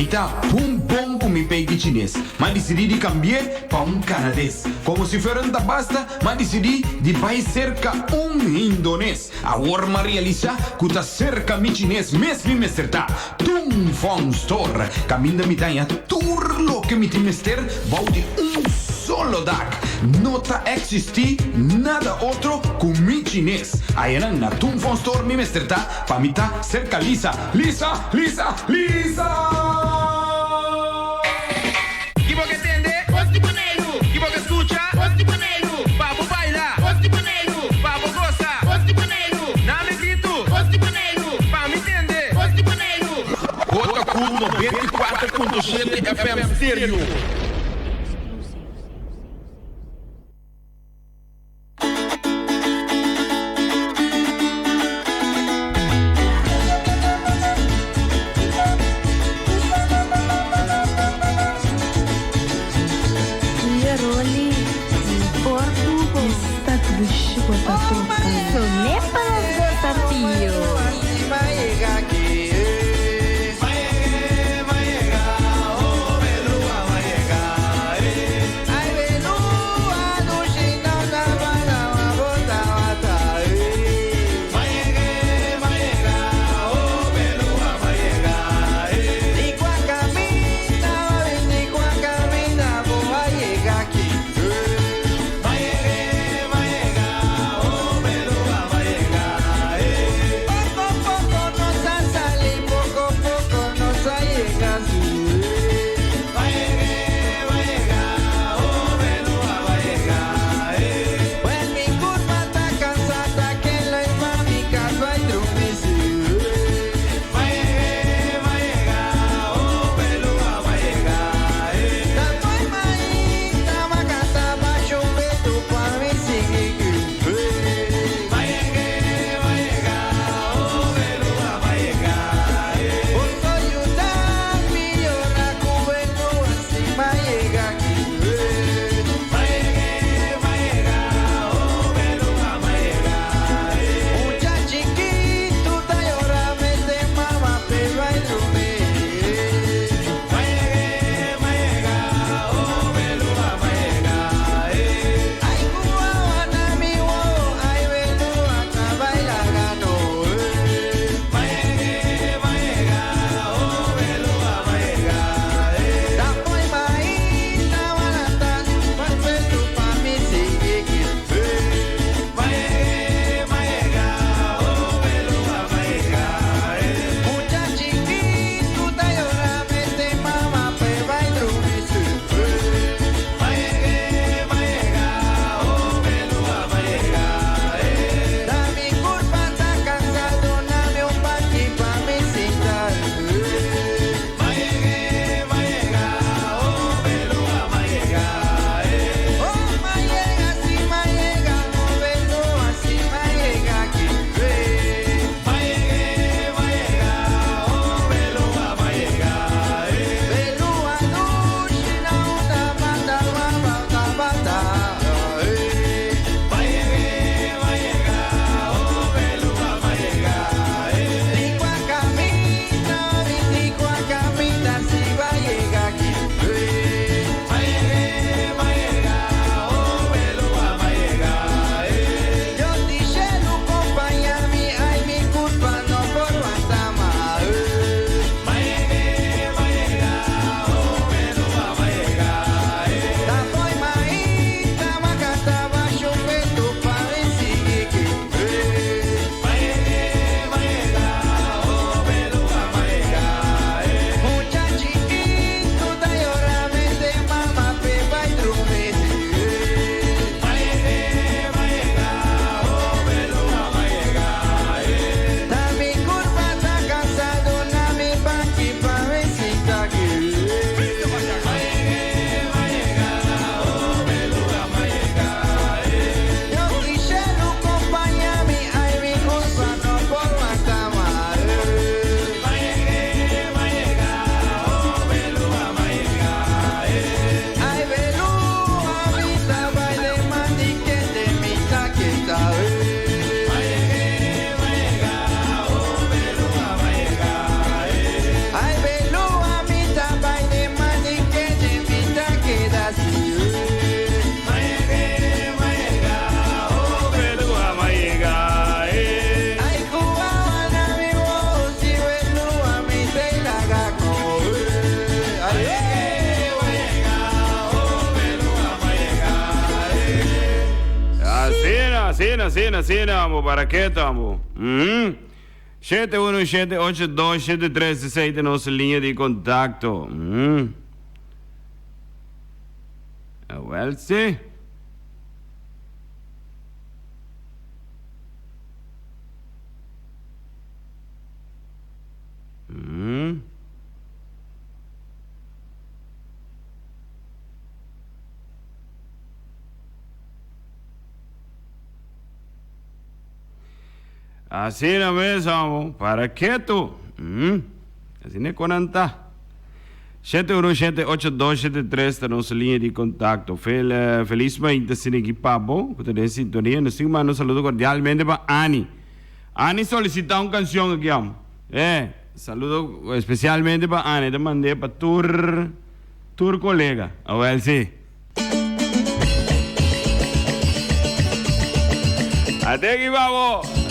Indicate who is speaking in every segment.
Speaker 1: Mita pum pum com mi pegue chinês. Mas decidi de cambiar para um canadês. Como se fosse da basta, mas decidi de vai cerca um indonês. A orma realiza que tá cerca mi chinês. Mesmo me acertar. Tum fong store. Caminda mi tanha turlo que mi timester. Balde solo dag. Nota existir nada outro com mi chinês. Aí na tum fong store mi mesterta. Pa mi tá cerca lisa. Lisa, lisa, lisa.
Speaker 2: Outra curva 94.7 FM Stereo.
Speaker 3: Sonepa los desafíos.
Speaker 4: Vai chegar, oh Pedro, vai chegar. amo, ¿para qué estamos? 71782736 nossa linha de contacto. Well, sí. Assim na mesa, amo. ¿Para qué tú? Assim nem conanta. 7178273 da nossa linha de contato. Felizmente, sin equipapo, que tem sintonia. Nós temos um saludo cordialmente para Ani. Ani solicita uma canção aqui, amo. Saludo especialmente para Ani. Te mandei para tur colega. A ver si. Até aqui, vamos.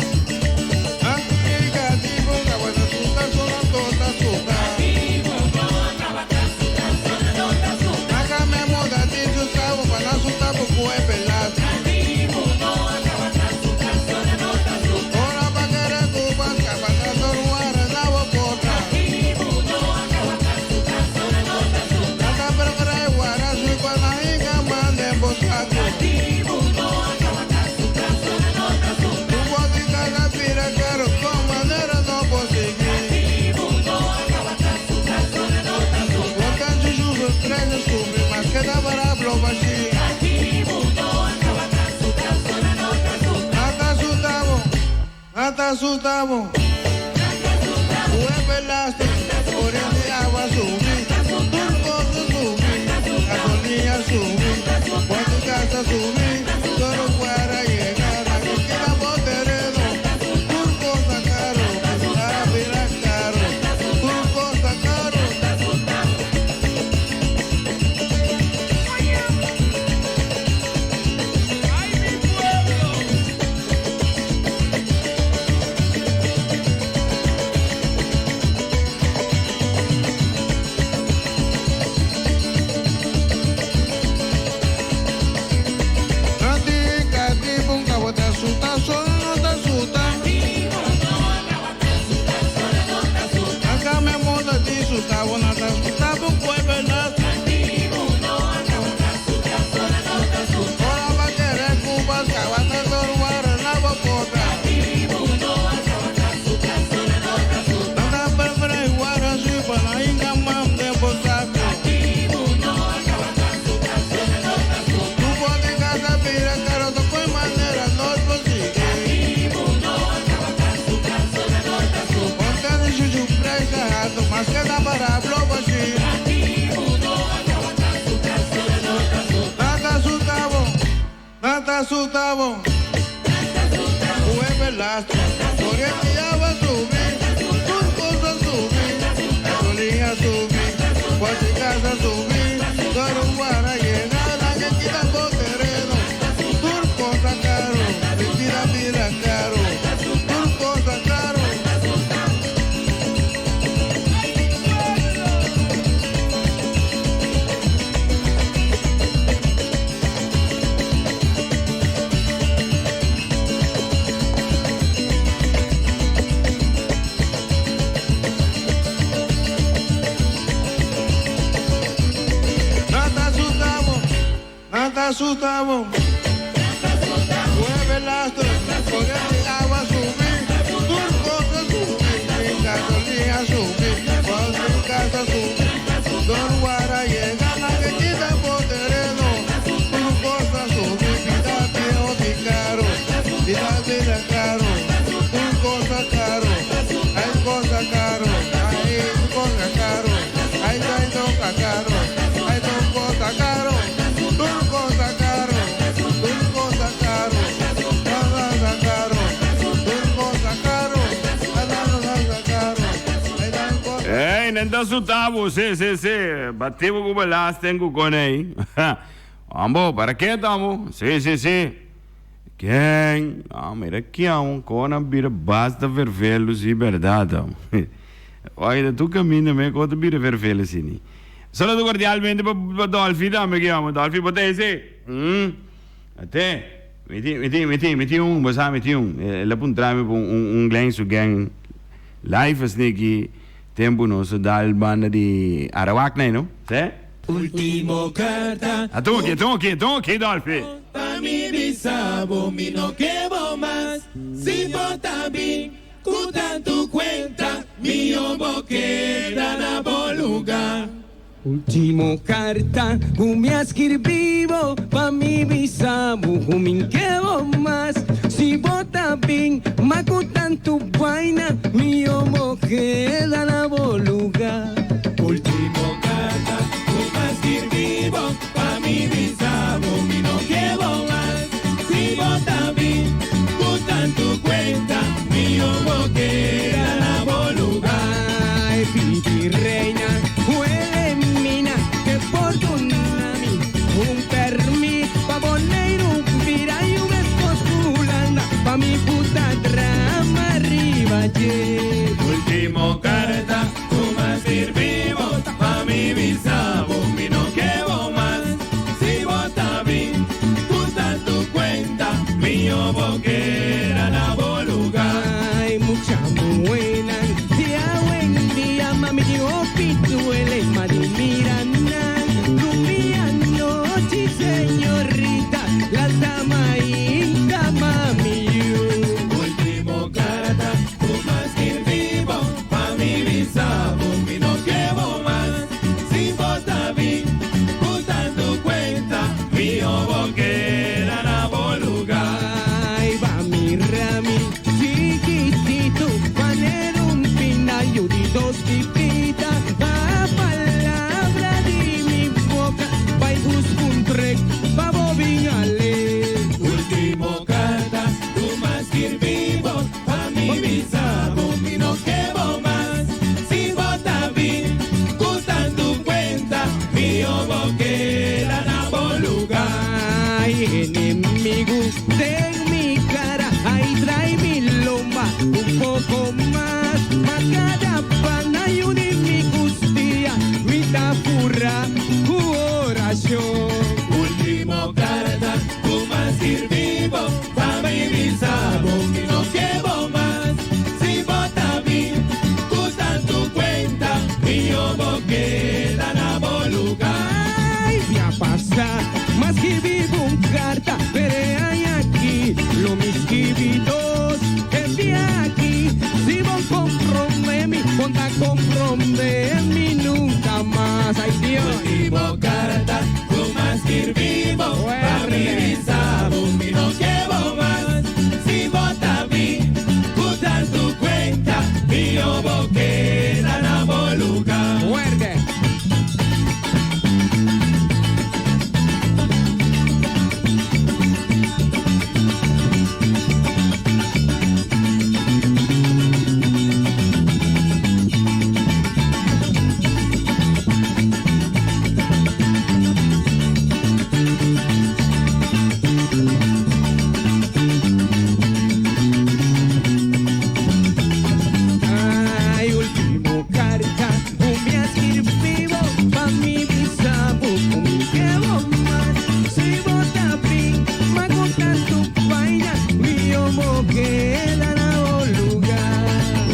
Speaker 5: Asustamos, fue lastre, corriente agua subí, turco subí, gasolina subí, por tu casa subí, solo para llegar a que quedamos terreno, turco sacaron, para mirar caro, turco sacaron. Asustamos, fue lastre, corriente agua subí, turco subí, gasolina subí, por tu casa subí, solo para llegar a que quitamos terreno, turco sacaron, mira caro, turco sacaron. Asustamos, mueve lastre, corriente agua subí, turco subí, gasolina subí, por tu casa subí, don Guara llega la que quita por terreno, turco subí, vida caro, turco caro, hay cosa caro, hay cosa caro, hay toca caro, hay cosa caro.
Speaker 4: Nenda asustamos, sí. Batimos com o laço, tenho com aí. Ambo, ¿para qué estamos? Sí. Quem? Mira aqui, com a bira basta vervelhos e verdade. Olha, tu caminha me com a bira vervelhos, sim. Saludo cordialmente para Dolphy, dame aqui, Dolphy, botei esse. Até. La puntrame un glen su gang. Life is niki. Tempo no so dal banda di Arawak na no? Se?
Speaker 6: Último carta.
Speaker 4: Tonki, Dolphy.
Speaker 6: Pa mi bisabo, mi no quebo más. Si vota bien, cuta tu cuenta, mi obo queda na bom lugar. Último carta, me escribivo pa mi bisabo, me quebo más. Si vota bien, macutan tu vaina, mi obo queda na bom lugar. Último carta, me escribivo pa mi bisabo, mi no quebo más. Si vota bien, cutan tu cuenta, mi obo queda na bom lugar. Ay, Pipi reina, huele mina, que por tu nami, un permi, pa poner un pira y un esposculanda, pa mi puta drama arriba, yeah. Último carta, tú más vivo, pa mi bisabo, mi no quebo más. Si vota bien, puta tu cuenta, mi obo queda na bom lugar. Ay, mucha buena, buen día, mami, yo pituele, mami, mira, rubia noche, señorita, la dama inca, mami, yo. Último carta, tú más vivo, pa mi bisabo, mi no quebo más. Si vota bien, puta tu cuenta, mi obo queda na bom lugar. Ay, va mi rami, chiquitito, panero un pinayo de dos pipitas, a palabra de mi boca, va y busco un trek, va bobinale. Último carta, tú más vivo, pa mi bisabo, mi no quebo más. Si vota bien, cutan tu cuenta, mi obo queda na bom lugar. Ay, enemigo de mi cara, ahí trae mi lomba, un poco más, cada pana y un mi custía, mi tapurra, oración. Último carta, tú más vivo, pa mi bisabo, mi no quebo más. Si vota bien, cutan tu cuenta, mi obo queda na bom lugar. Ay, voy a pasar, más que vivo un carta, pero hay aquí, lo mis kibitos, que vi aquí. Si vos compromemi, ponta compromemi nunca más. Ay, Dios. Último carta, tú más vivo, pa mi bisabo, mi no quebo más. Si vota bien, cutan tu cuenta, mi obo queda na bom lugar. Muerde. Ay, último carta, me escribivo, pa mi bisabo, me quedo más. Si vota bien, me contan tu vaina, mi obo queda na bom lugar.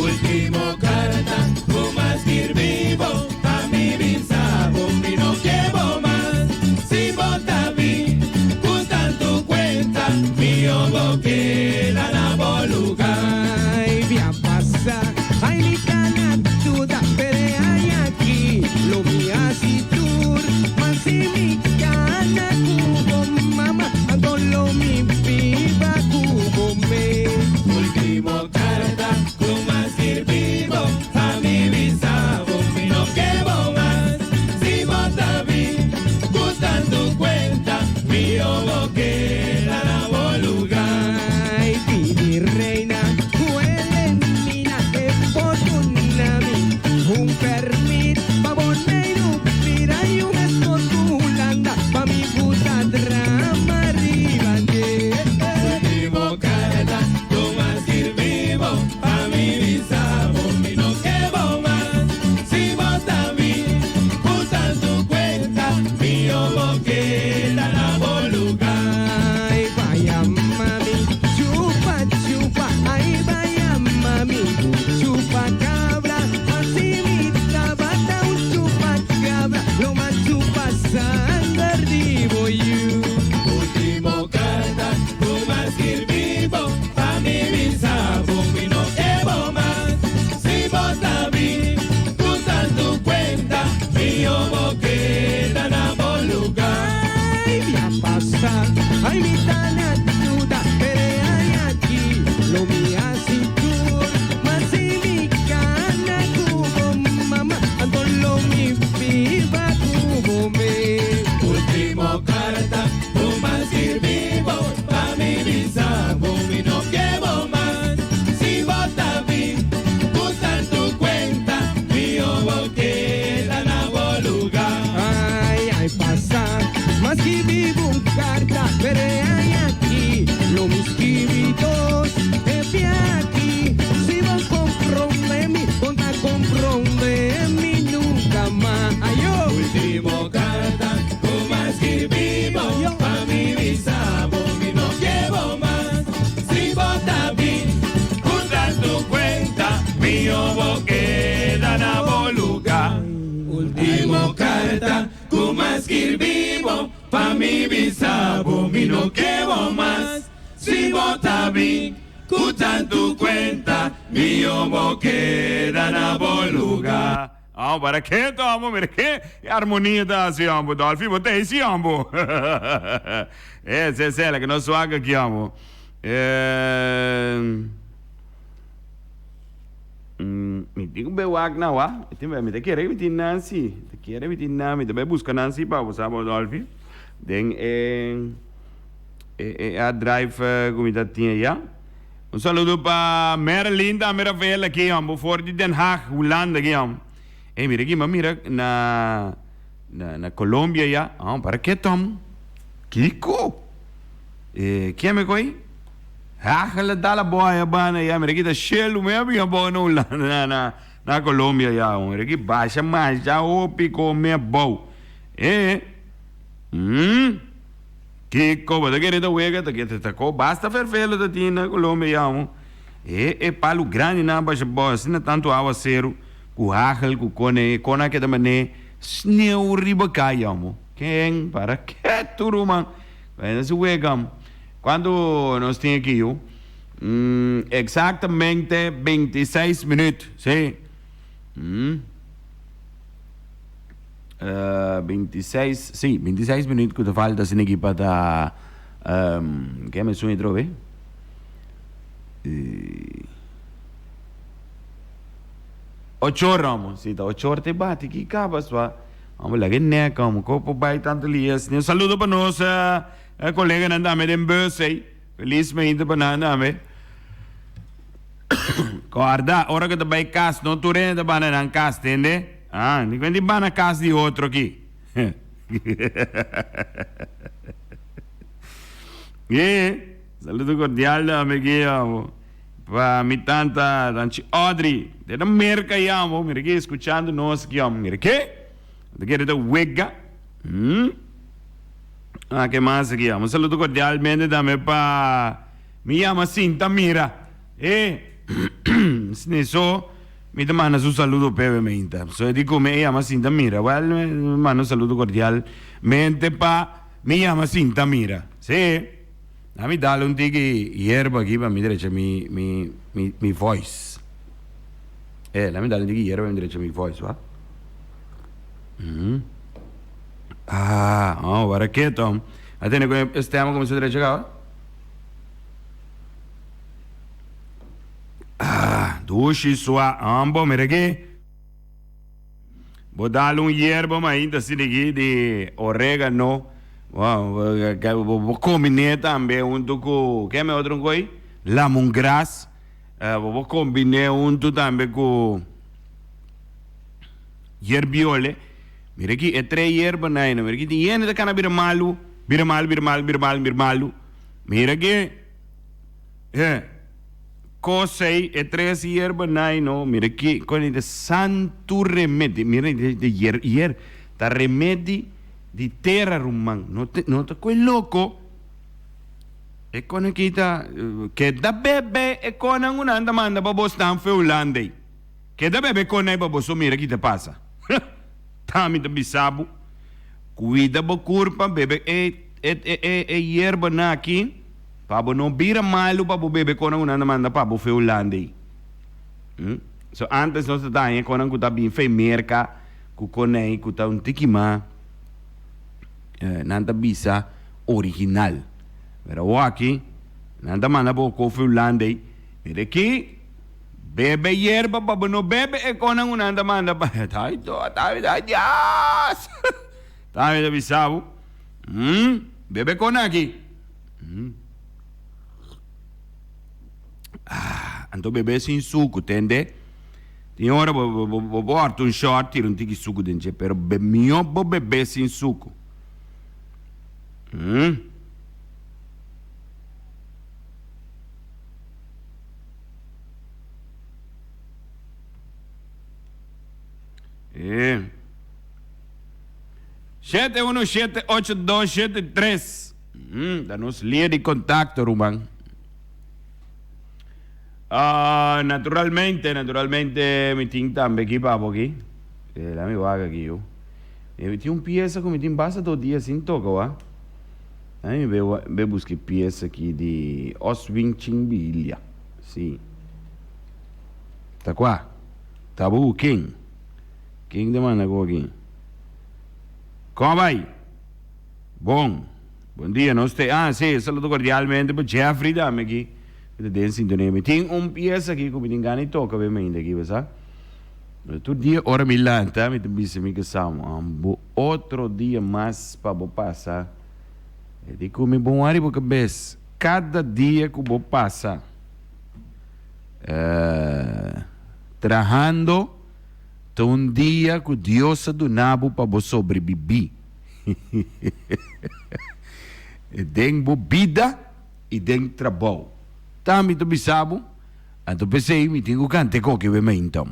Speaker 6: Último carta, tú más vivo, pa mi bisabo, mi no quebo más. Si vota bien, cutan tu cuenta, mi obo queda na bom lugar. Ay, voy a pasar, ay, mi cana duda, pero hay aquí, lo vi así tour, más si mi cana cubo, mamá, con lo mi viva cubo me. Último carta, tú más vivo, a mi bisabo, mi no quebo más. Si vota bien, cutan tu cuenta, mi obo queda na bom lugar. Ay, pidi mi bisabo, mi no quebo más. Si vota bien, cutan tu cuenta, mi obo queda na bom lugar.
Speaker 4: Para qué estamos? Mira qué armonía está así, ambo. Dolphy, botei esse ambo. Essa é ela que não suaga aqui, ambo. Me digo bem wag na wa. Me te querer me Nancy. Te querer me Nancy. Me te busca Nancy para você, ambo Dolphy. Den a drive como tá tinha já. Saludo para Merlin, da Meravela aqui, ambo. For de Den Haag, Holanda aqui, ambo. Mira aqui, mira na Colômbia já. Para que Tom? Kiko? Quem me coi? Ela dá a boia bana já. Mira aqui tá cheio mesmo e boa na Colômbia já. Mira aqui baixa mais já o pico me bom. Kiko, você quer da uega, tá que tá com basta fervelo da tina na Colômbia já. Palo grande na baixa boa, assim não tanto água zero. O hagel, o cone que também sneeuw ribekai, amo. Quem para que turma? Vai se wegam. Quando nós tem aqui, exatamente 26 minutos, sim. 26 minutos que te falta assim aqui para dar. Que me suena trove? Ocho ramos, sim, tá 8 horas te bate, que cabas, va. Vamos lá, que neca, vamos, copo vai tanto lias. Um saludo para nós, colega Nandame, den bus, felizmente para Nandame. Guarda, ora que te vai casa, não tu rende para na casa, entende? Não quando vai na casa de outro aqui. Saludo cordial, amigo. Para mi tanta Audrey, de la merca llamo, mira que escuchando nos llamo, mira que, de que de wega, que más aquí llamo, saludo cordialmente también para mi llama Cinta Mira, eso, mi te manda su saludo pevemente, so digo me llama Cinta Mira, me manda un saludo cordialmente para mi llama Cinta Mira, sí. A mí dale un tiki hierba aquí para mi derecha, mi voice. La mi dale un tiki hierba para mi derecha, mi voice, ¿va? ¿Para qué, Tom? ¿Atene que stiamo come su derecha acá? Dushi sua, ambo, mira aquí. Vou dar un hierba, mas ainda assim de orégano. Vou combinar também junto com que é outro coi lemongrass, vou combinar junto também com herbiole. Mira aqui é 3 hierbas aí, mira aqui tem da cana birmalu. Mira aqui cosei é 3 hierbas aí, não. Mira aqui com de santo remédio, mira de tá remédio di terra rumang, nota quel loco e con kita che da bebe e con un'anda manda babo stan feulande che da bebe con nei babo somira chi te passa tami da bisabu cuida bo curpa bebe e yerba na aqui babo non bira malu babo bebe con un'anda manda babo feulande so antes nós tá em con anguta bin fe merca cu conei cu ta un tikima nanda bisa original. Pero aquí, nanda mana po kofi ulande. Mire aquí, bebe hierba, babo no bebe e konan unanda manda pa. Tayo, Dios! Tayo da bisabu. Bebe konan aquí. Anto bebe sin suco, tende? Tinha hora, bo harto un short, tiro un tiki suco dentro, pero mio bo bebe sin suco. É. 7178273. Dá-nos linha de contato, Ruban. Naturalmente, me tinha também aqui, papo aqui. Lá me vaga aqui, eu. Eu tinha pieza como tinha basta todo dia sem tocar, ó. Aí eu busquei peça aqui de Oswin Chimbilha. Sim. Tá qua? Tá bom, quem? Quem demanda aqui? Como vai? Bom dia, nós temos... sim, saludo cordialmente para Jeffrey Dame aqui. De sintonia. Tem peça aqui que me engano e toca obviamente aqui, sabe? Todo dia, hora milanta, me disse que são outro dia mais para passar. Eu digo, me bom ar porque bes, cada dia que vou passar, trabalhando, um dia que Deus do nabo para você sobreviver. Tem vida e tem trabalho. Também tu bisabo, então pensei, me tenho que cantar com o que eu me então.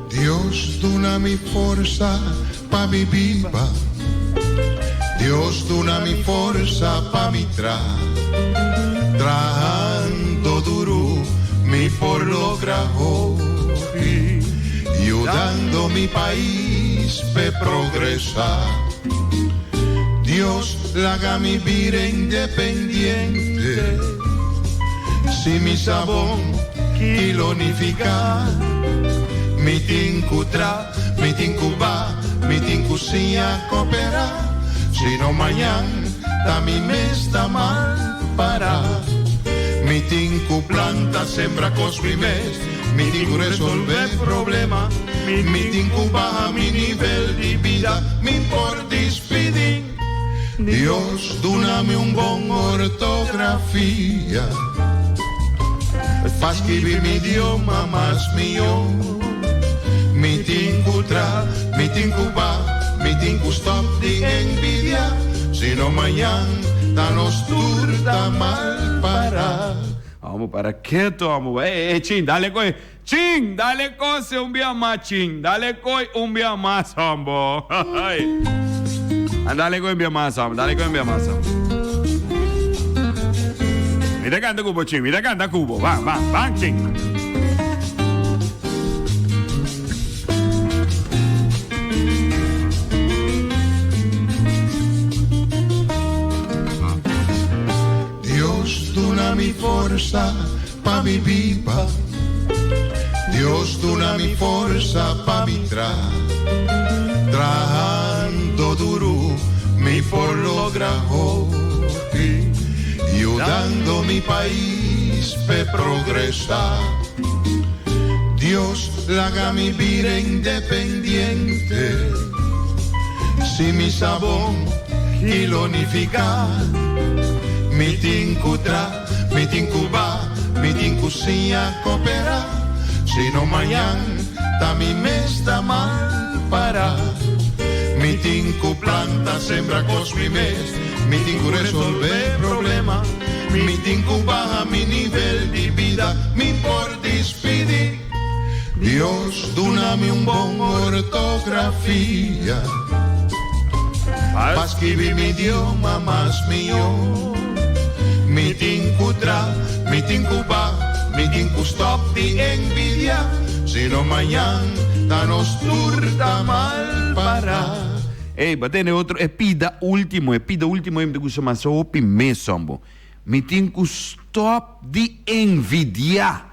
Speaker 7: Dios dona mi forza pa mi viva. Dios dona mi forza pa mi trabajando duro mi por lograr hoy, ayudando mi país pe progresar. Dios la haga mi vida independiente, si mi sabón kilonificar, mi tincutra, mi tincuba, mi tincusia cooperar. Si no mañana, ta mi mes está mal para. Mi tinku planta sembra cos mi mes, mi tinku resolve problema, mi tinku baja mi nivel de vida, mi por despedir. Dios, dúname un bon ortografía, pa' escribir mi idioma más mío. Mi tinku tra, mi tinku ba, mi tinku stop de envidia, si no mañana nos turta mal para.
Speaker 4: Vamos para quieto, vamos. Chin, dale coi. Chin, dale coi se un día más, chin. Dale coi un día más, hombo. Dale coi un día más, hombo. Dale coi un día más, hombo. Mira canta cubo, chin. Mira canta cubo. Va, chin.
Speaker 7: Mi forza pa mi viva, Dios dona mi forza pa mi trabajando duro mi por lograr hoy, ayudando mi país pe progresar. Dios la haga mi vida independiente, si mi sabón kilonificar, mi tincutra, mi tincuba, mi tincusia coopera. Si no mañana, ta mi mes está mal para. Mi tinku planta sembra cos mi mes, mi tinku resolve problema, mi tinku baja mi nivel de vida, mi por despedir. Dios, dúname un bon ortografía, pa' escribir mi idioma más mío. Mi tincutra, mi tincuba, mi tinku stop de envidia, si no mañana nos turta mal para.
Speaker 4: Batene outro, pida último, me gusta mais o pimesombo. Mi tinku stop de envidiar.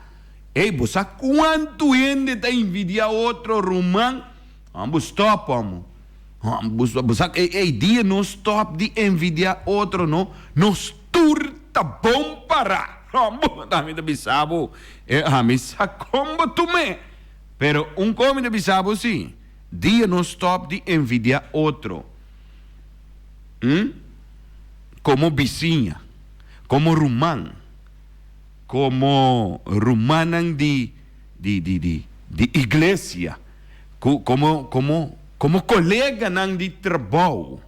Speaker 4: Você quanto gente tá envidiar outro romano? Vamos stop, vamos. Dia não stop de envidiar outro, não. Nos turta bom para. Dami de bisabo. Misa combo tu me. Pero come de bisabo, sim. Dia não stop de envidiar outro. Como vizinha. Como romano. Como rumanan de iglesia, como colega nan de trabalho,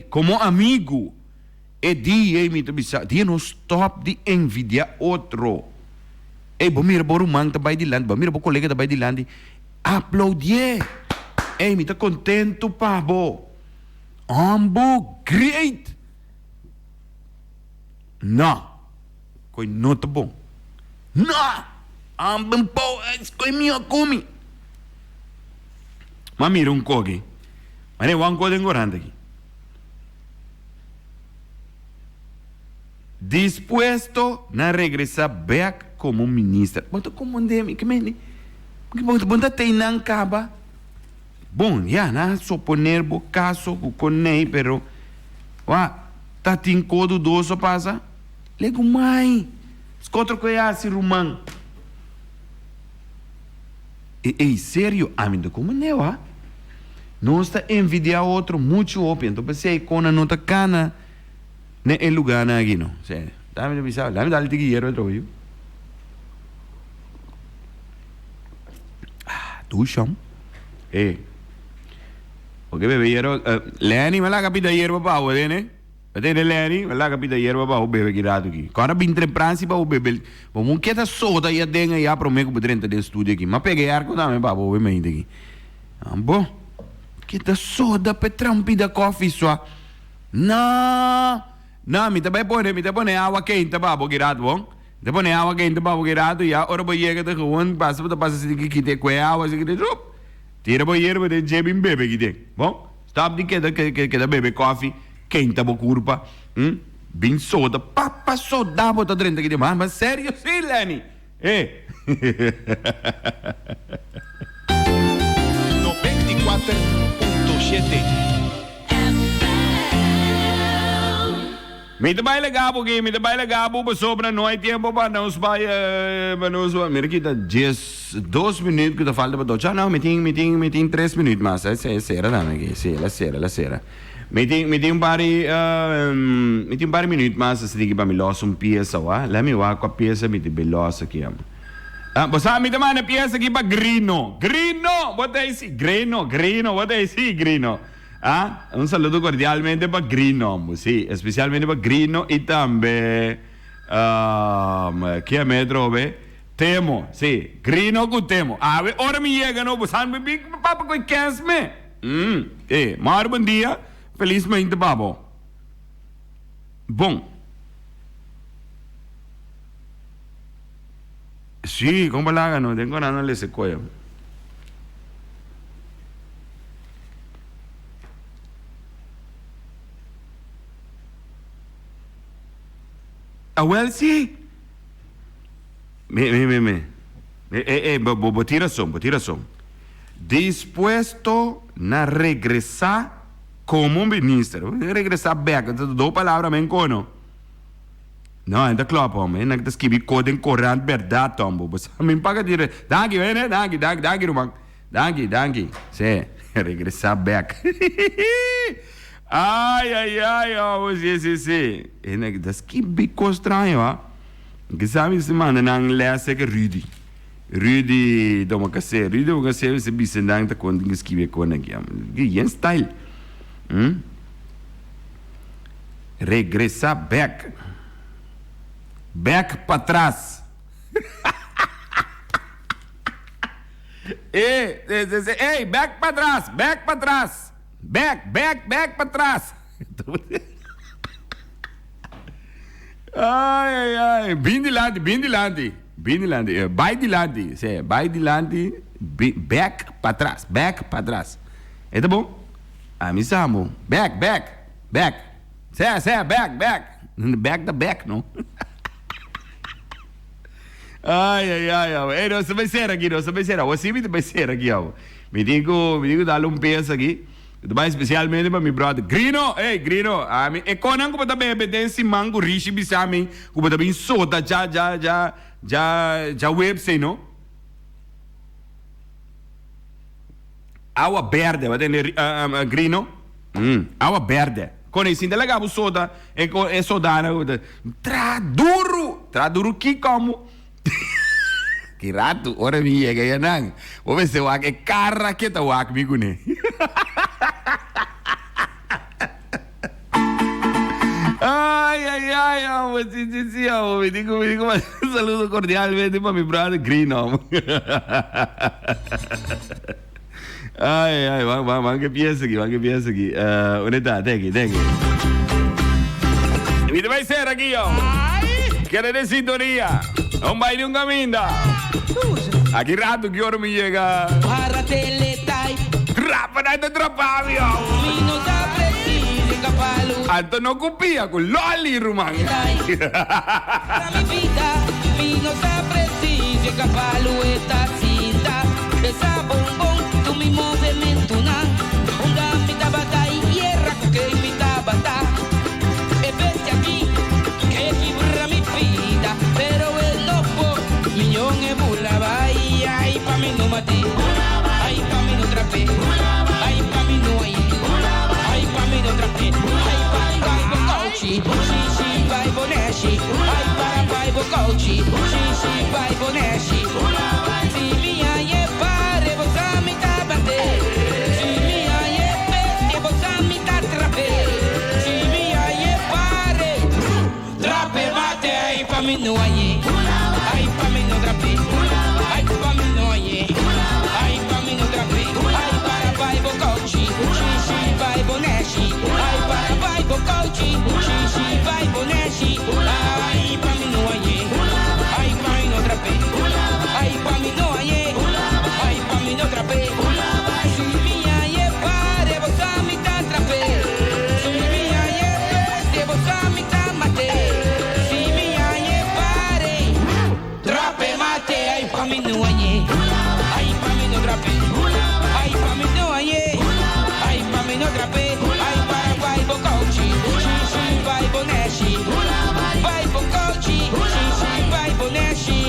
Speaker 4: como amigo, dia não stop de envidiar outro. Mira bo rumang tabay de land, mira bo colega tabay de land, Aplaudir. Ei, me tá contento, pabo. Ambo, great. Não. Coi não tá bom. Não. Ambo, pau, coi minha come. Mas mira coque. Mas é um coque engorante aqui. Dispuesto a regressar back como ministro. Bota como andeme, que mene. Bota tem não acaba. Bom, já, na suponer o caso com nei, pero tá tem codo doce passa. Lego mai. Escotro que é assim rumang. E sério, a mim como ne wa? Não está envidiar outro muito open. Então pensei com a nota cana. Ne el lugar na aqui não. Sério. Dá-me de avisar. Dá-me dar dinheiro outro viu. Tu chama. Porque bebe hierro. Lenny, me la capita hierro para o né? Até Lenny, me la capita hierro para o bebe girado aqui. Quando bintre principal o bebe. Vamos que tá soda e a denga e a promego por dentro do estúdio aqui. Mas peguei arco também para o bebe ainda aqui. Bom. Que tá soda para trampida coffee só. Não, me também põe água quente para o girado, bom? Me põe água quente para o girado e a hora para chega tá gewoon passa assim que tem com água assim que tira para ir para jebim bebe que tem, bom? Stop de que da bebe coffee quente para curva, bem soda, papa soda bota dentro aqui de mas sério sim, Lenny,
Speaker 2: 94.7
Speaker 4: Me te baile gabo aqui, me te baile gabo, para sobra não é tempo para nós vai, mira aqui tá 2 minutos que tá falta para todos. Não, me tem 3 minutos, mas é sério, não, aqui, sério. Me tem um par minutos, mas se diga para me loss peça, lá me vai com a peça, me tem belosa aqui, você me demanda peça aqui para grino, what é isso? Grino, what é isso, grino? Un saludo cordialmente para Grino, sì, specialmente para Grino e também que a me trove Temo, sì, Grino con Temo. Ora mi chegano, você me big papa com quem me? Mas bom dia, felizmente babo. Bom. Sì, come la no, tengo nada le sequoia. Well, sí. Tira som. Dispuesto a regresar como ministro. Regressar back. Duas palavras me encono. Não, ainda claro, homem. Não é que escrevi código corrente, verdade, Tombo. Você me paga dire. Danke, né? Danke, Romang. Danke. Sim, regressar back. Ai, sim. E das que bico estranho, que sabe se manda não lessa que Rudy, doma cacê, se bisendang tá quando que escreve com aqui, que é style. Regressar back para trás. Ei, back para trás. Back para trás. Ai. Bem de lado. Vai de lado. Back para trás. É tá bom? Me chamo. Back. Back. Back, não? Ai. Não se vai ser aqui. Você vai ser aqui, Me digo dar peso aqui. Mas especialmente para meu brother Grino, e quando eu também obedece mango riche bisami, eu também soda já website não? Água verde, vai ter Grino, água verde. Quando esse delegado soda, é soda, traduro que como? Que rato, ora me chega aí não. Vou ver se eu é carra que tá o comigo né. Ay, hombre, sí, hombre. Me digo, un saludo cordialmente para mi brother Green, hombre. Ay, van que piensa aquí. ¿Dónde está? Tequi. Y te va a ser aquí, yo. ¿Quieres de sintonía? Un baile, un caminda. Aquí rato que hora me llega.
Speaker 8: Para teletai.
Speaker 4: Rápida de trapavio.
Speaker 8: Mino da preside capalu.
Speaker 4: Anto no copia con Loli, Rumán.
Speaker 8: Para mi vida, mino da preside capalu esta cinta. Esa bombón, tu mi movimento na. Onda mi tabata y hierra que mi tabata. Vete aquí, que quibra mi vida. Pero el loco, millón e bula vai. Ay, pa' mí no mate. Ay, pa' mí no trape. Ay, pa' mí no hay. Ay, pa' mí no trape. Ay, vai bocauchi. Xixi, vai boneshi. Ay, vai bocauchi. Xixi, vai boneshi. Si minha é pare, você me dá bater. Si minha é peste, você me dá trape. Si minha é pare, trape mate. Ay, pa' mí no hay. Ay, pa' mí no trape. Ay, pa' mí no hay. Ay, pa' mí no trape. Ay, vai bocauchi. Xixi, vai boneshi. Ay, vai bocauchi. Xixi, vai boneshi. Ay, pa' mí no hay. Ay, pa' mí no trape. Ay, pa' mí no hay. Ay, pa' mí no trape. Si minha é pare, você me dá trape. Si minha é peste, você me dá mate. Si minha é pare, trape mate. Ay, pa' mí no hay. Ay, pa' mí no trape. Ay, pa' mí no hay. Ay, pa' mí no trape. Ay, vai bocauchi. Xixi, vai boneshi. Vai bocauchi. Xixi, vai boneshi.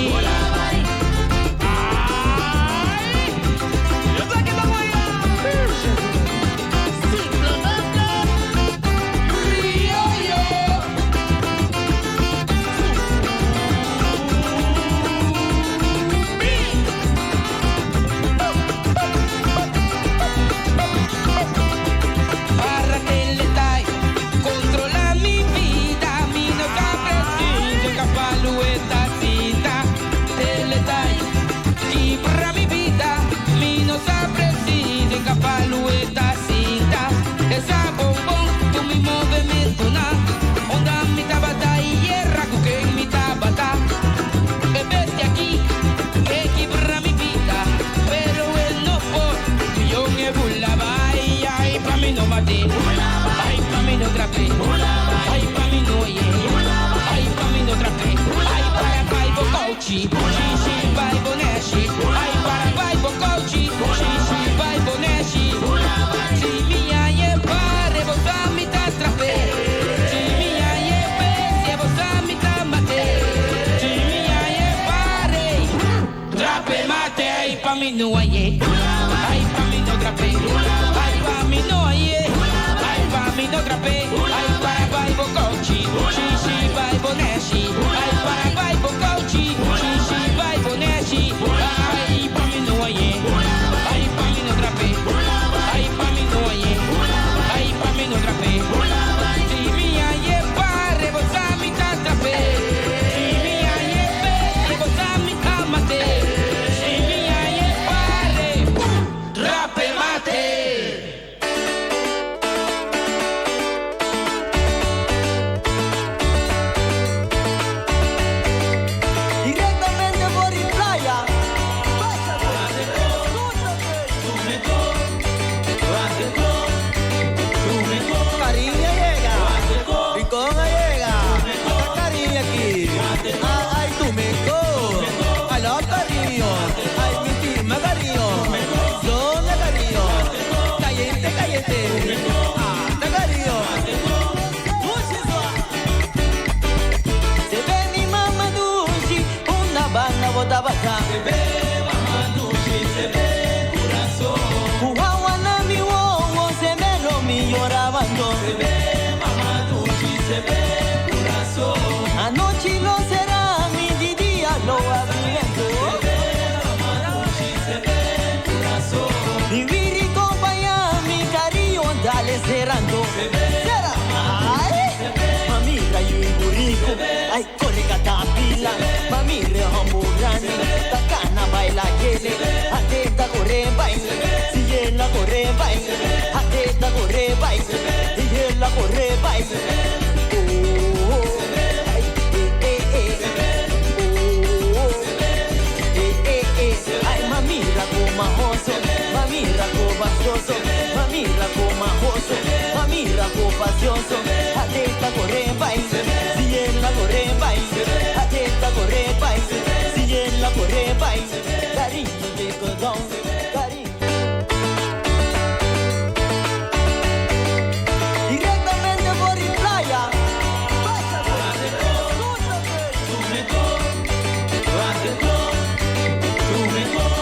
Speaker 8: Para teletai, controla mi vida, mi no da prestigio, cavallo esta cita. Teletai, quibra mi vida, mi no da prestigio, cavallo esta cita. Esa bombón, tu mi movimiento na, onda mi tabata y hierra que mi tabata. Vete aquí, que quibra mi vida, pero él no por, yo me burlaba. Ay, pa' mí no mate. Ay, pa' mí no trape. Ay, pa' mí no oye. Ay, pa' mí no trape. Ay, vai bocauchi. Xixi, vai boneshi. Ay, vai bocauchi. Xixi, vai boneshi. Si minha é pare, você me dá trape. Si minha é peste, você me dá mate. Si minha é pare, trape mate. Ay, pa' mí no oye. Ay, pa' mí no trape. Ay, pa' mí no oye. Ay, pa' mí no trape. Ay, vai bocauchi. Xixi, vai boneshi. Ay, vai bocauchi. Xixi, vai boneshi. Ay, pa' mí no oye. Ay, pa' mí no trape. Ay, pa' mí no oye. Ay, pa' mí no trape. Si minha é pare, você me dá trape. Si minha é peste, você me dá mate. Si minha é pare, trape mate.
Speaker 9: pacioso, atenta corre país, si en la corre país, atenta corre país, si en la corre país, cariño de cordón, cariño. Directamente por el playa,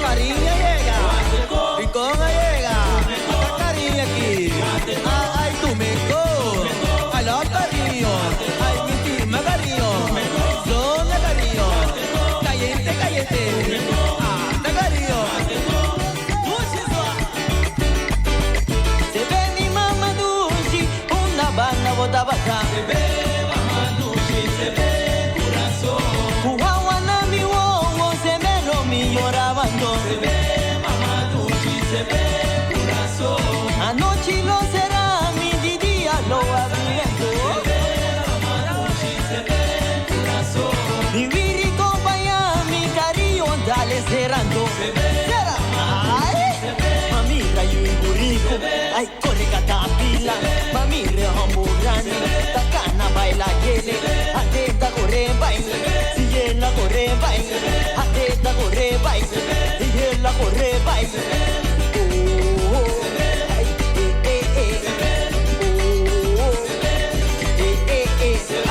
Speaker 9: cariño llega, Rincón llega, cariño aquí, ay tu mejor, ay la cariño, ay mi tima cariño, zona cariño, caliente, caliente, hasta cariño, se ve mi mamá dulce, una banda bota baja, se ve mamá dulce, se ve corazón, Juana mi wowo, se ve lo mi llorabando, se ve mamá dulce, se ve corazón, anoche lo será, mi día lo abriendo, se ve mamá dulce, se ve corazón, mi viri compañía, mi cariño, dale cerrando, se ve ay, mami rayo y burrico, ay corre catapila, mami re hamburrani, tacana baila yele, atenta corre baile, si ella corre baile, atenta corre baile, si ella corre baile,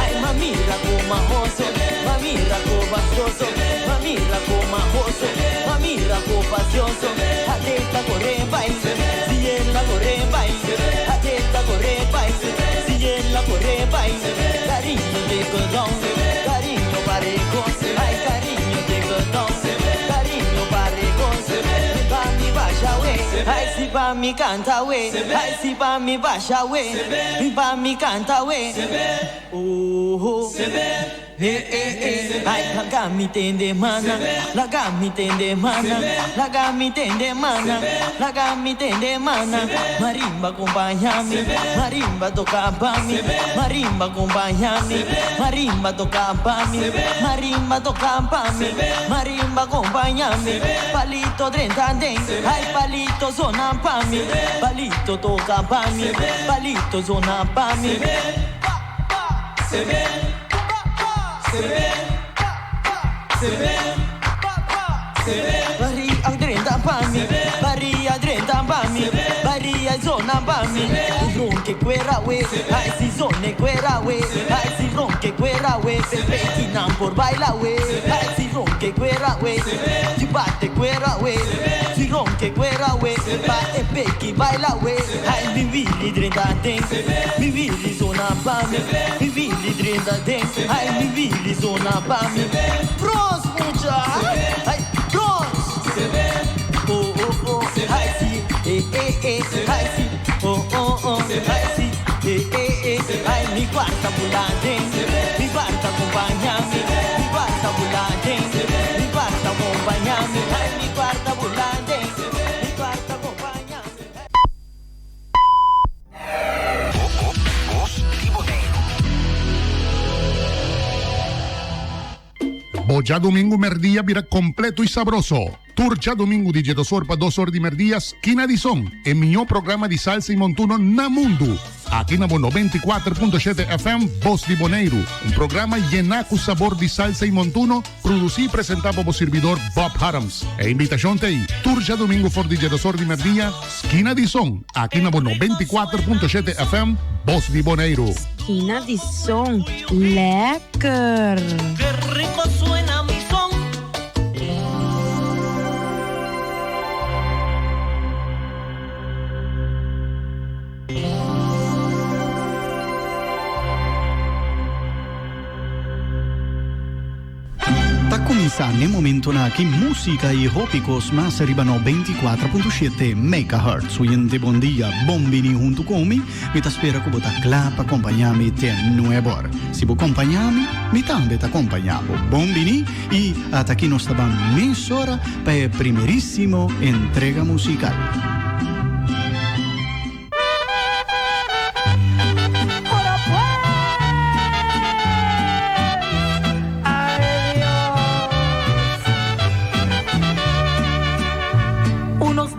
Speaker 9: ay mami raco majoso, mami raco bastoso, mami raco majoso, mami raco pacioso, atenta corre baile, si ella corre baile, atenta corre baile, si ella corre baile, cariño de cordón, cariño parejo, ay cariño de cordón, cariño parejo, si pa mi vaya we, ay si pa mi canta we, ay si pa mi vaya we, si pa mi canta we, ay la gami tende mana, la gami tende mana, la gami tende mana, la gami tende mana, marimba acompañami, marimba toca pa' mi, marimba acompañami, marimba toca pa' mi, marimba toca pa' mi, marimba acompañami, palito 30 den, ay palito zona pa' mi, palito toca pa' mi, palito zona pa' mi, se ve, se ve, se ve, se ve, Maria 30 pa' mi, Maria 30 pa' mi, Maria zona pa' mi, ronche quera we, ay si zone quera we, ay si ronche quera we, se nam por baila we, ay si ronche quera we, si batte quera we, si ronche quera we, pa e pecchi baila we, ay mi vili 30 den, mi vili zona pa' mi, mi vili 30 den, ay mi vili zona pa' mi, bros mucha, ay bros, se ve, oh oh oh, ay si, ay si, oh oh oh, ay si, ay mi quarta ambulante, mi quarta acompañami, mi quarta ambulante, mi quarta acompañami, ay mi quarta ambulante, mi quarta acompañami.
Speaker 10: Boja Domingo Merdía vira completo y sabroso. Turcha Domingo di Sorpa 2 horas de Merdía, esquina di Son, el mejor programa de salsa y montuno na mundo. Aqui na 94.7 FM, Voz di Boneiro. Un programa llena con sabor de salsa y montuno, producido y presentado por servidor Bob Harams. E invitación te aí, Turcha Domingo for di Sorpa de Merdía, esquina di Son, aqui na 94.7 FM, Voz di Boneiro.
Speaker 3: Esquina di Son, lekker.
Speaker 9: Qué rico suena mi son.
Speaker 11: Tá começando no momento na que música e hópicos mas arriba no 24.7 MHz. Oyente, bom dia, bombini junto comigo. Me tá espera que você clapa acompanhar-me até 9 horas. Se você acompanhar-me, me também tá acompanhando. Bombini e até aqui nós estamos meia hora para a primeiríssima entrega musical.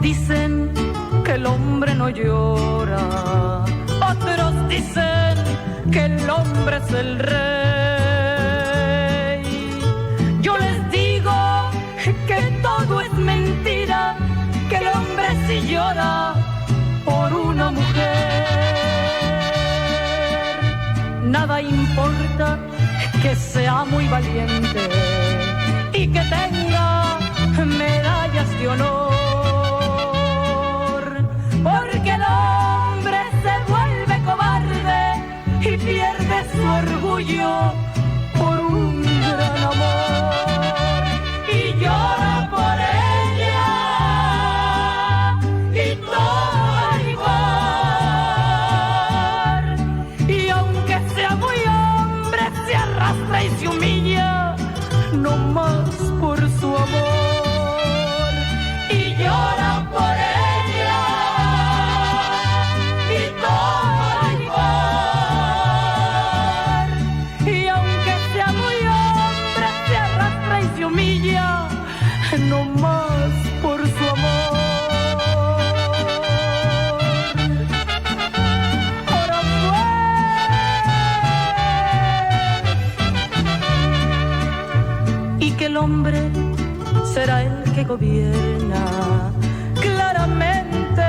Speaker 12: Dicen que el hombre no llora, otros dicen que el hombre es el rey. Yo les digo que todo es mentira, que el hombre sí llora por una mujer. Nada importa que sea muy valiente y que tenga medallas de honor, porque el hombre se vuelve cobarde y pierde su orgullo por un gran amor y llora por ella y todo igual. Y aunque sea muy hombre, se arrastra y se humilla, no más por su amor, y llora por ella y todo igual. Y aunque sea muy hombre, se arrastra y se humilla, no más por su amor. Ahora pues, y que el hombre será el que gobierna, claramente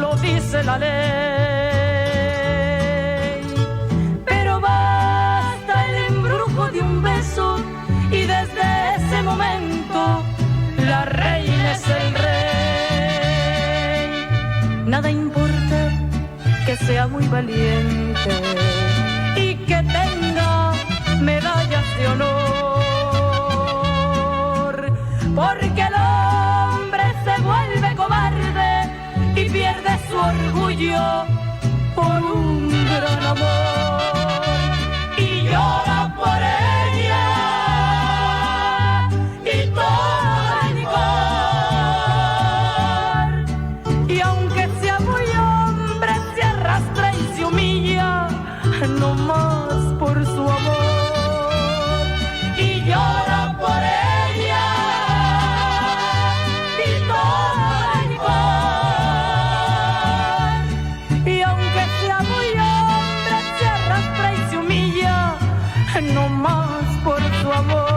Speaker 12: lo dice la ley. Pero basta el embrujo de un beso y desde ese momento la reina es el rey. Nada importa que sea muy valiente y que tenga medallas de honor, porque el hombre se vuelve cobarde y pierde su orgullo por un gran amor y llora por ella y todo igual. Y aunque sea muy hombre, se arrastra y se humilla, no más por su amor y llora por ella. No más por su amor.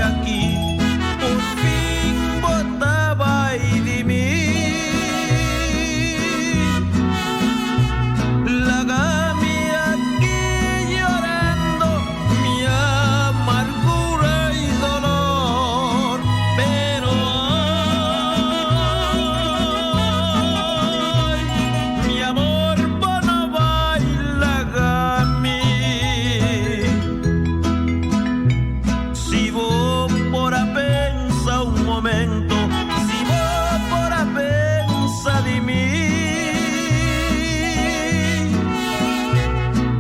Speaker 13: aquí, por fin botaba y de mí. La gami aquí llorando mi amargura y dolor, pero ay, mi amor vos no baila gami. Si vos por a pensar un momento, si vos por a pensar de mí,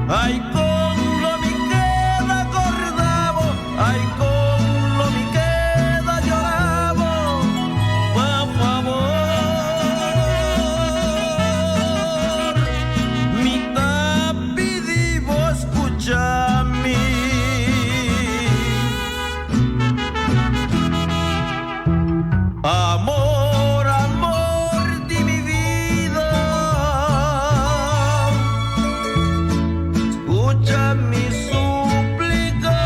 Speaker 13: ay, con lo mi queda acordado, ay, con lo mi queda llorado, por favor, mi tapidivo escuchame. Amor, amor de mi vida, escucha mi súplica,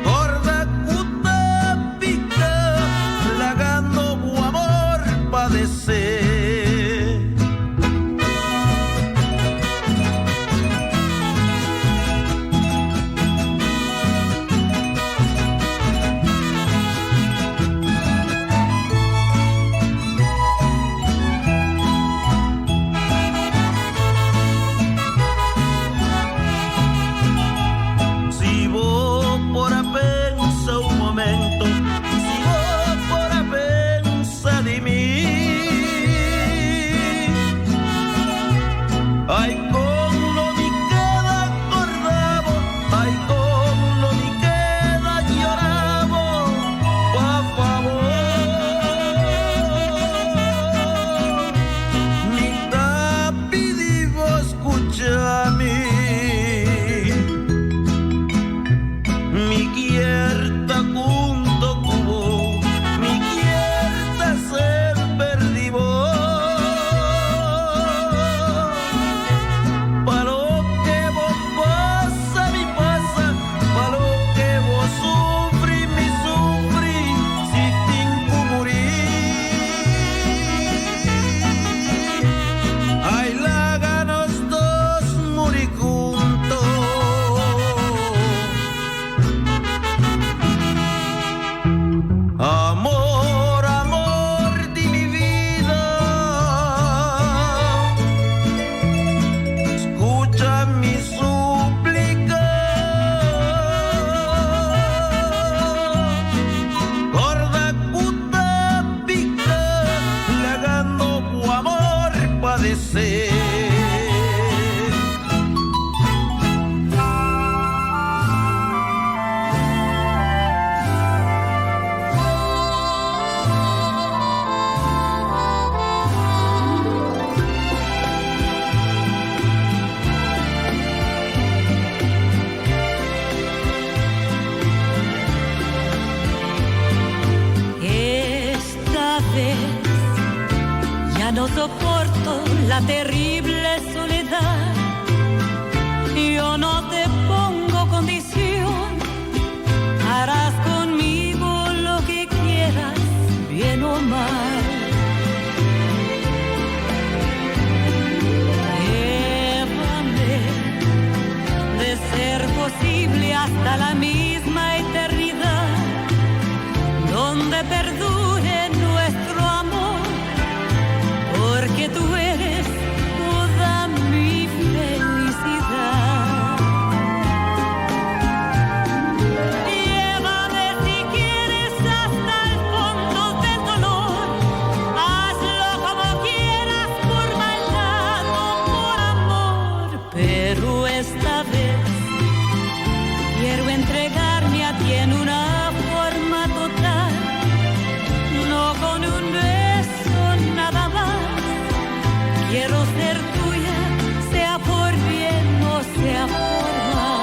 Speaker 13: gorda cuta pica, lagando bu amor padecer. Si vos por a pensar un momento, si vos por a pensar de mí, ay, con lo mi queda acordado, ay, con lo mi queda llorado, por favor, mi tapidivo escuchame. Mi quierta junto cubo, mi quierta ser perdido. Pa' lo que vos pasa, mi pasa, pa' lo que vos sufrí, mi sufrí, si tengo morir. Ay, láganos dos morir juntos. Amor, amor de mi vida, escucha mi súplica, gorda cuta pica, lagando bu amor padecer.
Speaker 12: Esta vez ya no soporto la terrible soledad. Yo no te pongo condición, harás conmigo lo que quieras, bien o mal. Llévame, de ser posible, hasta la misma eternidad, donde perdure nuestro amor, porque tú eres toda mi felicidad. Llévame si quieres hasta el fondo del dolor, hazlo como quieras, por maldad o por amor, pero esta vez quiero entregarme a ti en una forma total, no con un beso nada más. Quiero ser tuya, sea por bien o sea por mal.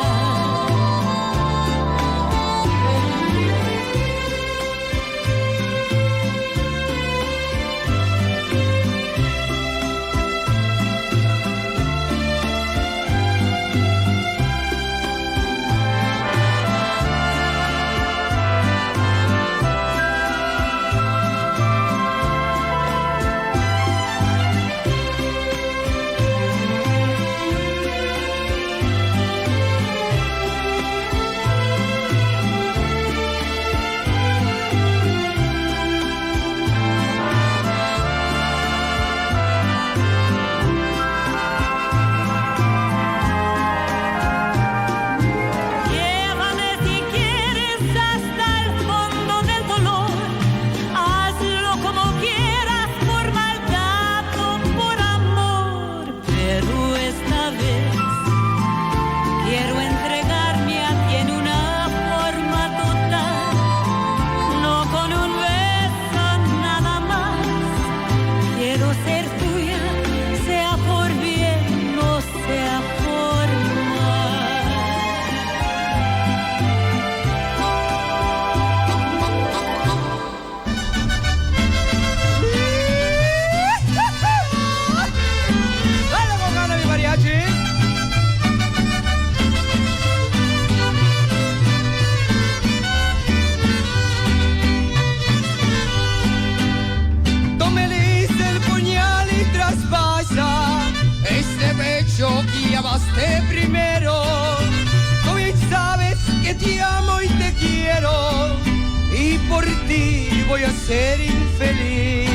Speaker 14: por ti voy a ser infeliz.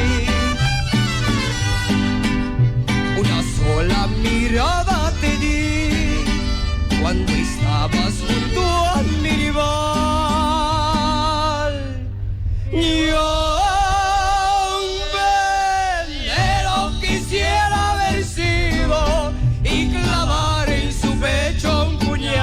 Speaker 14: Una sola mirada te di cuando estabas junto a mi rival. Yo veneno quisiera haber sido y clavar en su pecho un puñal.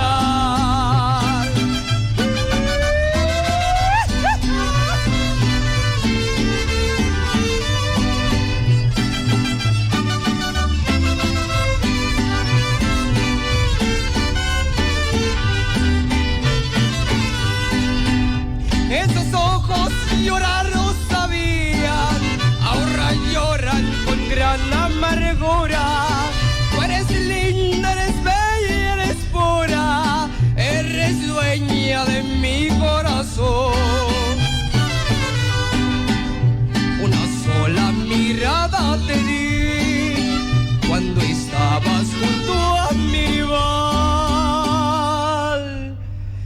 Speaker 14: Esos ojos llorar no sabían, ahora lloran con gran amargura. Tú eres linda, eres bella, eres pura, eres dueña de mi corazón. Una sola mirada te di cuando estabas junto a mi rival.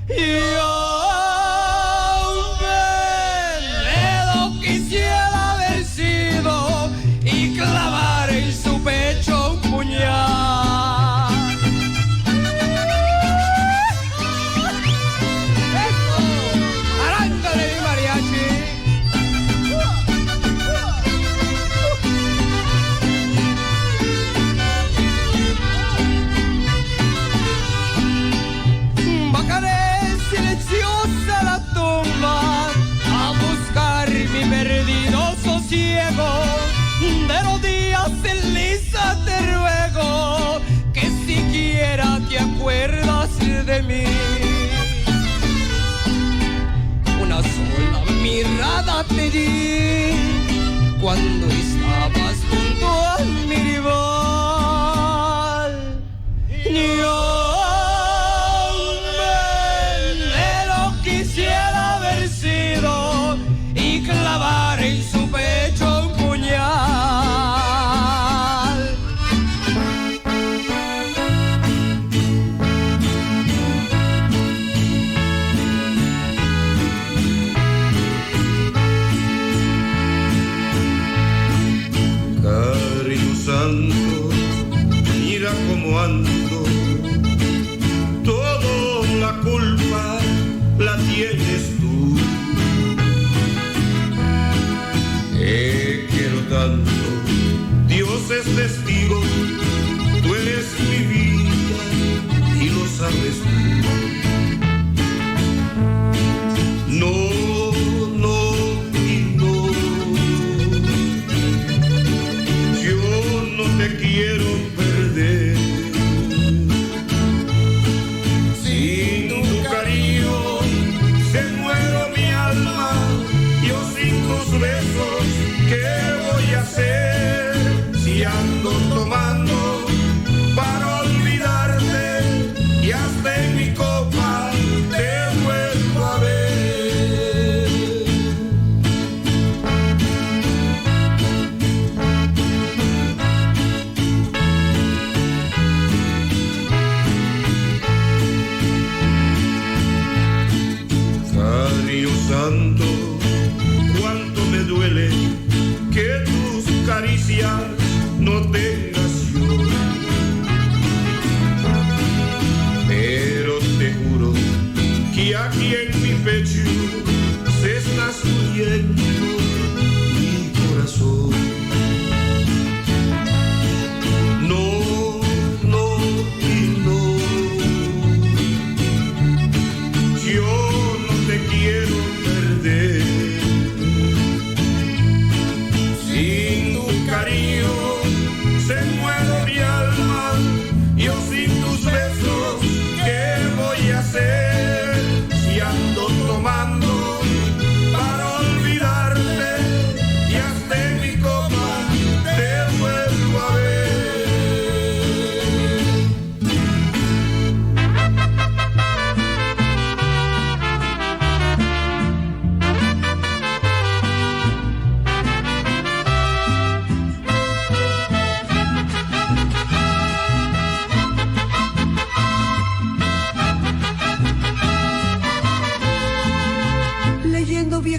Speaker 14: Y yo quisiera haber sido y clavar en su pecho un puñal. ¡Eso! ¡Arándale mi mariachi! Bajaré silenciosa la tumba a buscar mi perdido sosiego. De rodillas en lisa te ruego que siquiera te acuerdas de mí. Una sola mirada te di cuando estabas junto a mi rival. Yo veneno quisiera haber sido y clavar en su pecho un puñal.
Speaker 15: Cariño santo, mira cómo ando, toda la culpa la tienes tú. Te quiero tanto, Dios es testigo, tú eres mi vida y lo sabes tú. No, no y no, yo no te quiero perder. Sin tu cariño se muere mi alma, yo sin tus besos, ¿qué voy a hacer? Si ando tomando para olvidarte y hasta en mi copa te vuelvo a ver. Cariño santo, cuánto me duele que tus caricias no tengas yo. Pero te juro que aquí en mi pecho se está subiendo mi corazón. No, no y no, yo no te quiero perder. Sin tu cariño se muere mi alma, yo sin tus besos, ¿qué voy a hacer? Si ando tomando para olvidarte y hasta en mi copa te vuelvo a ver.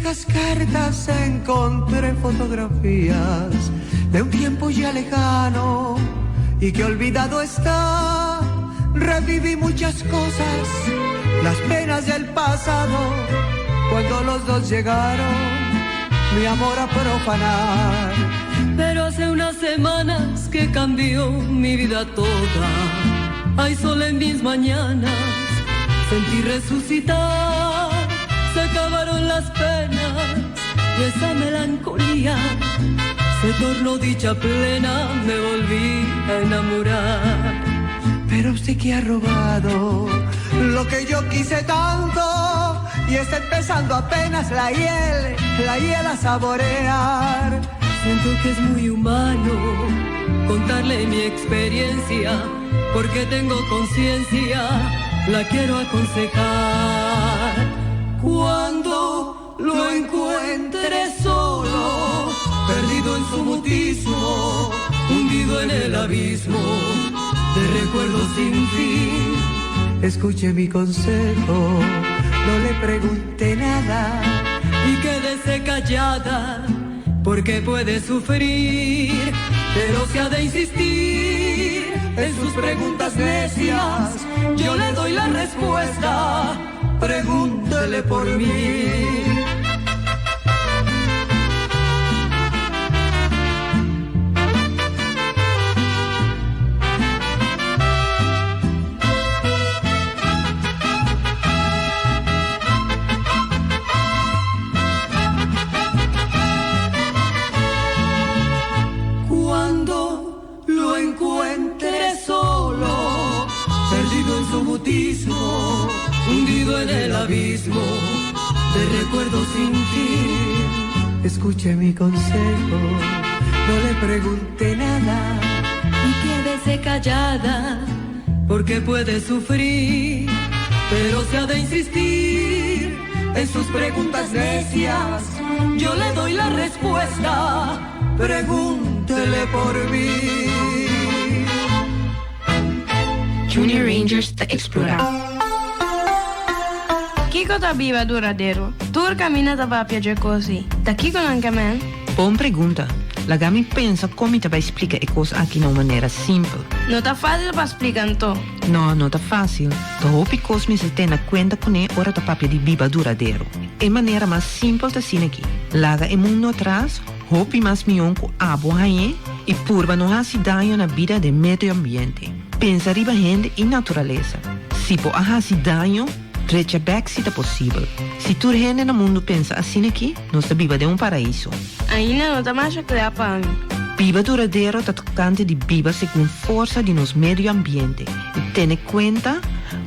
Speaker 16: viejas cartas encontré fotografías de un tiempo ya lejano y que olvidado está. Reviví muchas cosas, las penas del pasado, cuando los dos llegaron mi amor a profanar.
Speaker 17: Pero hace unas semanas que cambió mi vida toda. Hay sol en mis mañanas, sentí resucitar. Se acabaron las penas y esa melancolía se tornó dicha plena, me volví a enamorar.
Speaker 16: Pero usted que ha robado lo que yo quise tanto y está empezando apenas la hiel a saborear.
Speaker 17: Siento que es muy humano contarle mi experiencia, porque tengo conciencia, la quiero aconsejar. Cuando lo encuentre solo, perdido en su mutismo, hundido en el abismo de recuerdos sin fin,
Speaker 16: escuche mi consejo, no le pregunte nada
Speaker 17: y quédese callada, porque puede sufrir, pero si ha de insistir en sus preguntas necias, yo le doy la respuesta, pregúntele por mí. Hundido en el abismo de recuerdos sin fin,
Speaker 16: escuche mi consejo, no le pregunte nada
Speaker 17: y quédese callada, porque puede sufrir, pero si ha de insistir en sus preguntas necias, yo le doy la respuesta, pregúntele por mí.
Speaker 3: Junior Rangers The Explorer. Kiko tá viva duradeiro. Tur cammina da papia de così. Da Kiko anche man?
Speaker 18: Buon pregunta. La gami pensa come te vai explicar e cosa aqui de uma maneira simples.
Speaker 3: Não tá fácil para explicar então.
Speaker 18: Não tá fácil. Tá hopi cosme se tem na conta com ne ora tá papia de viva duradeiro. É maneira mais simples tá assim aqui. Laga e mundo atrás, hopi mais milhão com abo haie e purba não há daño na vida do meio ambiente. Pensa riba gente e natureza. Se po há daño, trecha back se tá possível. Se tu gente no mundo pensa assim aqui, nós tá viva de um paraíso.
Speaker 3: Ainda não tá mais claro para mim.
Speaker 18: Viva duradeiro tá tocante de viva segundo força de nosso meio ambiente. E tem conta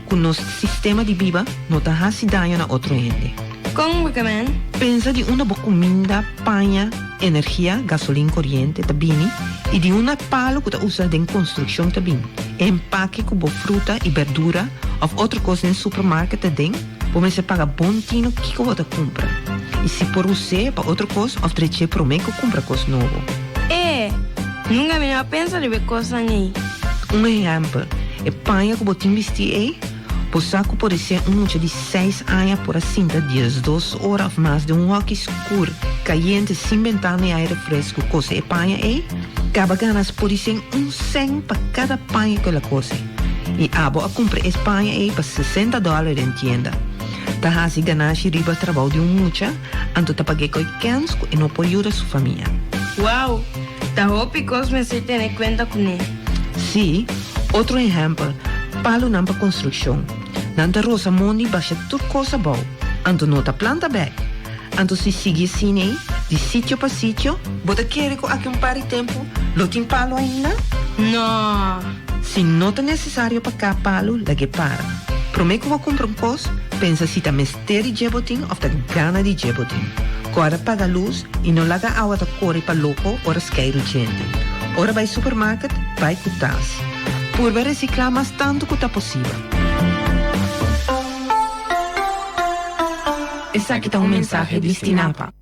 Speaker 18: que nosso sistema de viva não tá daño na outra gente.
Speaker 3: Como que man?
Speaker 18: Pensa de uma boa comida, panha, energia, gasolina corrente, tabini, e de uma palo que usa em construção também. Empaque com boa fruta e verdura, ou outra coisa no supermercado também, para você pagar bom tino que você compra. E se por você para outra coisa, ou treche para mim que compra coisa nova.
Speaker 3: Nunca me pensa de ver coisa aí.
Speaker 18: Exemplo, é panha que você investir aí, o saco pode ser de 6 anos por 5 dias, 2 horas ou mais de walk escuro, caliente, sem ventana e aire fresco, coisa e panha aí, cada ganas pode ser 1 para cada panha que ela coisa. E abo a comprar essa panha aí para $60 em tienda. Tá assim ganhar riba trabalho de mucha, anto tá paguei com cans e não pode ajudar sua família.
Speaker 3: Uau! Tá hopi cosme se tem conta com ele.
Speaker 18: Sim, outro exemplo. Palo não para construção. Nanta rosa moni baixa tudo coisa boa. Anto nota planta bem. Anto se sigue assim aí, de sítio para sítio, bota querer com aqui par de tempo, lo tem palo ainda?
Speaker 3: Não.
Speaker 18: Se não é necessário para cá palo, lage para. Prometo que vou comprar coisa, pensa se tá mistério de jebotin ou tá gana de jebotin. Agora paga luz e não laga água da corre para louco ou esqueiro gente. Ora vai supermercado, vai com tas. Por reciclar mais tanto que tá possível.
Speaker 3: Esse aqui tá mensagem de Stinapa.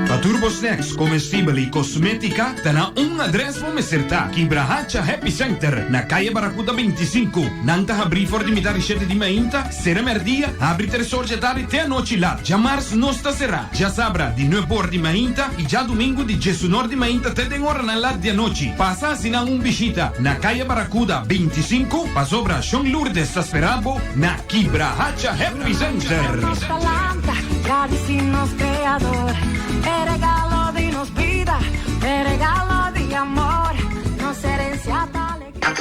Speaker 1: Tatur Turbo Snacks, comestível e cosmética, tá na adres para me acertar. Quibrahacha Happy Center, na Calle Barracuda 25. Nanta abrir for de mitar ricette di mainta, sera merdia, abri 3 horas da tarde até a noite lá. Já março não está será. Já sabra, de 9 horas de mainta e já domingo de 19 de mainta até 10 horas na lá de noite. Passa assinar visita na Calle Barracuda 25, pa sobra Sean Lourdes Sasperabo, na Quibrahacha Happy Center.
Speaker 12: Nos creador, te regalo dinos vida, te regalo de amor, nos herencia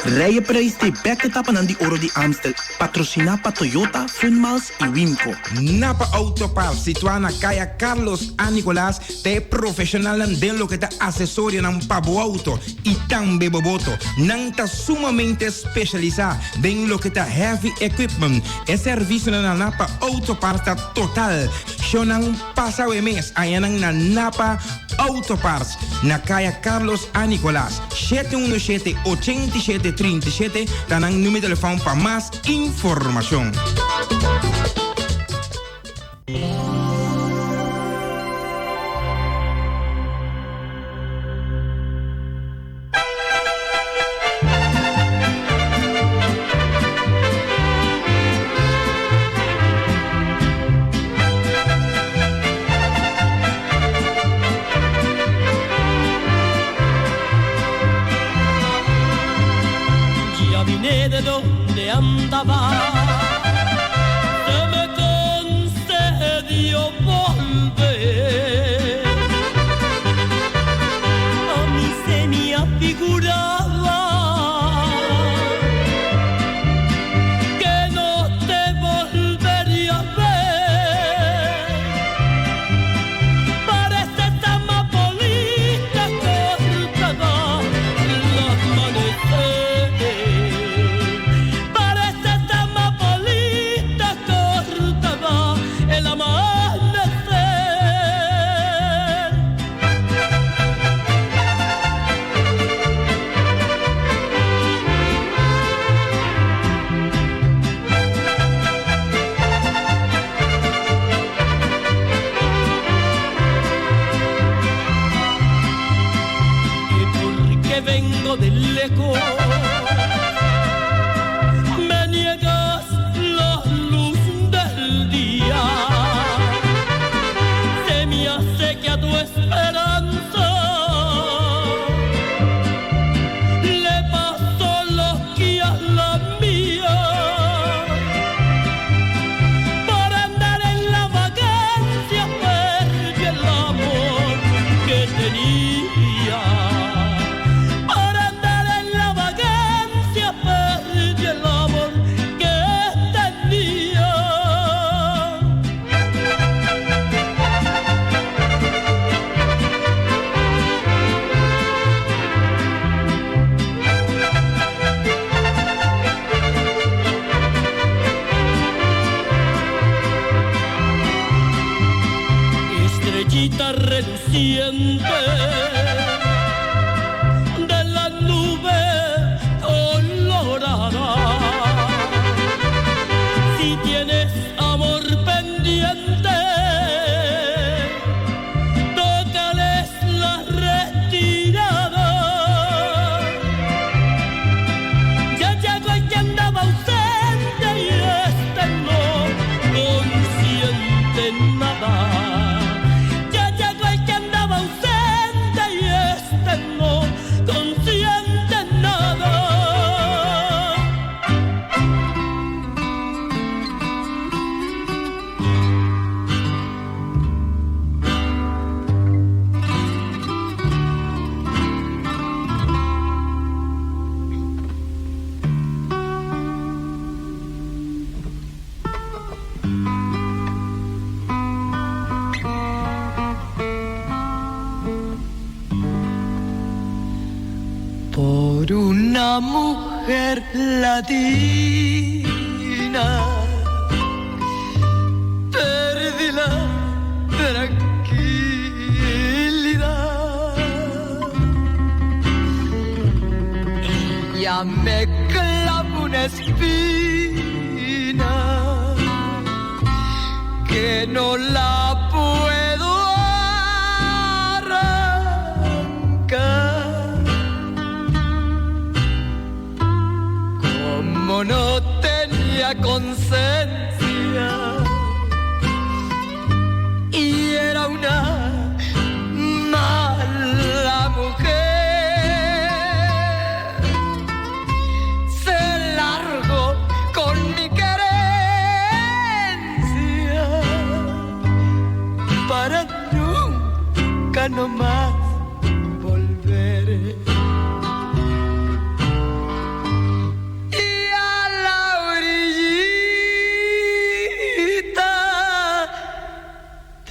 Speaker 19: Rijden prijs de bekke tappen aan die oro di Amstel. Patrocina pa Toyota, Funmals e Wimco.
Speaker 20: Napa Autopar, situana Kaya Carlos A. Nicolás, te profesional den lo que te asesoria nan pabo auto e tambe boboto. Nanta sumamente especializado den lo que te heavy equipment. E serviço na Napa Autopar está total. Shonan passa o mês, ayanang na Napa Autoparts, na Kaya Carlos A. Nicolás, 717-8737, dan ang número de teléfono para más información.
Speaker 6: De donde andaba, se me concedió volver. A mí se me afiguraba que no te volvería a ver. Parece tan amapolita cortada el amanecer. Vengo de lejos, me niegas la luz del día, se me acequia tu esperanza, le paso los que a la mía, por andar en la vacancia perdí el amor que tenía. Reluciente de la nube colorada, si tienes amor pendiente, tócales la retirada. Ya llegó el que andaba ausente y este no consiente nada. No consiente nada. Por una mujer latina perdí la tranquilidad. Ella me clavó una espina que no la puedo
Speaker 14: tenía conciencia y era una mala mujer. Se largó con mi querencia para nunca no más volver. Y a la orillita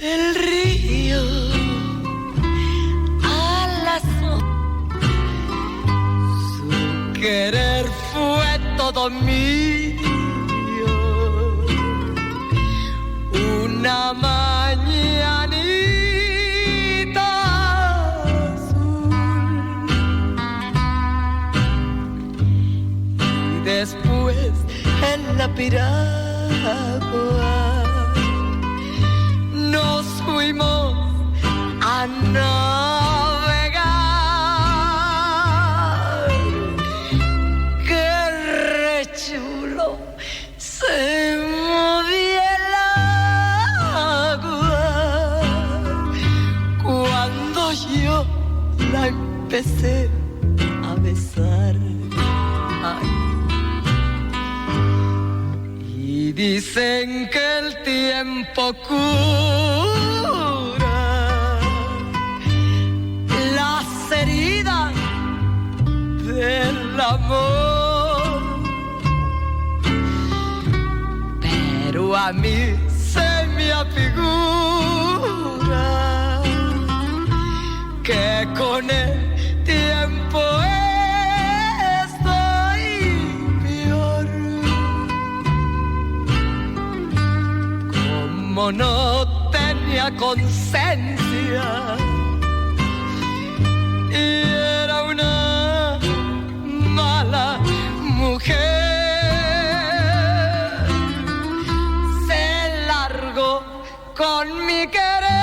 Speaker 14: del río, a la su querer fue todo mío. Una mañanita azul y después en la piragua nos fuimos a navegar. Qué re chulo se movía el agua cuando yo la empecé a besar. Ay. Y dicen que el tiempo cura las heridas del amor, pero a mí se me afigura que con el tiempo estoy peor. Como no tenía conciencia y era una mala mujer, se largó con mi querencia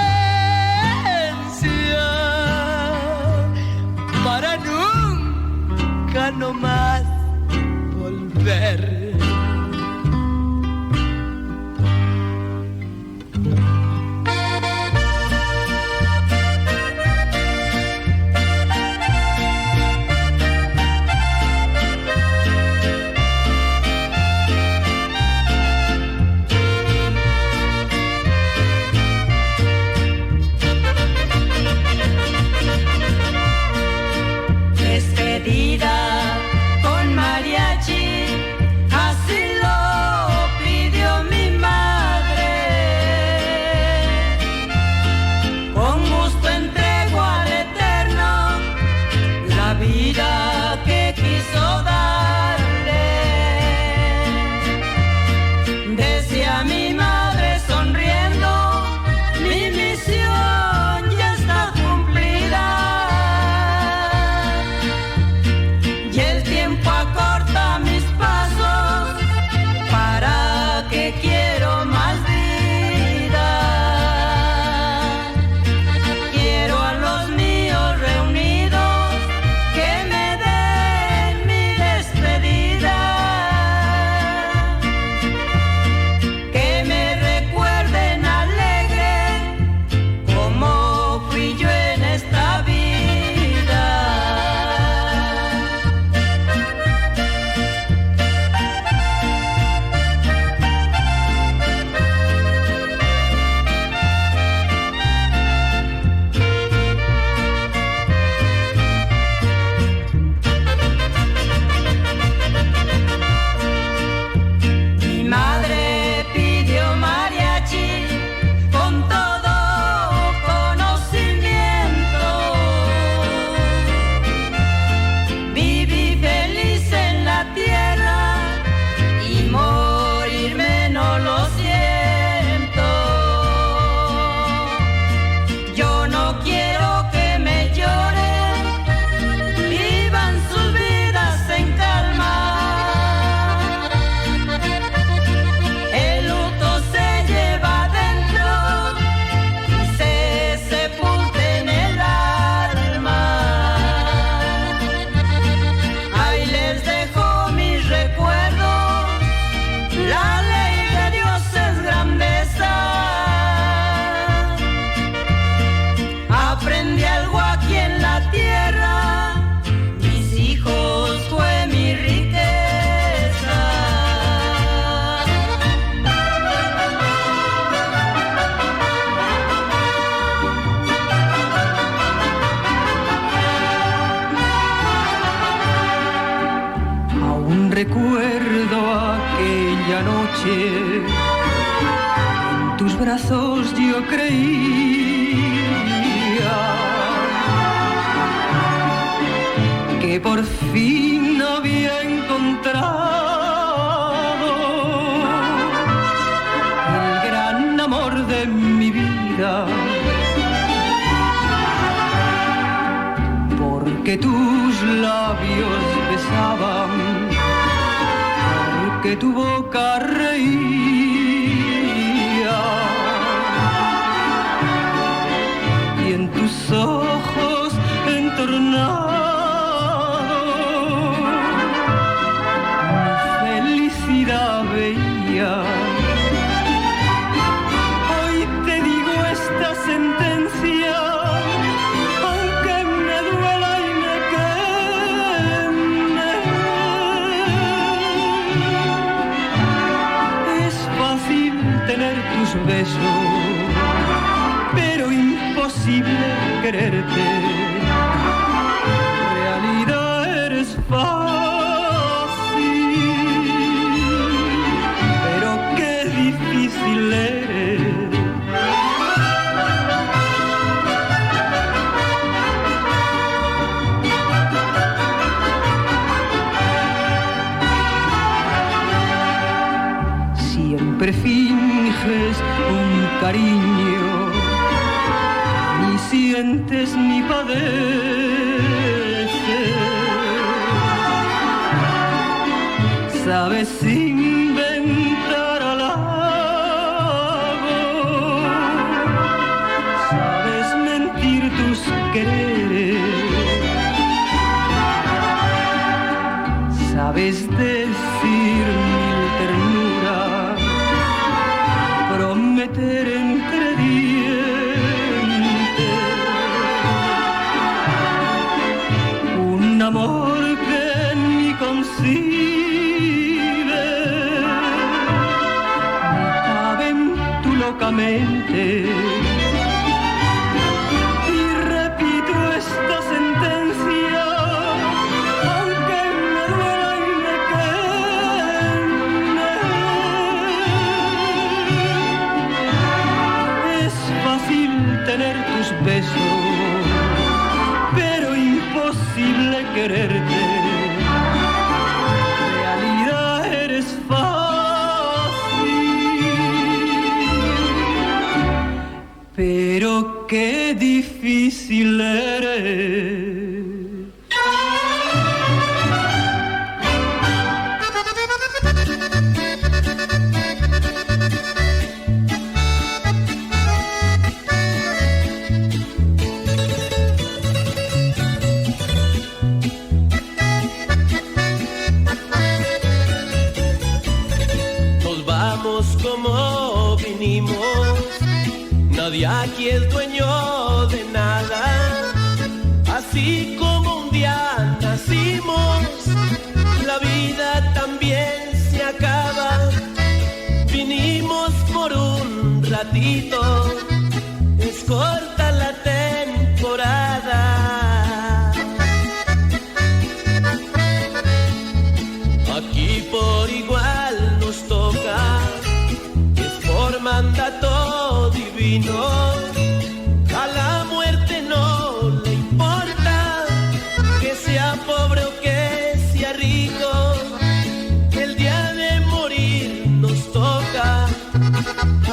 Speaker 14: para nunca no más volver.
Speaker 12: Despedida con mariachi, así lo pidió mi madre. Con gusto entrego al Eterno la vida que quiso darle. Decía mi madre sonriendo, mi misión ya está cumplida. Y el tiempo acorta mis pasos, ¿para qué quiero más vida? Quiero a los míos reunidos, que me
Speaker 17: aquella noche en tus brazos yo creía que por fin había encontrado el gran amor de mi vida, porque tus labios besaban, porque tu boca reía y en tus ojos entornados mi felicidad veía. Hoy te digo esta sentencia, aunque me duela y me queme. Es fácil tener tus besos, pero imposible quererte. Realidad eres fácil, pero qué difícil eres. Siempre finges un cariño, ni sientes ni padeces. Sabes inventar halagos, sabes mentir tus quereres, sabes decir mil ternuras, prometer entre dientes un amor que ni concibes, ni cabe en tu loca mente. Y repito esta sentencia, aunque me duela y me queme. Es fácil tener tus besos, pero imposible quererte. Realidad eres fácil, pero qué difícil eres.
Speaker 13: Nos vamos como vinimos, nadie aquí es dueño de nada. Así como un día nacimos, la vida también se acaba. Vinimos por un ratito, es corta la temporada. Aquí por igual nos toca, es por mandato divino. A la muerte no le importa que sea pobre o que sea rico. El día de morir nos toca,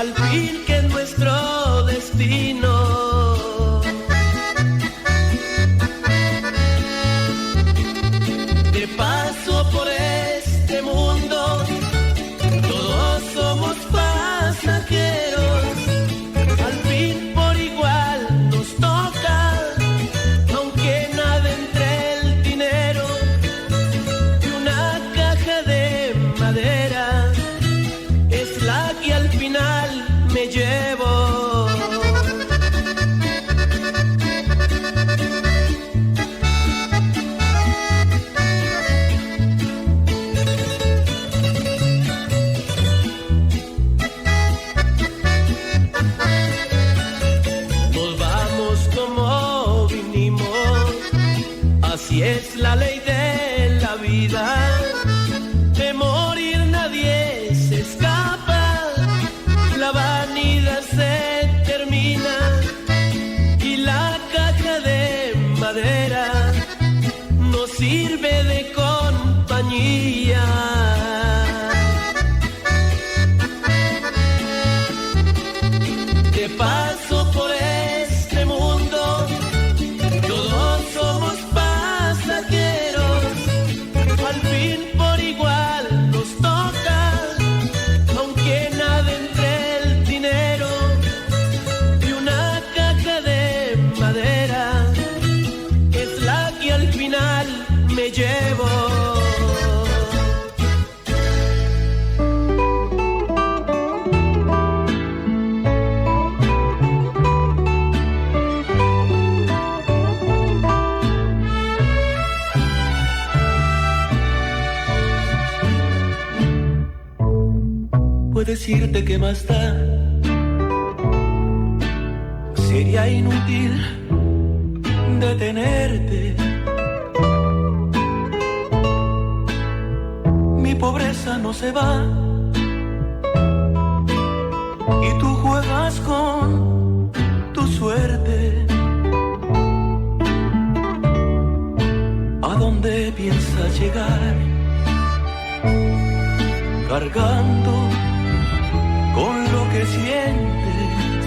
Speaker 13: al fin que es nuestro destino. De paso por este mundo, todos somos pasajeros. Al fin por igual nos toca, aunque nada entre el dinero y una caja de madera, es la que al final me llevo. Nos vamos como vinimos, así es la ley de la vida. De morir nadie se sirve de compañía. De paso por este mundo, todos somos pasajeros, al fin por igual nos toca, aunque nada entre el dinero y una caja de madera, es la que al final me llevo. Decirte que más da, sería inútil detenerte. Mi pobreza no se va y tú juegas con tu suerte. ¿A dónde piensas llegar? Cargando con lo que sientes,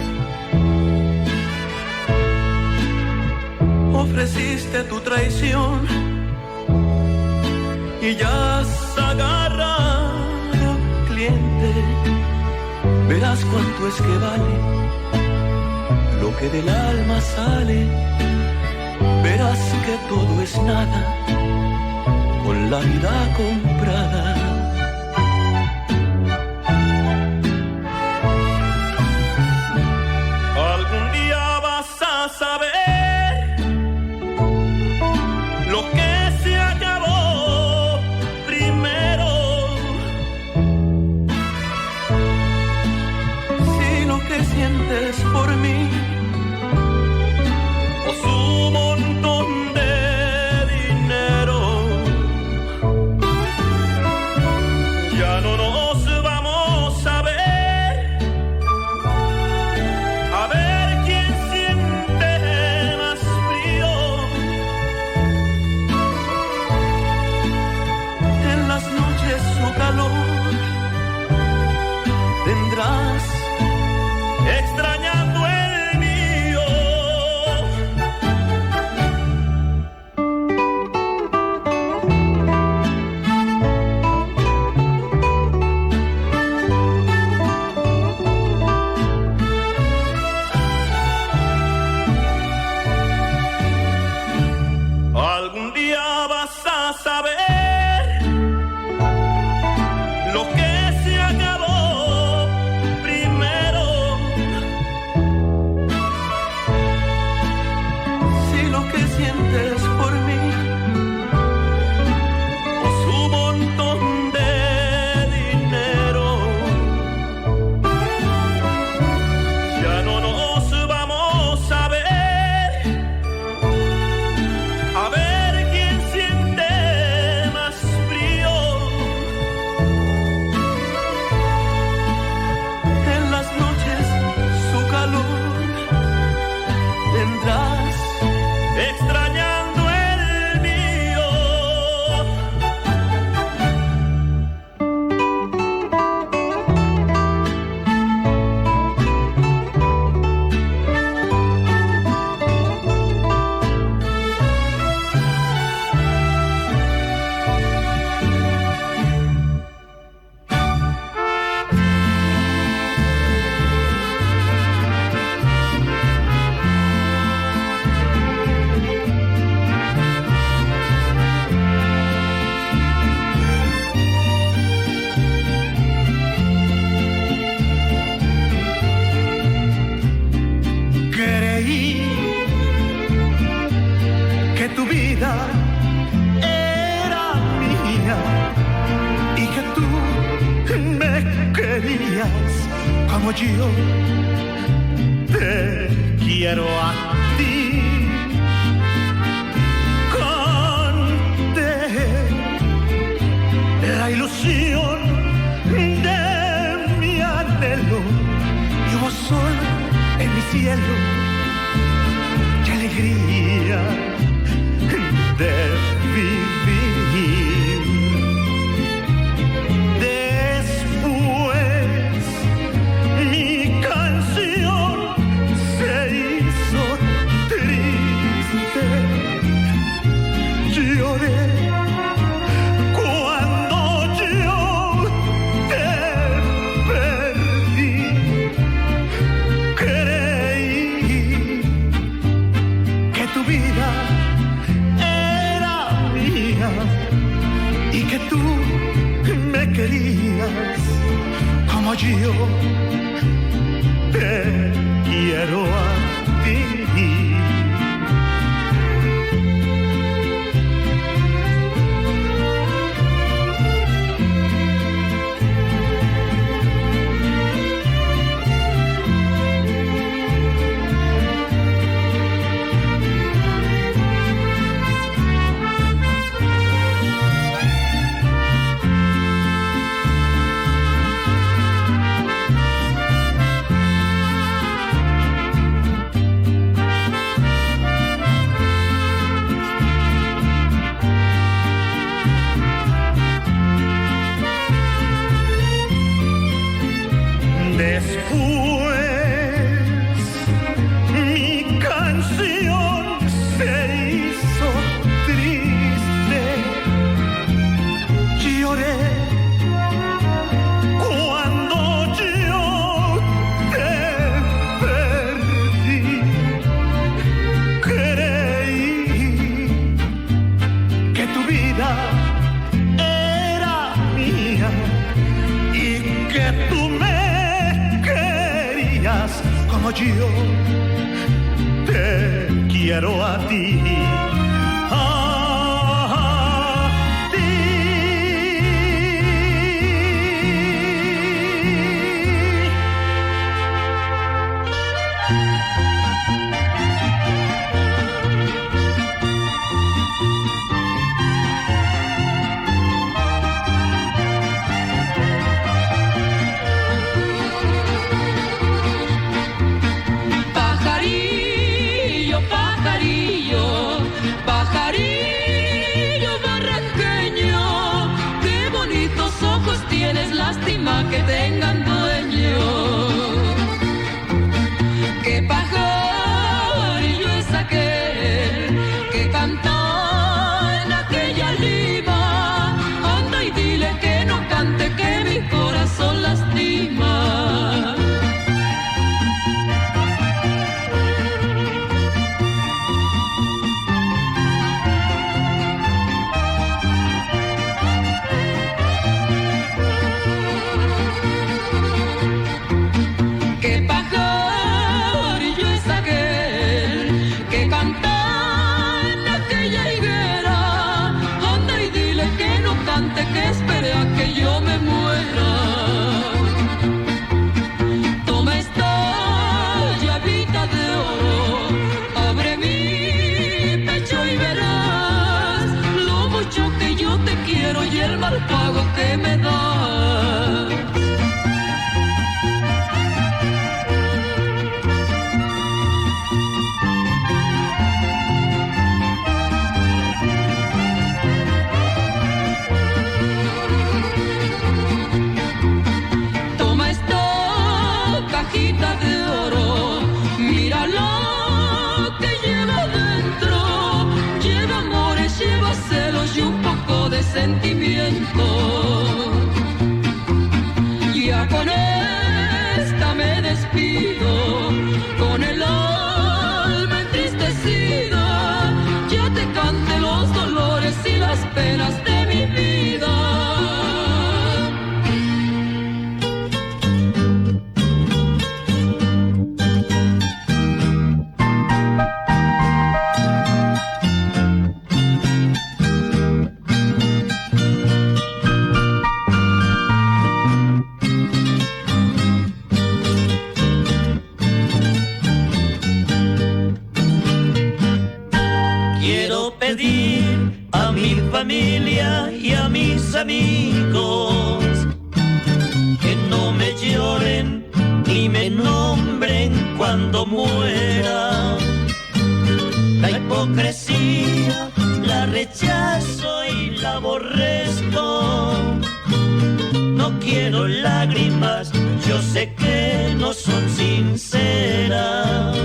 Speaker 13: ofreciste tu traición y ya has agarrado cliente. Verás cuánto es que vale lo que del alma sale. Verás que todo es nada con la vida comprada. Saber lo que se acabó primero. Si lo que sientes por mí o su montón de dinero, ya no nos vamos a ver. A ver quién siente su calor, tendrás extrañando el mío. Algún día vas a saber por mí o su montón de dinero. Ya no nos vamos a ver quién siente más frío. En las noches su calor tendrás extrañando el mío. Era mía y que tú me querías como yo te quiero a ti. Conté la ilusión de mi anhelo y hubo sol en mi cielo. ¡Qué alegría! De vida.
Speaker 15: yo te quiero a ti. Yo te quiero a ti.
Speaker 17: Que tengan dueño. Que pajarillo es aquel que cantó en aquella lima. Anda y dile que no cante, que mi corazón lastima. Que espere a que yo me muera. Toma esta llavita de oro, abre mi pecho y verás lo mucho que yo te quiero y el mal pago que me das. De oro, mira lo que lleva dentro, lleva amores, lleva celos y un poco de sentimiento. Ya con esta me despido, con el alma entristecida, ya te cante los dolores y las penas de mi vida.
Speaker 13: Familia y a mis amigos que no me lloren ni me nombren cuando muera. La hipocresía la rechazo y la aborrezco. No quiero lágrimas, yo sé que no son sinceras.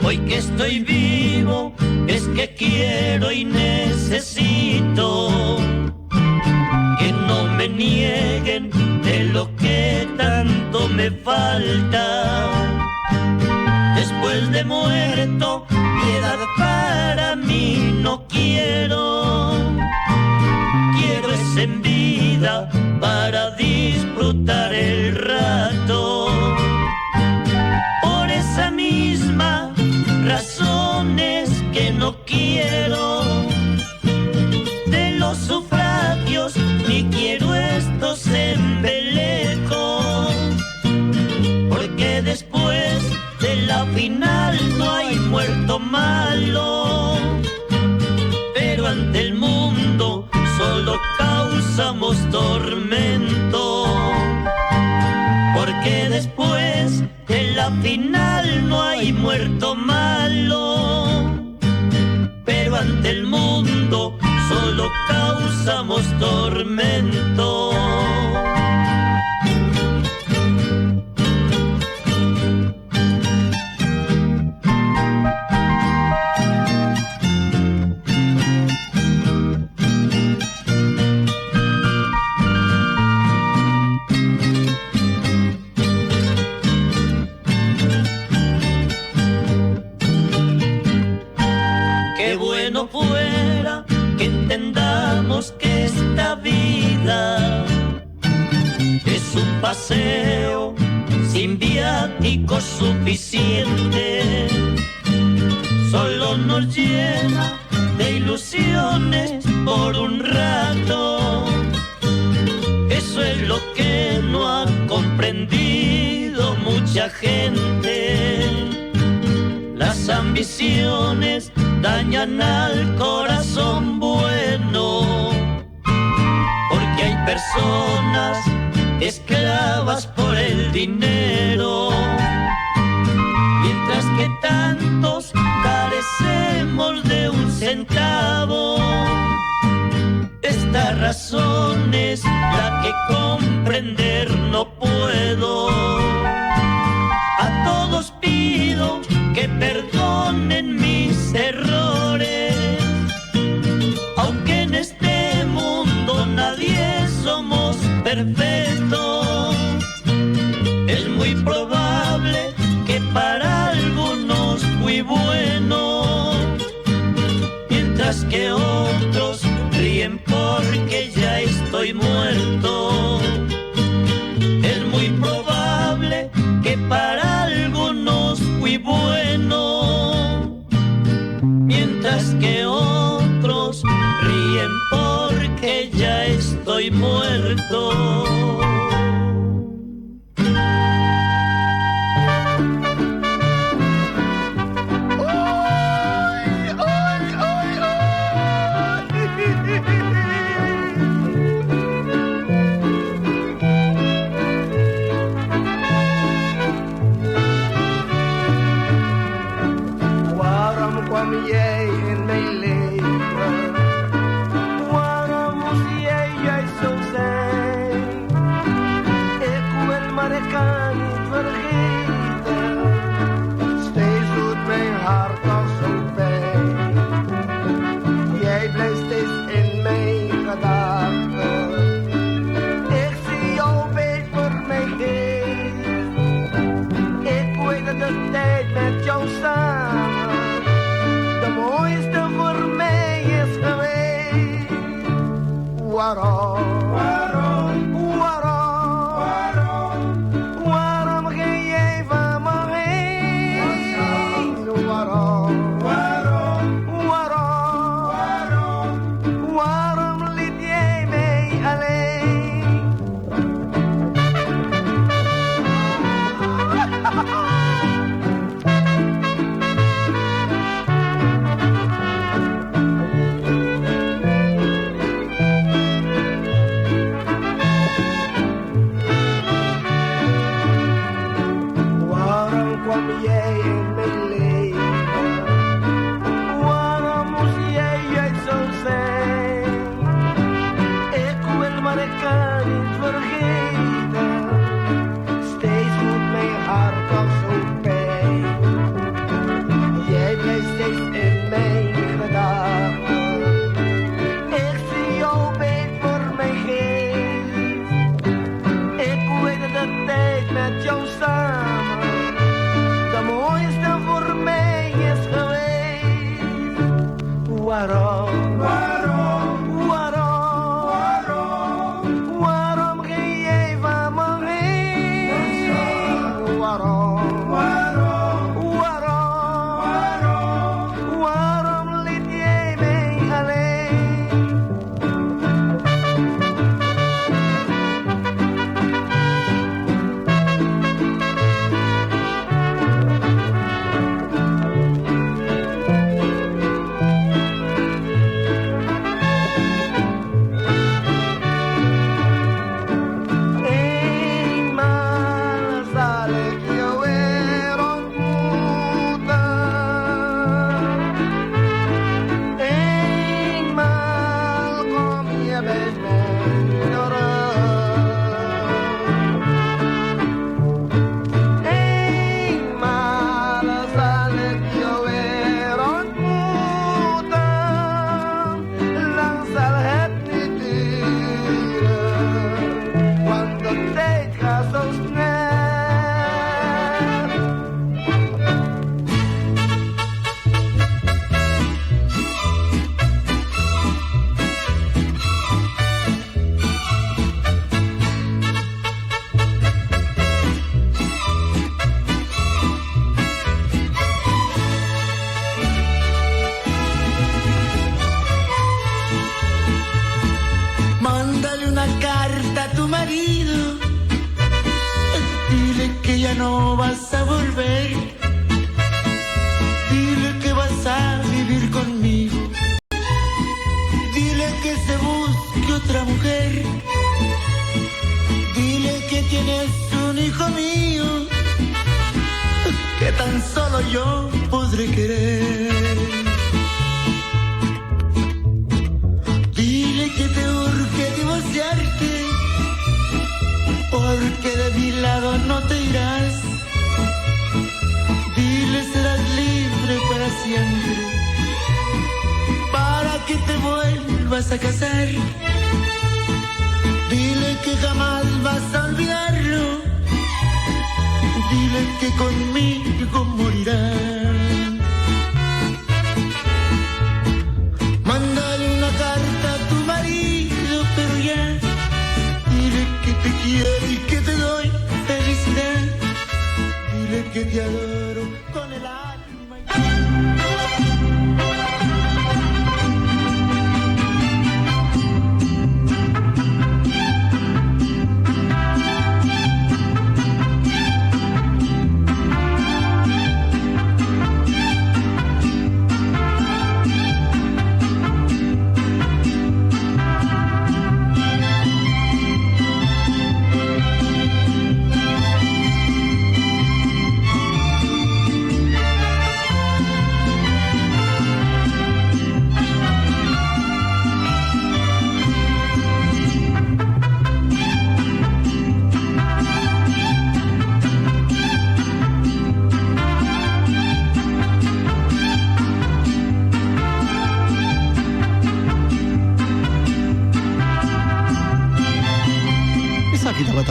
Speaker 13: Hoy que estoy vivo es que quiero y necesito que no me nieguen de lo que tanto me falta. Después de muerto, piedad para mí no quiero. Quiero es en vida para disfrutar el
Speaker 21: quiero de los sufragios, ni quiero estos embelecos, porque después de la final no hay muerto malo, pero ante el mundo solo causamos tormento, porque después de la final no hay muerto malo, pero ante el mundo solo causamos tormento. Fuera que entendamos que esta vida es un paseo sin viático suficiente, solo nos llena de ilusiones por un rato. Eso es lo que no ha comprendido mucha gente. Las ambiciones dañan al corazón bueno, porque hay personas esclavas por el dinero, mientras que tantos carecemos de un centavo. Esta razón es la que comprender no puedo. A todos pido que perdonen mis errores, aunque en este mundo nadie somos perfectos. Es muy probable que para algunos fui bueno, mientras que otros ríen porque ya estoy muerto. Es muy probable que para algunos fui bueno, mientras que otros ríen porque ya estoy muerto.
Speaker 5: vas a volver. Dile que vas a vivir conmigo. Dile que se busque otra mujer. Dile que tienes un hijo mío que tan solo yo podré querer. Dile que te urge divorciarte, porque de mi lado no te irás. Dile serás libre para siempre, para que te vuelvas a casar. Dile que jamás vas a olvidarlo. Dile que conmigo morirá. Mándale una carta a tu marido, pero ya. Dile que te quiero y que te doy felicidad. Dile que te adoro con el alma.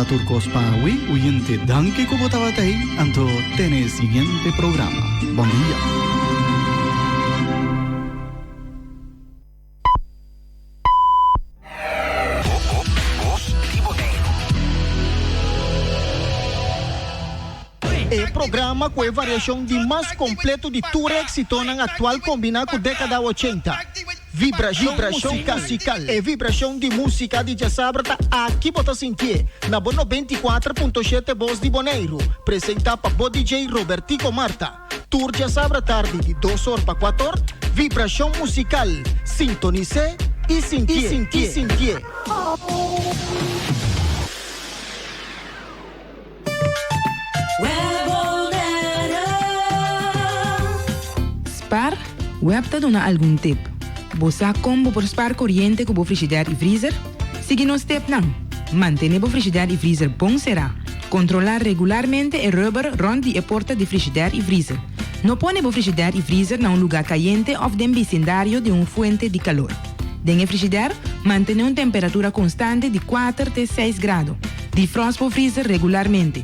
Speaker 11: Turcos Pawi, oyente danke como tabatay, anto tiene siguiente programa. Buen día.
Speaker 22: El programa com a variação de mais completo de tour éxito na atual combinado com década 80. Vibração musical. É vibração de música de Jasabrata aqui bota sentir. Na Bono 24.7 Voz de Boneiro. Apresenta para o DJ Robertico Marta. Tour Jasabra tarde de 2 horas para 4 horas. Vibração musical. Sintonize e sentir.
Speaker 23: Spar, web te dona algum tip. Bosa combo por Spar corriente com frigidaire e freezer? Sigue nos step não. Manter o frigidaire e freezer bom será. Controlar regularmente o rubber rond die porta de frigidaire e freezer. Não põe o frigidaire e freezer em lugar caliente ou em vecindário de fuente de calor. Dentro frigidaire, mantenha temperatura constante de 4 a 6 graus. Defrost o freezer regularmente.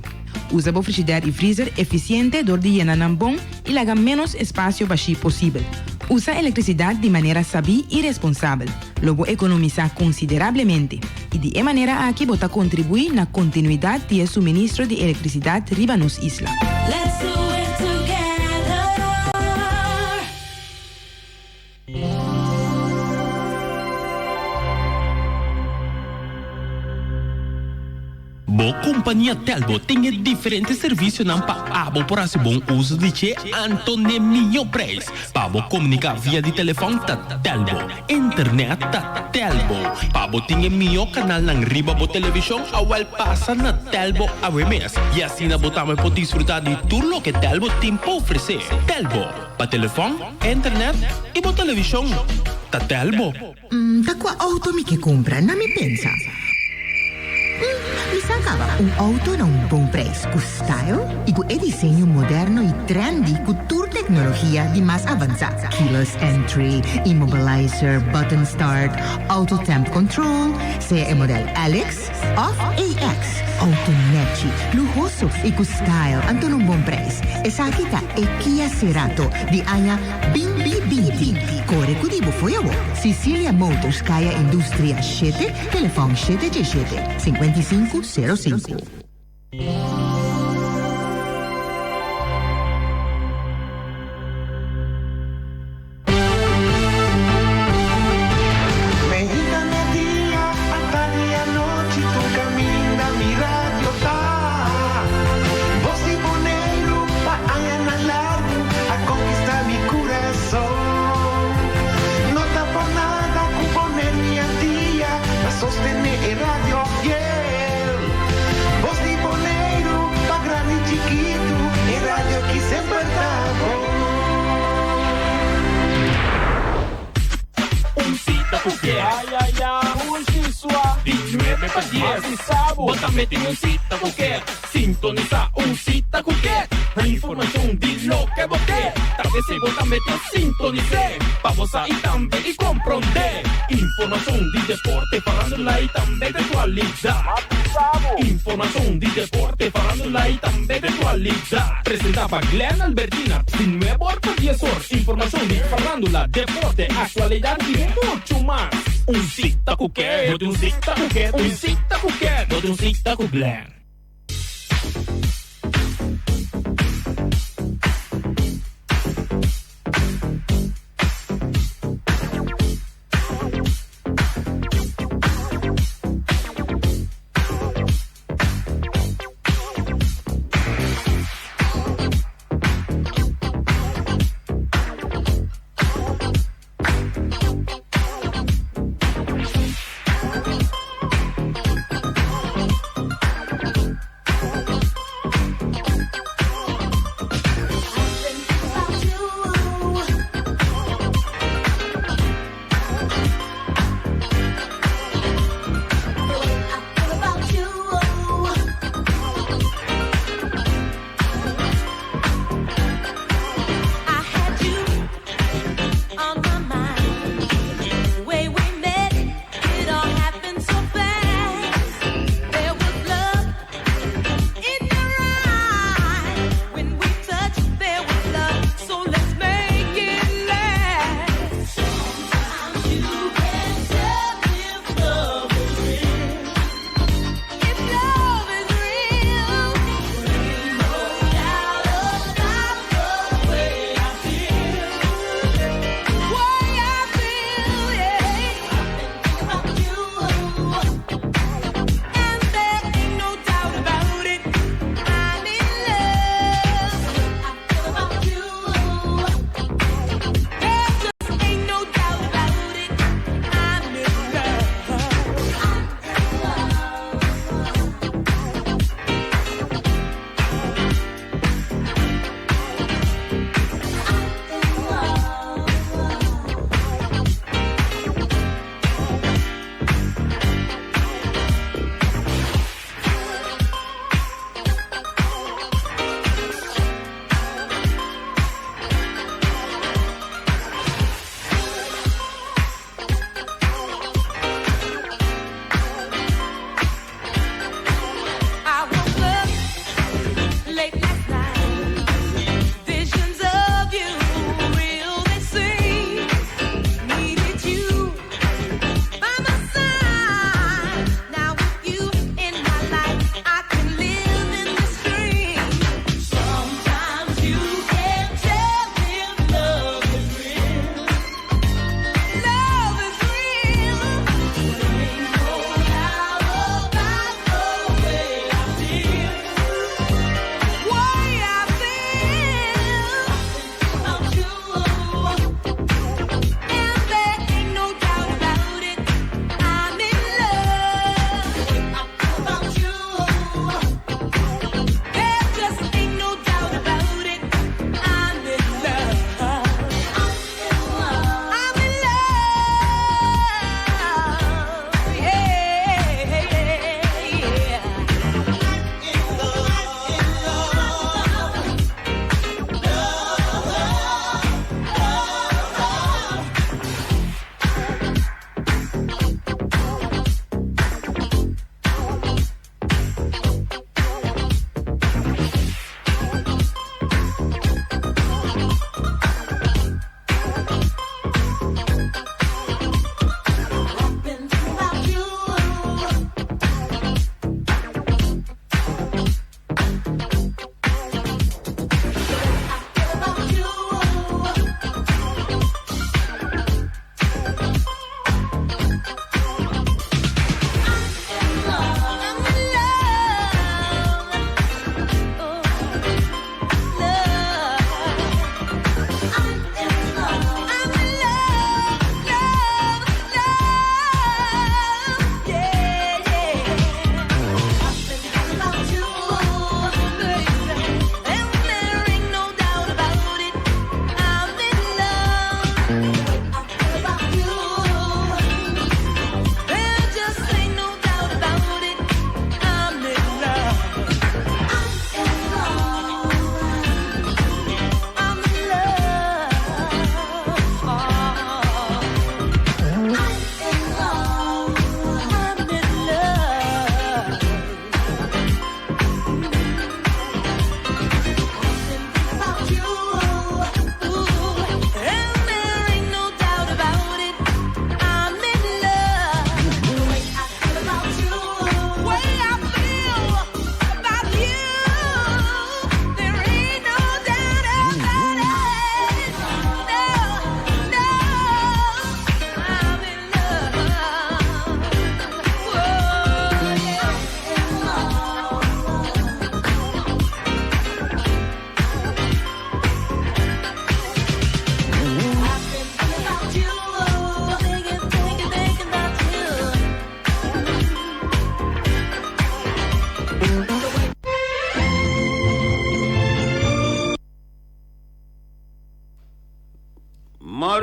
Speaker 23: Usa o frigidaire e freezer eficiente door de llenar bom e laga menos espaço baixo possível. Usa eletricidade de maneira sabia e responsável. Logo economizar consideravelmente. E de maneira aqui bota contribuir na continuidade de suministro de eletricidade riba nos isla.
Speaker 12: Let's do it together.
Speaker 24: Bo companhia Telbo tem diferentes serviços não para abo por esse bom uso de che Antônio Minho Preço. Para comunicar via de telefone ta Telbo, internet ta Telbo. Para tem meu canal na riba bo televisão awal passa na Telbo AWMS. E assim na botamos pode desfrutar de tudo que Telbo tem para oferecer. Telbo, para telefone, internet e bo televisão ta Telbo.
Speaker 25: Da qual auto mi que compra, não me pensa. Mi sacava auto a bom preço, com style e com desenho moderno e trendy com toda tecnologia de mais avançada. Keyless entry, immobilizer, button start, auto temp control, seja o modelo Alex ou AX. Automatic, lujoso e com style, anto num bom preço. Essa aqui tá Kia Cerato de Aya Bimbi Binti. Corre com dibo foi eu. Sicilia Motors, Kaya Industria 7, telefone 717 5505.
Speaker 5: Voz de Boneiro
Speaker 14: cuquer. Ai, ai, ai, hoje sua de 9 para 10. E sábado, botame tem um cita qualquer. Sintonizar um cita qualquer. A informação de lo que você talvez se botame tem sintonizar. Para você e também e compreender. Informação de deporte, falando lá e também de atualidade. Informação de deporte, falando lá e também de atualidade. Apresentava Glenn Albertina, de 9 para 10 horas. Informação de farándula, deporte, atualidade e muito mais. Um cita qualquer, bote um cita qualquer, um cita qualquer, bote um cita com Glenn.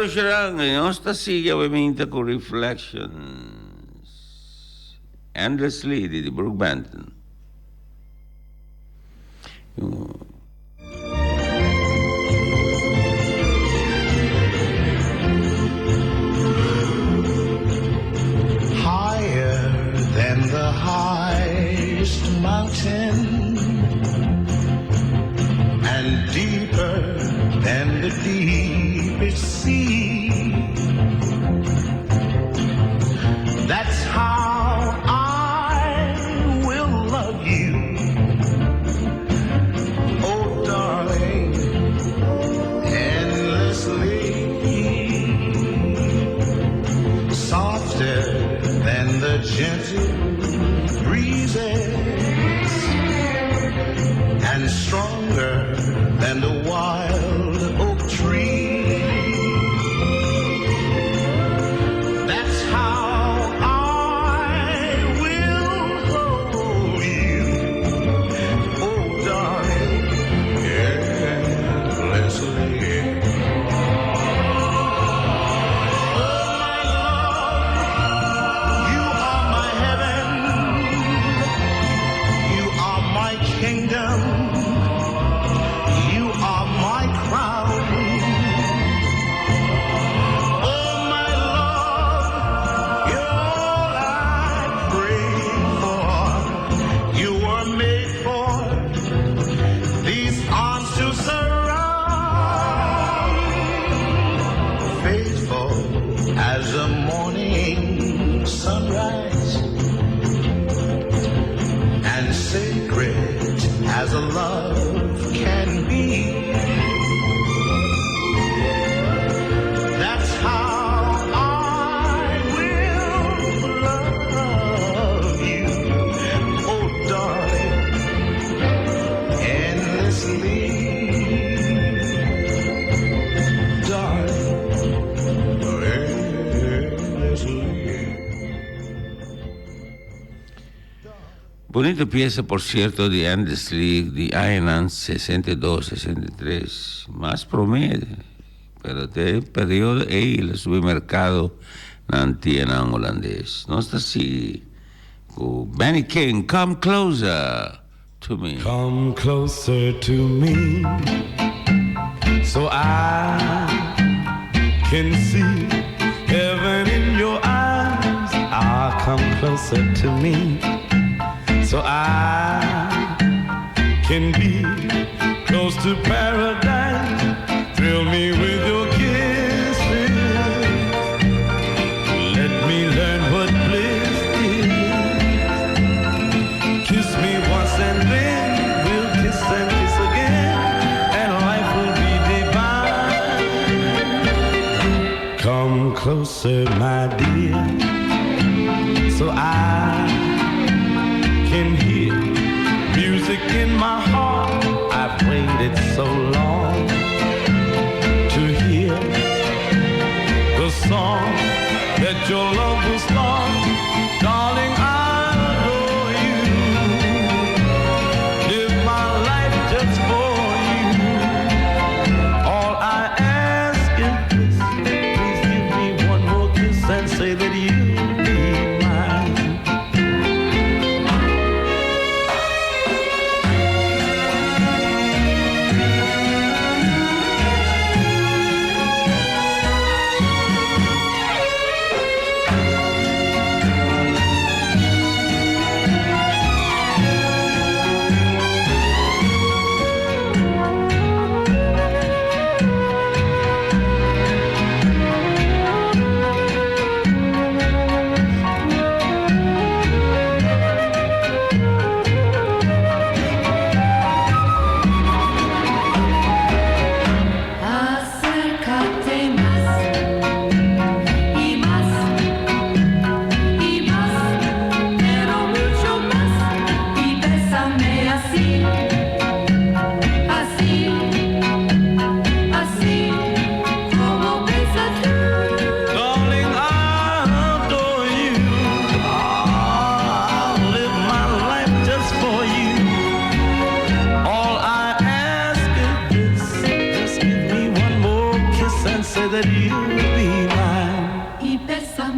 Speaker 2: Eduardo Charang, nostra sigla ovviamente con Reflections. Endlessly di Brooke Benton.
Speaker 5: Higher than the highest mountain and deeper than the deepest sea. That's how I will love you, oh darling, endlessly. Softer than the gentle breezes and stronger than the wild oak tree. That's how I will hold you, oh darling, endlessly. Kingdom, you are my crown. Oh, my love, you're all I pray for. You were made for these arms to surround. Faithful as a morning sunrise and sacred as a love can be. That's how I will love you, oh darling, endlessly. Darling, endlessly.
Speaker 2: Bonita pieza, por cierto, de Endlessly, de Island 62-63, más promedio, pero de periodo el supermercado nantiana holandés. No está así. Benny King, come closer to me.
Speaker 4: Come closer to me, so I can see heaven in your eyes. Ah, come closer to me, so I can be close to paradise. Thrill me with your kisses. Let me learn what bliss is. Kiss me once and then we'll kiss and kiss again, and life will be divine. Come closer, my dear, so I can hear music in my heart. I've waited so long to hear the song that your love will start. Darling, I adore you. Live my life just for you. All I ask is this: please give me one more kiss and say that you'll be mine.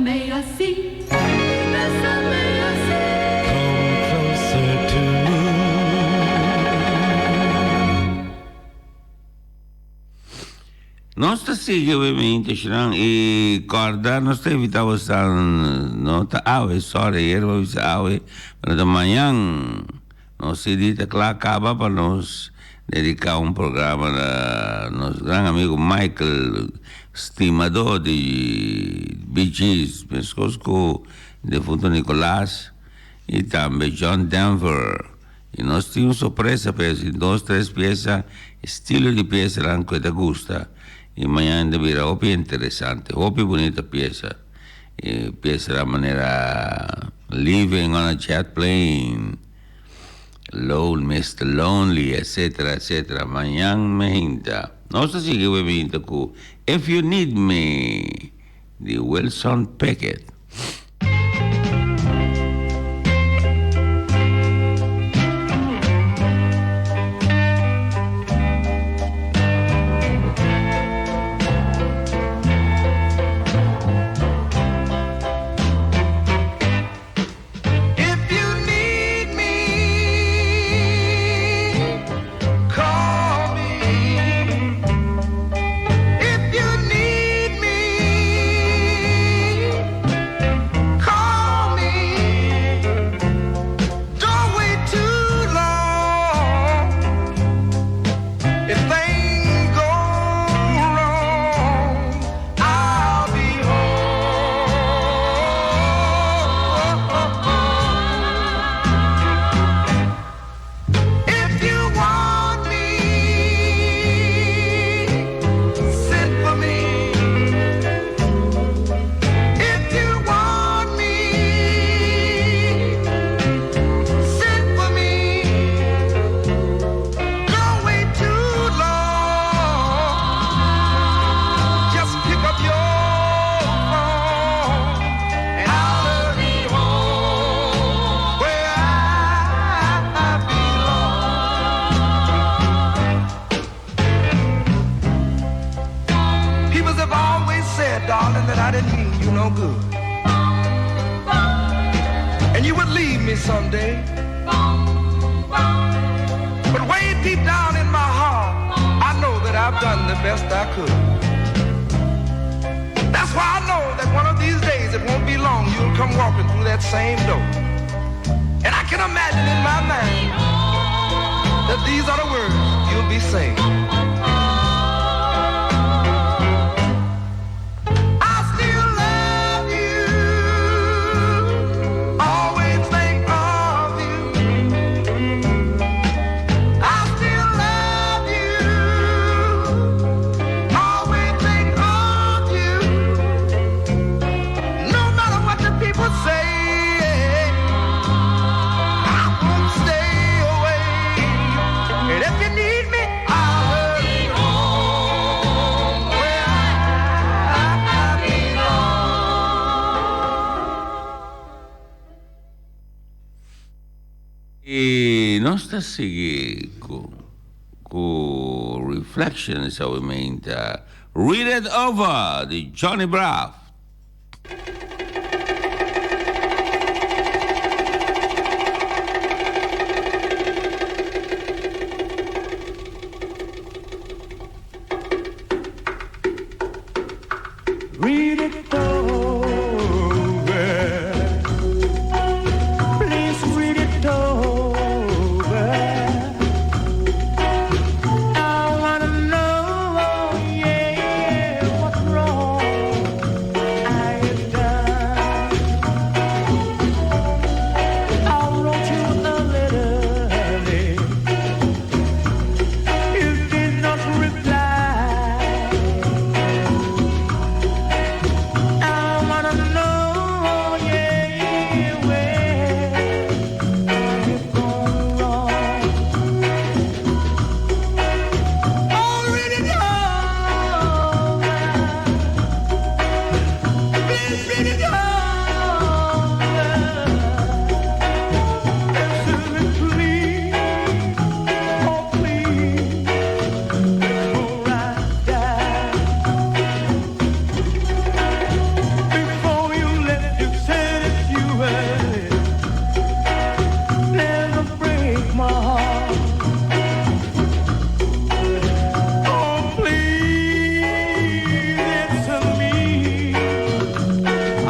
Speaker 17: Bésame así, bésame así.
Speaker 4: Come closer to me.
Speaker 2: Nós sigue ovviamente, e corda nós evitamos não tá ave, sorry, erva ave, mas da manhã nós se dita que lá acaba para nós dedicar programa a nosso grande amigo Michael, estimador de Bee Gees, pescoço defunto Nicolás, e também John Denver. E nós tínhamos surpresa para 2, 3 peças, estilo de peça lá que te gusta. E amanhã deverá ser interessante, bonita peça. E peça da maneira Living on a Jet Plane, Mr. Lonely, etc., etc. Amanhã me hinta. Nós seguimos ouvindo com If You Need Me, de Wilson Pickett. Seguir com Reflections, ovviamente, Read It Over di Johnny Braff.
Speaker 4: Read it over. Please read it over. I wanna know, yeah, what's wrong.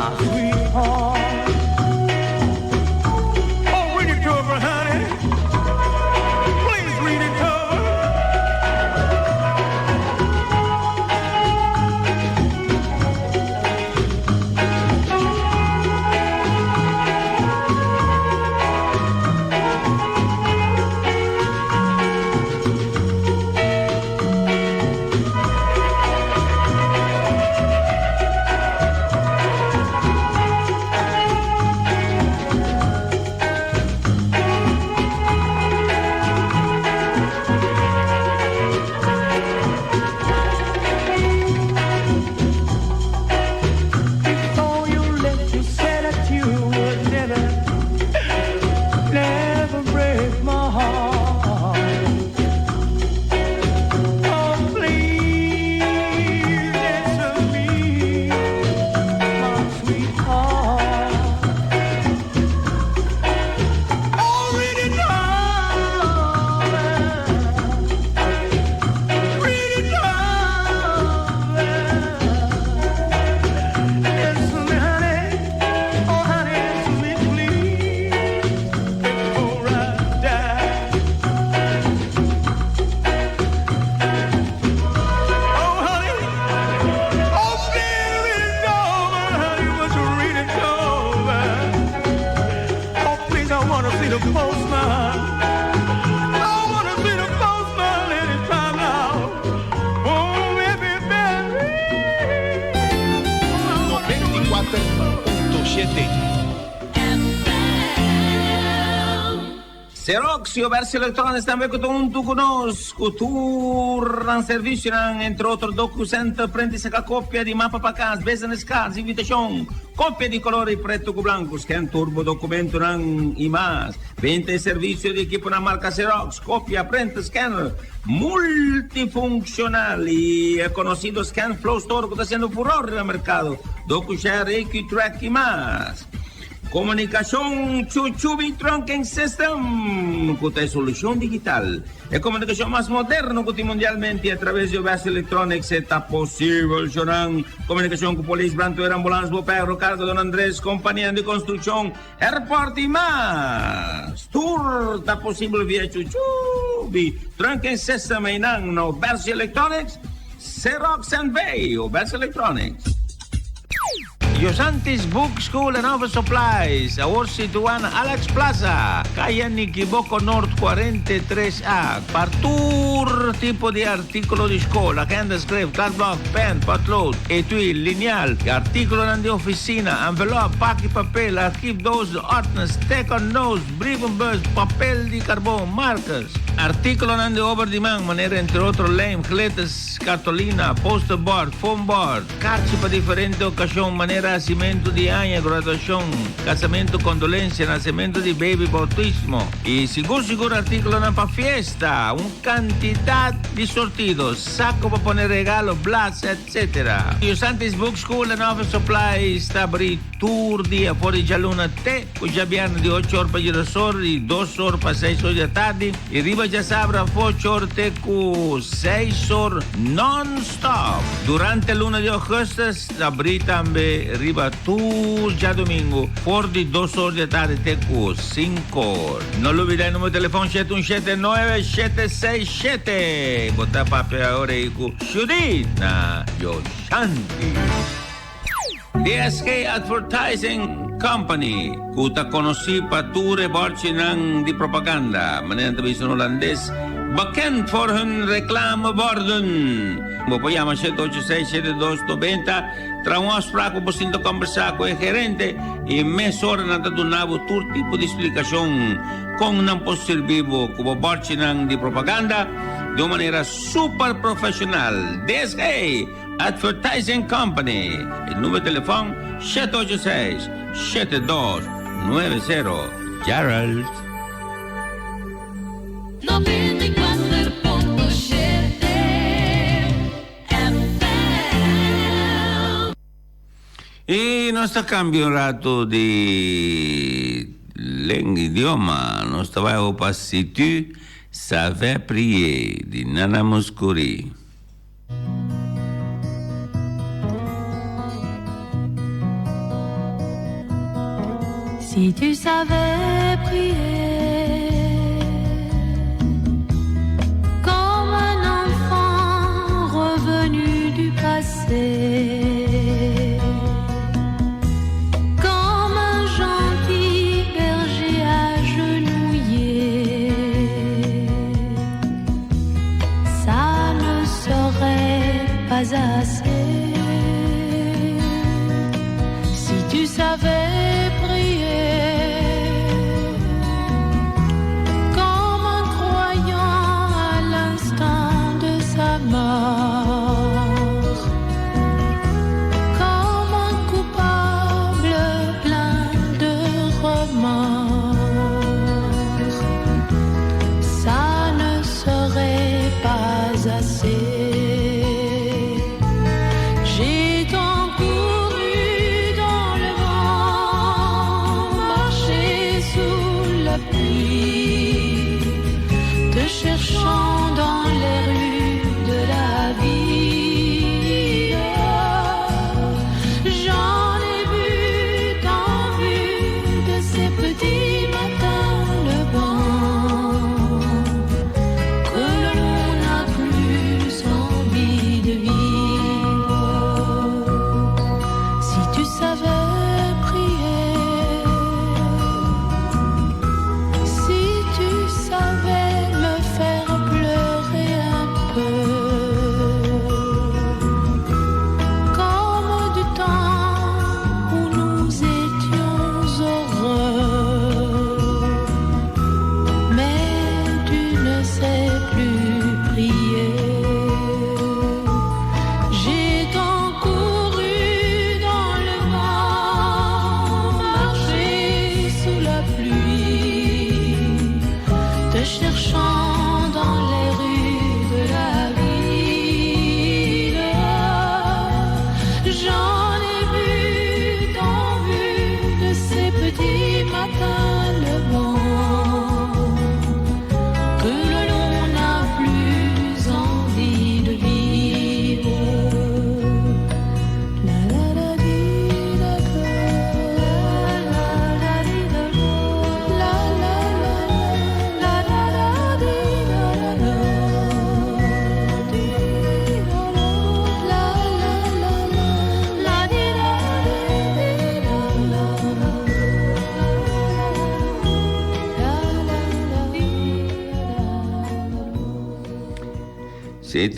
Speaker 4: my sweetheart. Oh, read it to her, honey. Please read it to her. Before you left, you said that you would never break my heart. Oh, please answer me, my sweetheart. Oh, read it, darling. Read it, darling. Answer me, honey. Oh, honey, answer me, please, before I die. Oh, honey. Oh, baby, darling, honey, would you read it over? Oh, please, I want to see the postman. I want to see the postman anytime now. Oh, baby, baby.
Speaker 20: 24.7
Speaker 2: Xerox versi electronici também que tu conosco, tour serviço entre outros documentos, prende-se a cópia de mapa para casa, business cards, invitation, cópia de colore preto com branco, scan turbo documento nan imas, vende serviço de equipo na marca Xerox, cópia, print, scanner, multifuncional e é conhecido Scan Flow Store que está sendo furor no mercado, DocuShare, EQ-Track e mais. Comunicação Chuchubi Trunking System, que tem solução digital. É a comunicação mais moderna que tem mundialmente através de Verso Electronics. Está possível, Joran. Comunicação com Polícia, Brantoeira, Ambulância, Boperro, Carga, Don Andrés, Companhia de Construção, Airport e mais. Tour está possível via Chuchubi Trunking System e não no Verso Electronics, Xerox and Bay, o Verso Electronics. Yosantis Book School and Office Supplies, ahora situada en Alex Plaza, calle Niquiboco North 43A. Partur tipo de artículo de escola, hand script, card block, pen, patload, etui, lineal, artículo de oficina, envelope, pack y papel, archive dose, ordnance, take on nose, brief and bus, papel de carbón, marcas. Artículo de over demand, manera entre otros lame, cletas, cartolina, poster board, foam board, cartas para diferentes ocasiones, manera nacimiento de año, graduación, casamento, condolencia, nacimiento de baby, bautismo. Y seguro artículo para fiesta, una cantidad de sortidos, saco para poner regalos, blas, etc. Yosantis Book School and Office Supplies está abrir tour día por el Luna T, cuya viene de 8 horas para Girasol y 2 horas para 6 horas de tarde. Y arriba ya sabra 8 horas con 6 horas non-stop. Durante el luna de agosto abrir también arriba tour ya domingo por de 2 horas de tarde con 5 horas. No lo olvides el número de teléfono 717-9767. Bota papel ahora y con Judith Yoshanti. DSK Advertising Company, kuta conocí para ture borchinang di propaganda, manera televisión holandés, bekend voor hun reclameborden. Llama 786-7290, trouwens afspraak op een conversar com o gerente e mesora na donavo todo tipo de explicação com não posso servir como borchinang di propaganda de uma maneira super profissional. DSK Advertising Company. El número de teléfono 786-7290. Gerald.
Speaker 12: 94.7 FM.
Speaker 2: Y nuestro campeonato de idioma, nos trabajo para Si tu savais prier, de Nana Mouskouri.
Speaker 12: Si tu savais prier comme un enfant revenu du passé, comme un gentil berger agenouillé, ça ne serait pas assez. Si tu savais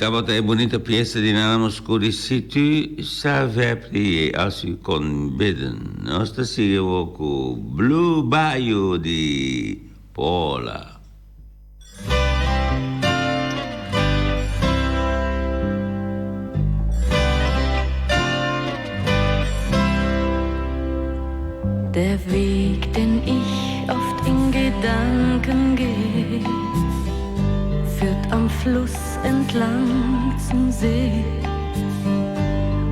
Speaker 2: Questa volta è bonita pièce di Nana Mouskouri. Si tu savais prier, als u kon bidden. Ons te zeggen we ook Blue Bayou di Paula.
Speaker 12: Der Weg, den ich oft in Gedanken gehe, führt am Fluss entlang zum See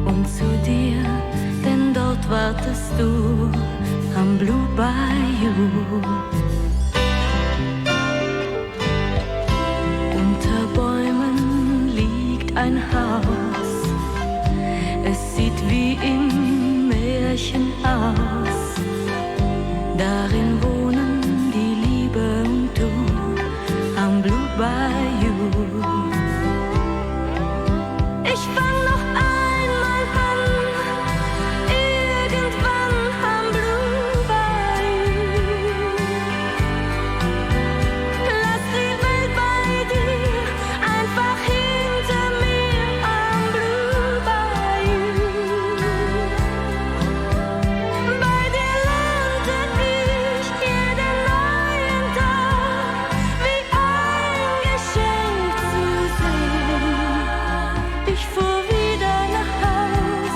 Speaker 12: und zu dir, denn dort wartest du am Blue Bayou. Unter Bäumen liegt ein Haus, es sieht wie im Märchen aus. Darin wohnen die Liebe und du am Blue Bayou. Ich fang noch einmal an, irgendwann am Blue Bayou. Lass die Welt bei dir, einfach hinter mir am Blue Bayou. Bei dir lernte ich jeden neuen Tag wie ein Geschenk zu sehen. Ich fuhr wieder nach Haus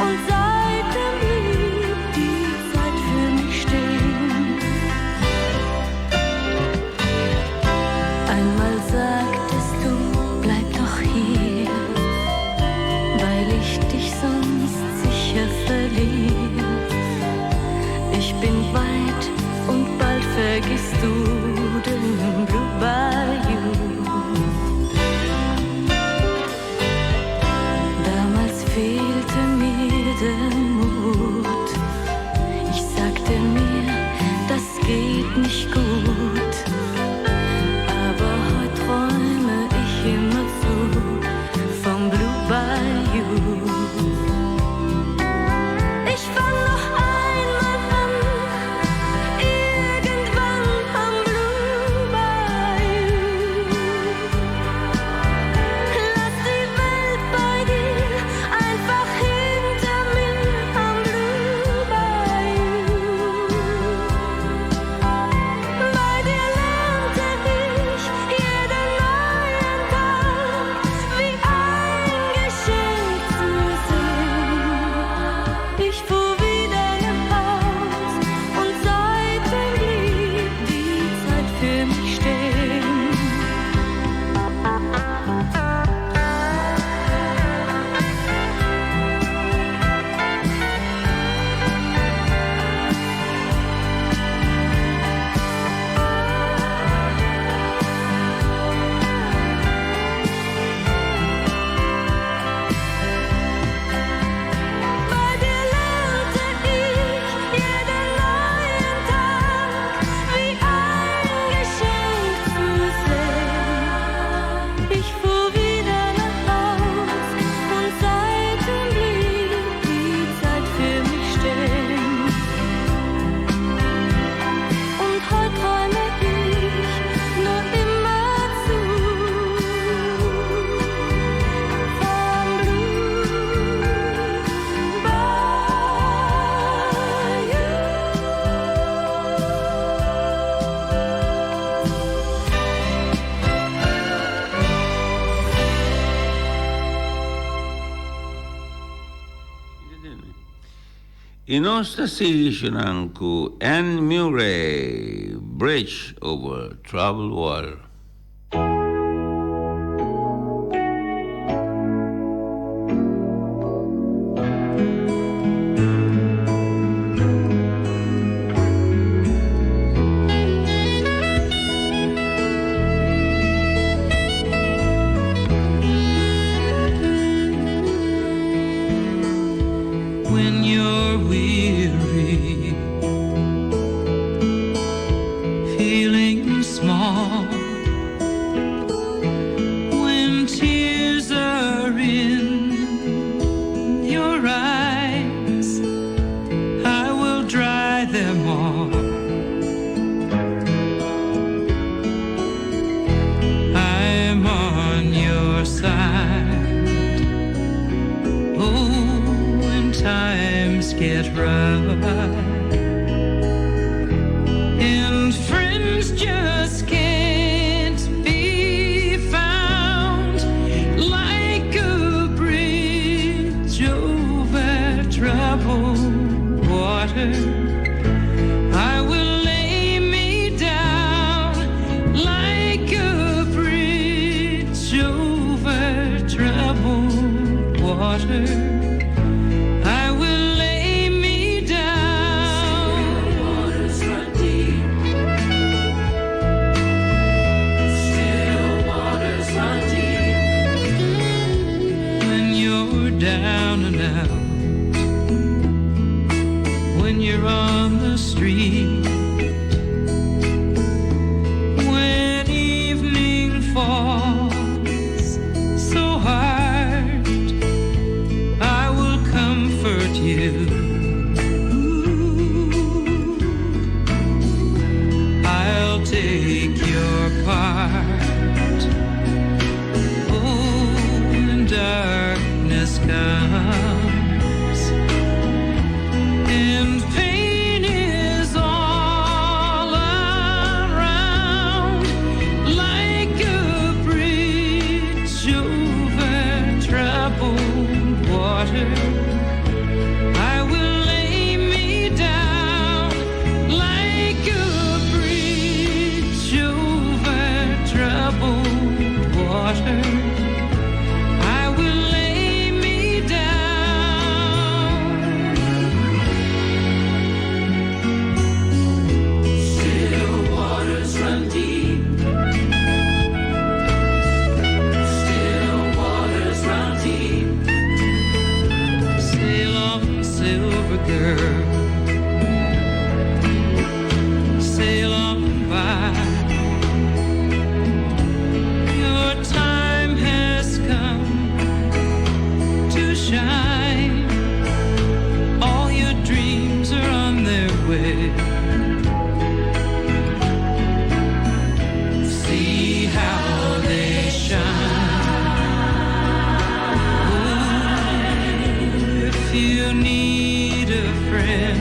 Speaker 12: und seitdem blieb die Zeit für mich stehen. Einmal sagtest du, bleib doch hier, weil ich dich sonst sicher verliere. Ich bin weit und bald vergisst du den Blue Bayou. Damals fehlte mir der Mut. Ich sagte mir,
Speaker 2: E non sta seguendo con Anne Murray, Bridge over Troubled Water.
Speaker 7: When you're weary, feeling small, when tears are in your eyes, I will dry them all. I'm on your side. Oh, when times get rough and friends just can't be found, like a bridge over troubled water, I will lay me down like a bridge over troubled water. I will lay me down. Still waters run deep. Still waters run deep. When you're down and out, when you're on the street, when evening falls so hard, I will comfort you. I'll take your part. Oh, when darkness comes and pain is all around, like a bridge over troubled water, I will lay me down like a bridge over troubled water. I will lay me down. Still waters run deep. Still waters run deep. Sail on, silver girl. Sail on by. Your time has come to shine. All your dreams are on their way. See how they shine. If you need a friend,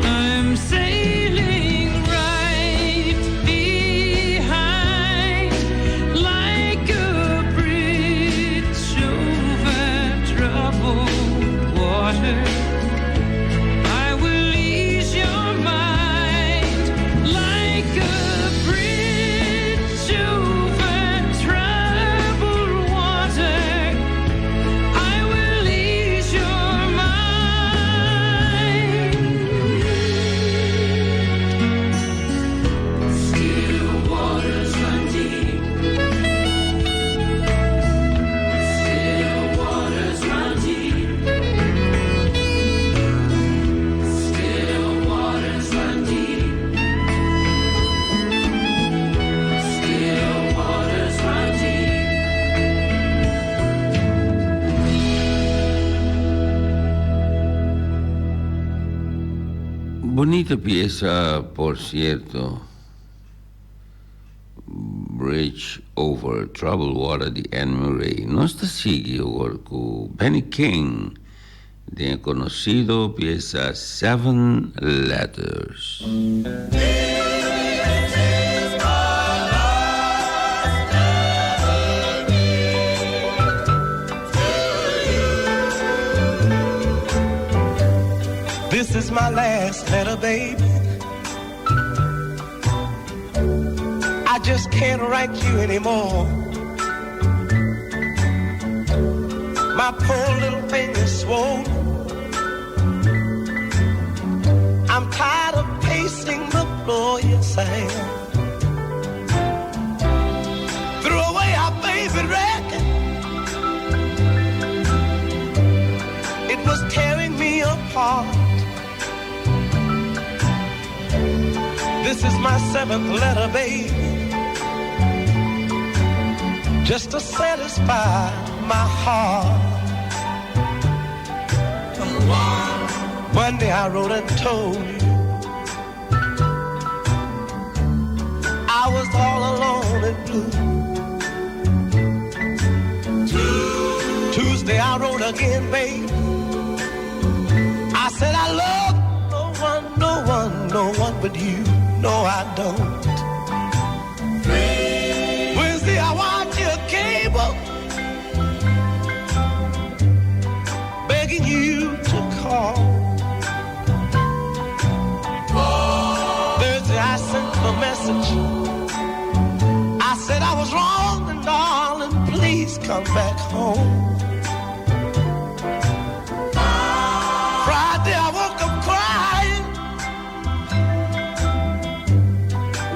Speaker 7: I'm sailing right behind, like a bridge over troubled water. I will ease your mind, like a bridge over troubled water. I will ease your mind. Still waters run deep. Still waters run deep. Still waters run deep. Still waters run deep.
Speaker 2: Bonita pieza, por cierto. Bridge over Troubled Water di Anne Murray. Non sta seguendo con Benny King, de conocido pieza Seven Letters.
Speaker 5: This is my last letter, baby. I just can't write you anymore. My poor little finger's swollen. I'm tired of pacing the floor, yes I am. Threw away our favorite record. It was tearing me apart. This is my 7th letter, baby, just to satisfy my heart. One day I wrote and told you I was all alone and blue. Tuesday I wrote again, baby. I said I love no one but you. No, I don't. Wednesday I watch your cable, begging you to call. Thursday I sent a message. I said I was wrong, and darling, please come back home. Friday I woke up crying,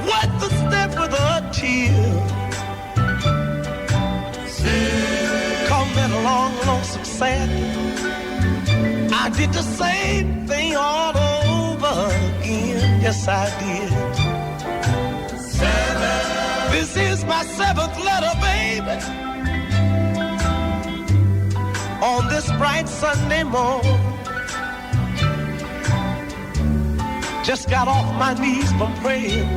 Speaker 5: wet the step with a tear. Come that long, lonesome Saturday, I did the same thing all over again. Yes, I did. 7. This is my 7th letter, baby. On this bright Sunday morning, just got off my knees from praying.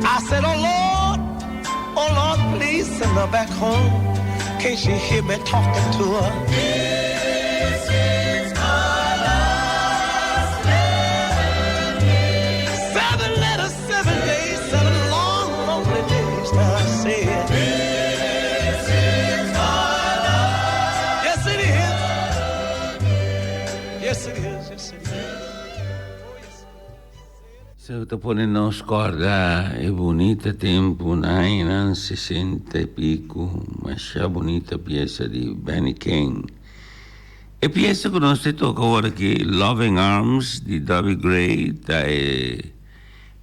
Speaker 5: I said, oh Lord, please send her back home. Can't she hear me talking to her? This is my last letter. 7 letters, 7 days, 7 long, lonely days. Now I said, this is my last. Yes, it is. Yes, it is. Yes, it is.
Speaker 2: Se te ponen a scorda è bonita tempo, non 60 e pico, ma c'è bonita pieza di Benny King. E pieza che non si tocca ora che Loving Arms di Dobby Gray, è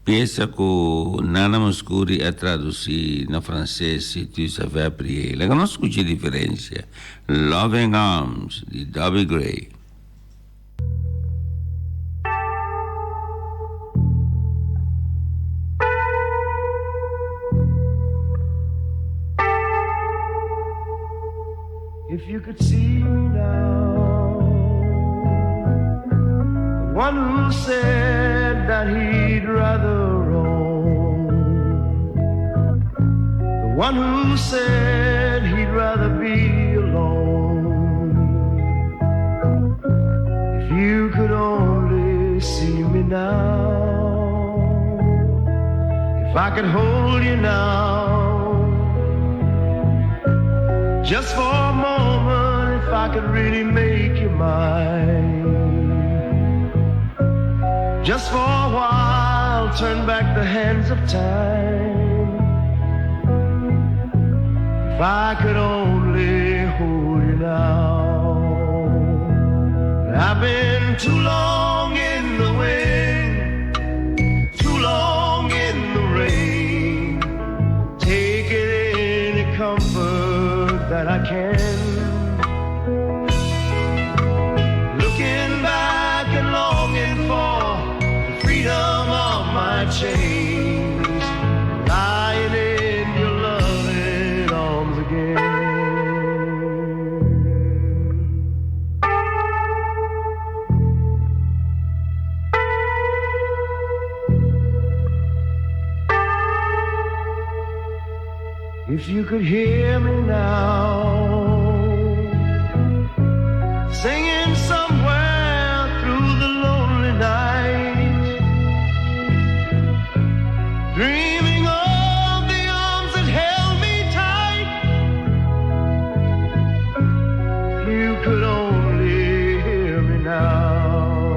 Speaker 2: pieza che Nana Moscuri ha tradotto in francese, tu savais apprier. La conosco c'è differenza. Loving Arms di Dobby Gray.
Speaker 5: If you could see me now, the one who said that he'd rather roam, the one who said he'd rather be alone. If you could only see me now, if I could hold you now, just for a moment, if I could really make you mine. Just for a while, turn back the hands of time. If I could only hold you now. I've been too long in the wind, too long in the rain, taking any comfort that I can. Looking back and longing for the freedom of my chains, lying in your loving arms again. If you could hear me now, singing somewhere through the lonely night, dreaming of the arms that held me tight. If you could only hear me now.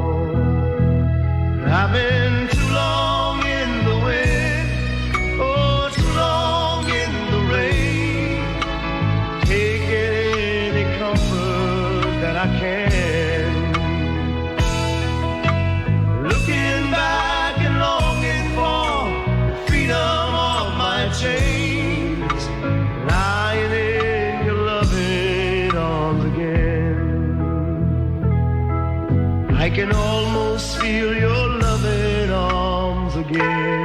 Speaker 5: almost feel your loving arms again.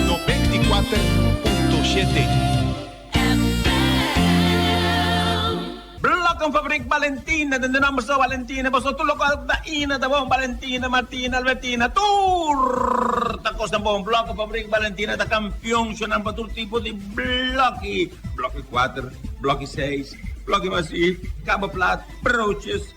Speaker 8: 94.7 Bloco Fabrik Valentina, tendremos a Valentina, vosotros lo Ina, Tabón, Valentina, Martina, Albertina, Turta Costa Bon, Bloco Fabrik Valentina, da campione, c'è un altro tipo di blocchi, blocchi 4, blocchi 6, blocchi massivi, cabo plat, broches,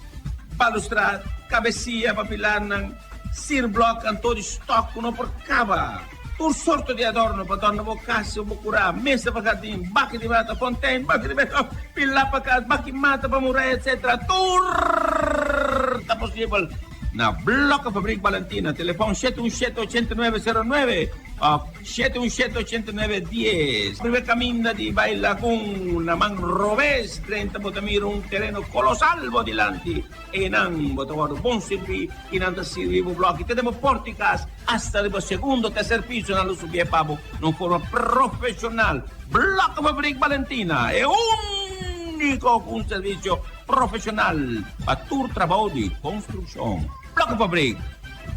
Speaker 8: balustrade, cabecia, papilanan, sirblock, antoni stock, uno per cava. Un sorto di adorno per donna bocassi o bocurà, messa per cadin, bacchi di mata, fontaine, bacchi di mata, pilla per cad, bacchi mata per murare, eccetera. Turta possibile. Na Blocco Fabrik Valentina, telefono 717-8909 o 717-8910. Prima cammina di Baila con una man rovés, 30 botamir, un terreno colossal dilanti e non botavoro buon servi in andassi vivo blocchi. Tenemos porticas hasta il secondo, tercer piso nello subie pavo, non forma professional. Blocco Fabrik Valentina è unico un servizio professional a tur trabajo di construcción. Blocco Fabrik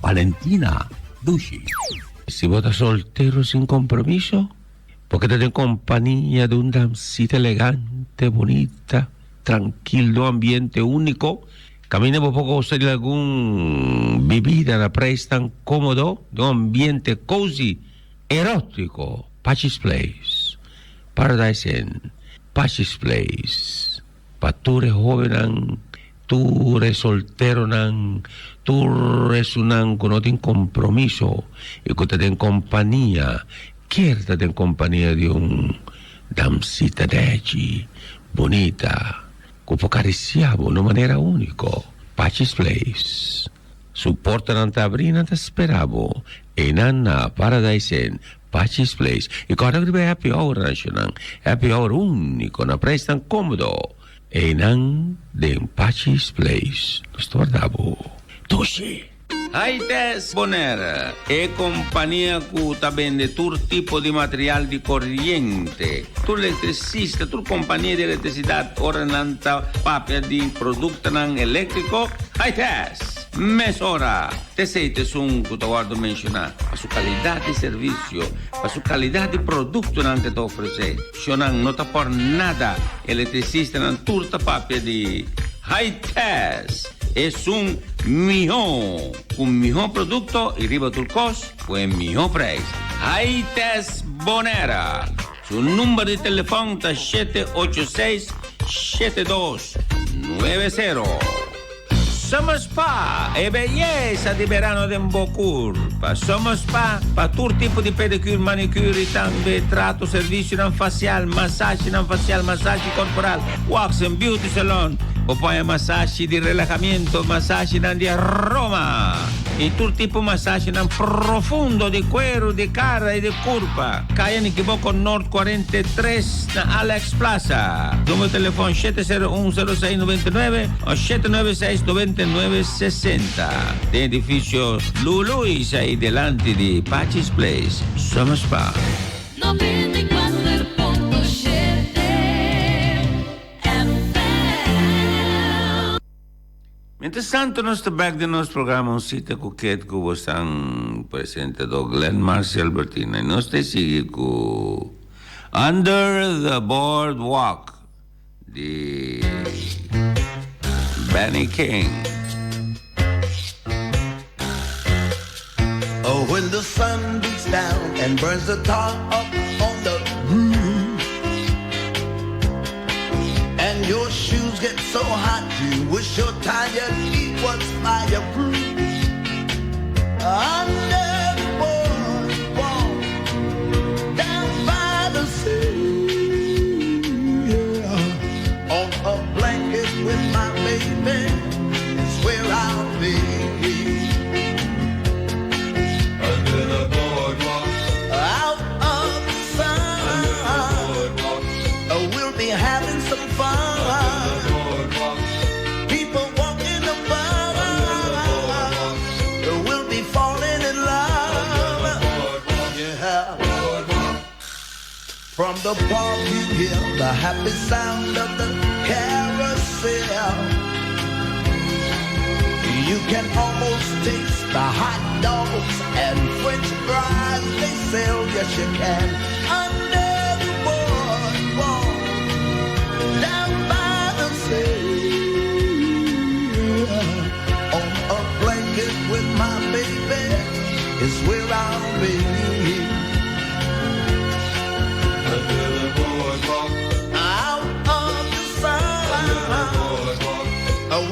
Speaker 2: Valentina Dushi. Si vos estás soltero sin compromiso, porque te en compañía de una damcita elegante, bonita, tranquilo, ambiente único, caminemos poco hacer algún bebida, la prestan cómodo, de un ambiente cozy, erótico, Pachis Place, Paradise Inn, Pachis Place, pa' tú eres joven, tú eres soltero, tú eres un que no tiene compromiso y que te den compañía, quédate en compañía de un damcita de allí, bonita, que può acariciare de una manera única. Pachis Place. Supporta non tabrina te speravo e nanna Paradise Inn, Pachis Place. E quando arriva happy hour national, happy hour unico, na prestan comodo. E nan den Pachis Place. Lo sto guardavo. Tushi. Aites Bonera e compagnia che vende tutto tipo di materiale di corriente, tu elettricista, tu compagnia di elettricità, ora nanta papia di prodotto elettrico, Aites, mesora, te siete su che ti guardo menzionare, la sua qualità di servizio, la sua qualità di prodotto che ti offre, se non ti porta nada elettricista, non tutta papia di Aites. Es un mejor producto y riba tu costo fue mejor precio. Aites Bonera. Su número de teléfono es 786-7290. Somos Spa e bellezza di verano de Mbocurpa. Somos Spa para todo tipo de pedicure, manicure e também trato, serviço non facial, massagem corporal, wax and beauty salon. O poi massaggi di rilassamiento, massaggi di aroma. E tutto tipo di massaggi profondo di cuero, di cara e di curva. Caia in Equivoco Nord 43 na Alex Plaza. Numero di telefono 701-0699 o 796-9960. L'edificio Luluis ai davanti di Pachis Place. Somos Spa.
Speaker 9: 94.7
Speaker 2: Mientras tanto, nós back de nosso programa, Cita Coquete, que você presente do Glenn Marcial Albertina. E nós te sigue com Under the Boardwalk, de Benny King.
Speaker 5: Oh, when the sun beats down and burns the tar up on the roof, and your shoes get so hot you wish your tired feet was fireproof. Under the boardwalk, down by the sea, yeah. On a blanket with my baby, it's where I'll be. Under the boardwalk, out of the sun, we'll be having some fun. People walking above, we'll be falling in love. From the park you hear the happy sound of the carousel. You can almost taste the hot dogs and French fries they sell. Yes, you can. Under the boardwalk, down by the sea, on a blanket with my baby is where I'll be. Under the boardwalk, out of the sun,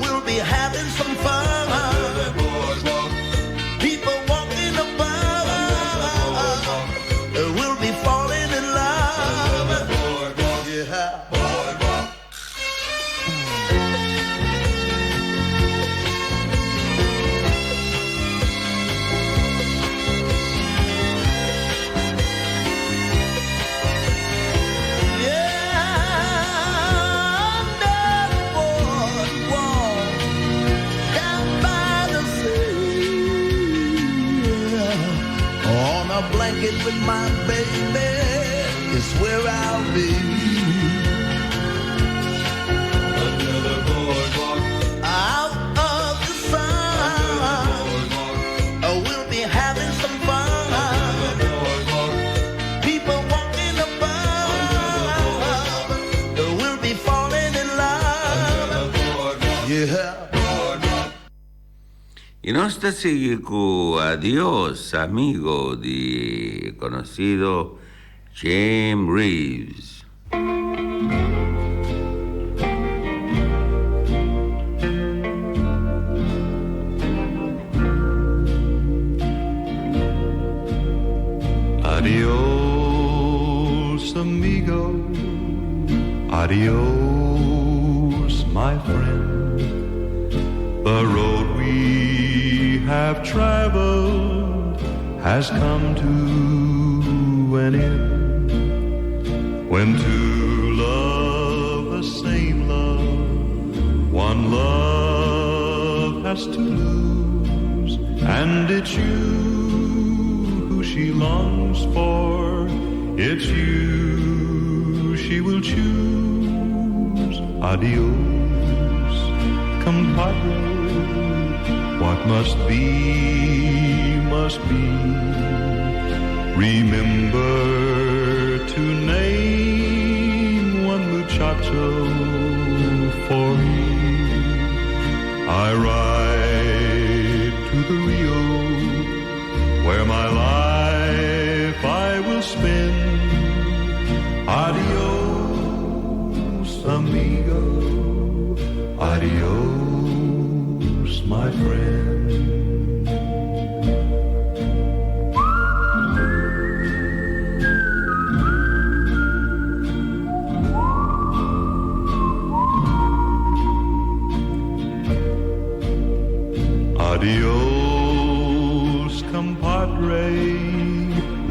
Speaker 5: we'll be having some fun. People walking above, we'll be falling in love. Yeah. Blanket with my baby is where I'll be. Under the boardwalk, out of the sun, we'll be having some fun. Under the boardwalk, people walking above, we'll be falling in love. Yeah.
Speaker 2: Y no está seguido adiós, amigo de conocido James Reeves.
Speaker 3: Adiós, amigo. Adiós, my friend. The road we have traveled has come to an end. When two love the same love, one love has to lose, and it's you who she longs for, it's you she will choose. Adios, compadre. What must be, must be. Remember to name one muchacho for me. I ride to the Rio, where my life I will spend. Adios, amigo. Adios, my friend. Adios, compadre,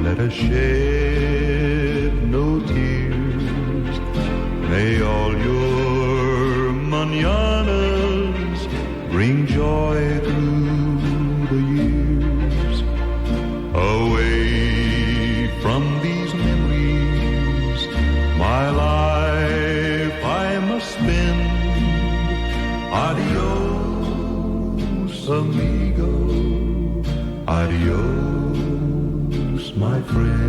Speaker 3: let us shed no tears. May all your mañanas bring joy through the years. Away from these memories, my life I must spend. Adios, amigo. Adios, my friend.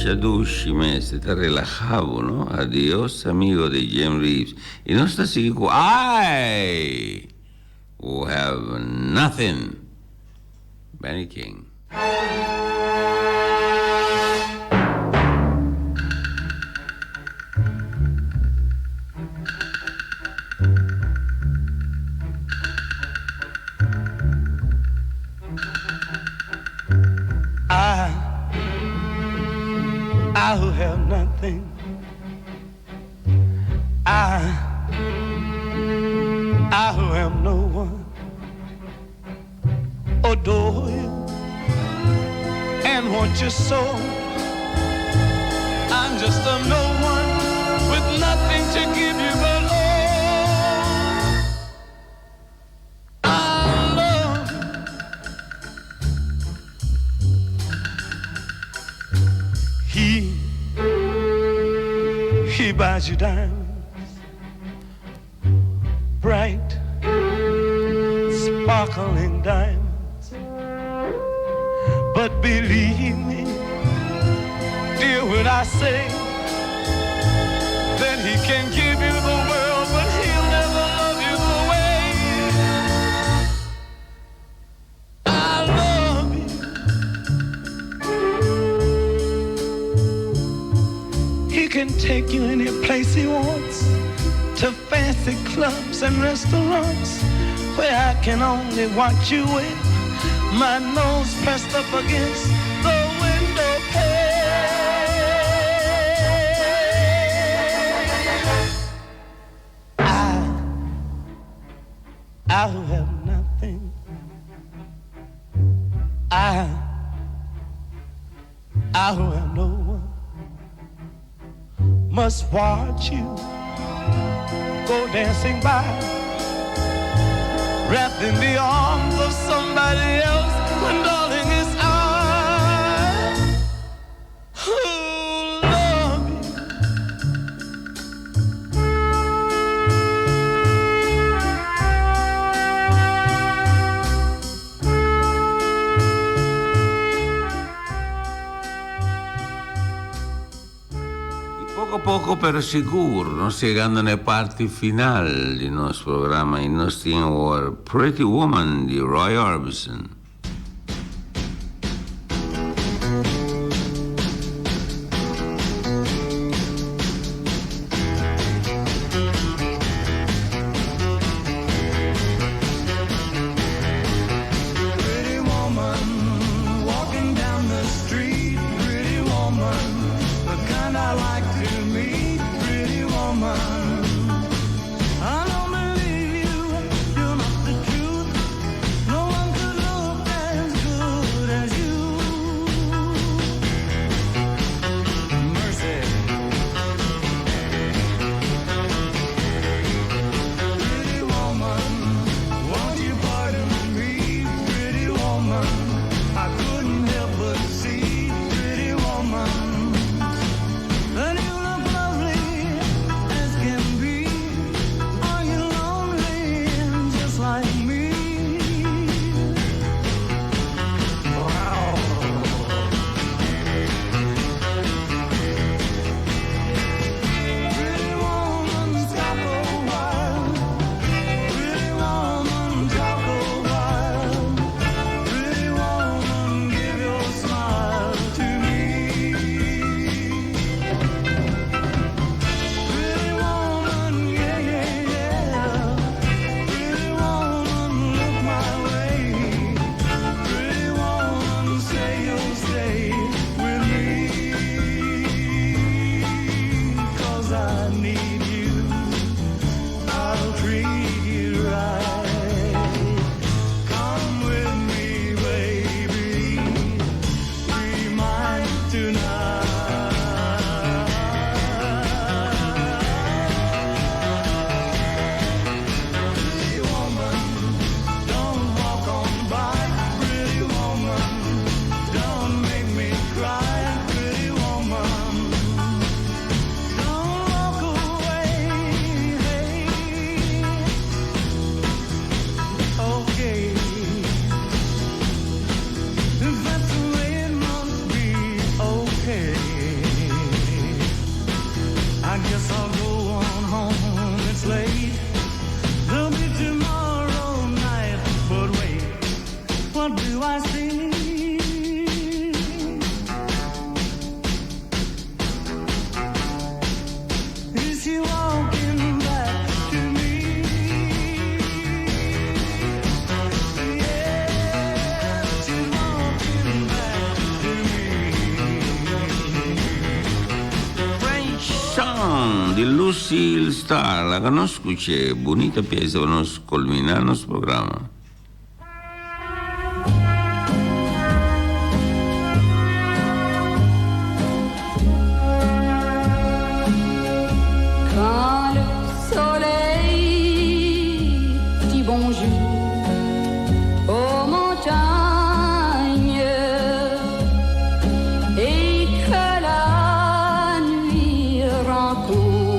Speaker 2: Shadushime, está relajado, ¿no? Adiós, amigo de James Reeves. Y no está así, I will have nothing. Benny King.
Speaker 5: I who have nothing, I who am no one, adore you and want you so. I
Speaker 4: he buys you diamonds, bright, sparkling diamonds. But believe me, dear, when I say that he can give you the world, but he'll never love you the way I love you. He can take you any place he wants, to fancy clubs and restaurants, where I can only watch you with my nose pressed up against the window pane. I who have nothing, I who have no one, must watch you go dancing by, wrapped in the arms of somebody else, when darling it's I who love you.
Speaker 2: Poco a poco pero sicuro, nos llegando nella parte finale del nostro programma, il nostro Pretty Woman di Roy Orbison.
Speaker 4: Pretty woman, walking down the street, pretty woman, the kind I like to meet, pretty woman. I don't believe you, you're not the truth. No one could look as good as you. Mercy. Pretty woman, won't you pardon me, pretty woman? I couldn't help but see, pretty woman, that you look lovely as can be. Are you lonely just like me? Wow. Pretty woman, stop a while. Pretty woman, talk a while. Pretty woman, give your smile to me. Pretty woman, yeah, yeah, yeah. Pretty woman, look my way. Pretty woman, say you'll stay with me. 'Cause I need you, I'll treat you right. Come with me, baby, be mine tonight. Pretty woman, don't walk on by. Pretty woman, don't make me cry. Pretty woman, don't walk away. Okay, if that's the way it must be, okay. I guess I'll go on home, it's late. There'll be tomorrow night, but wait, what do I see? Is she walking back to me? Yeah, she's walking back to me.
Speaker 2: French Song di Lucille Starr, la conosco, c'è bonita pieza, nos culminar nos programa.
Speaker 12: Quand le soleil dit bonjour aux montagnes et que la nuit rencontre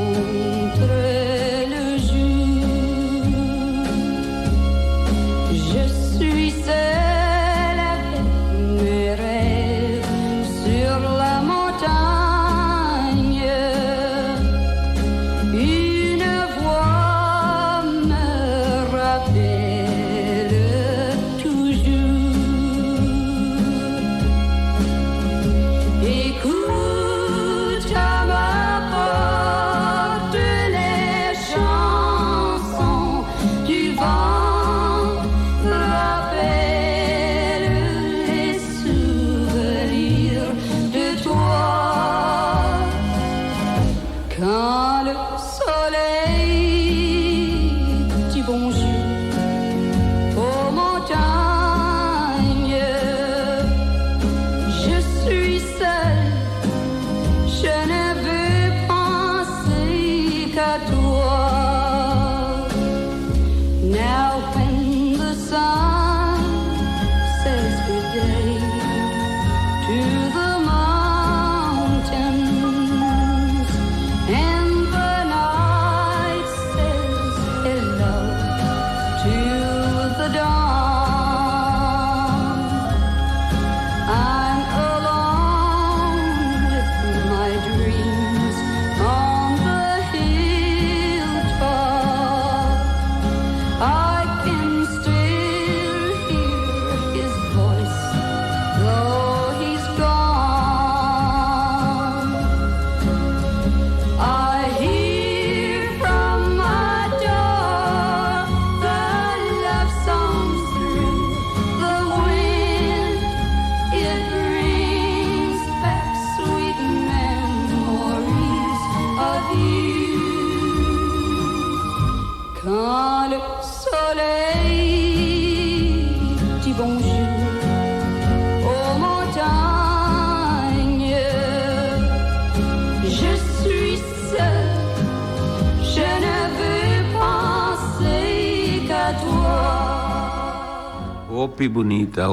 Speaker 2: Hopi bonita.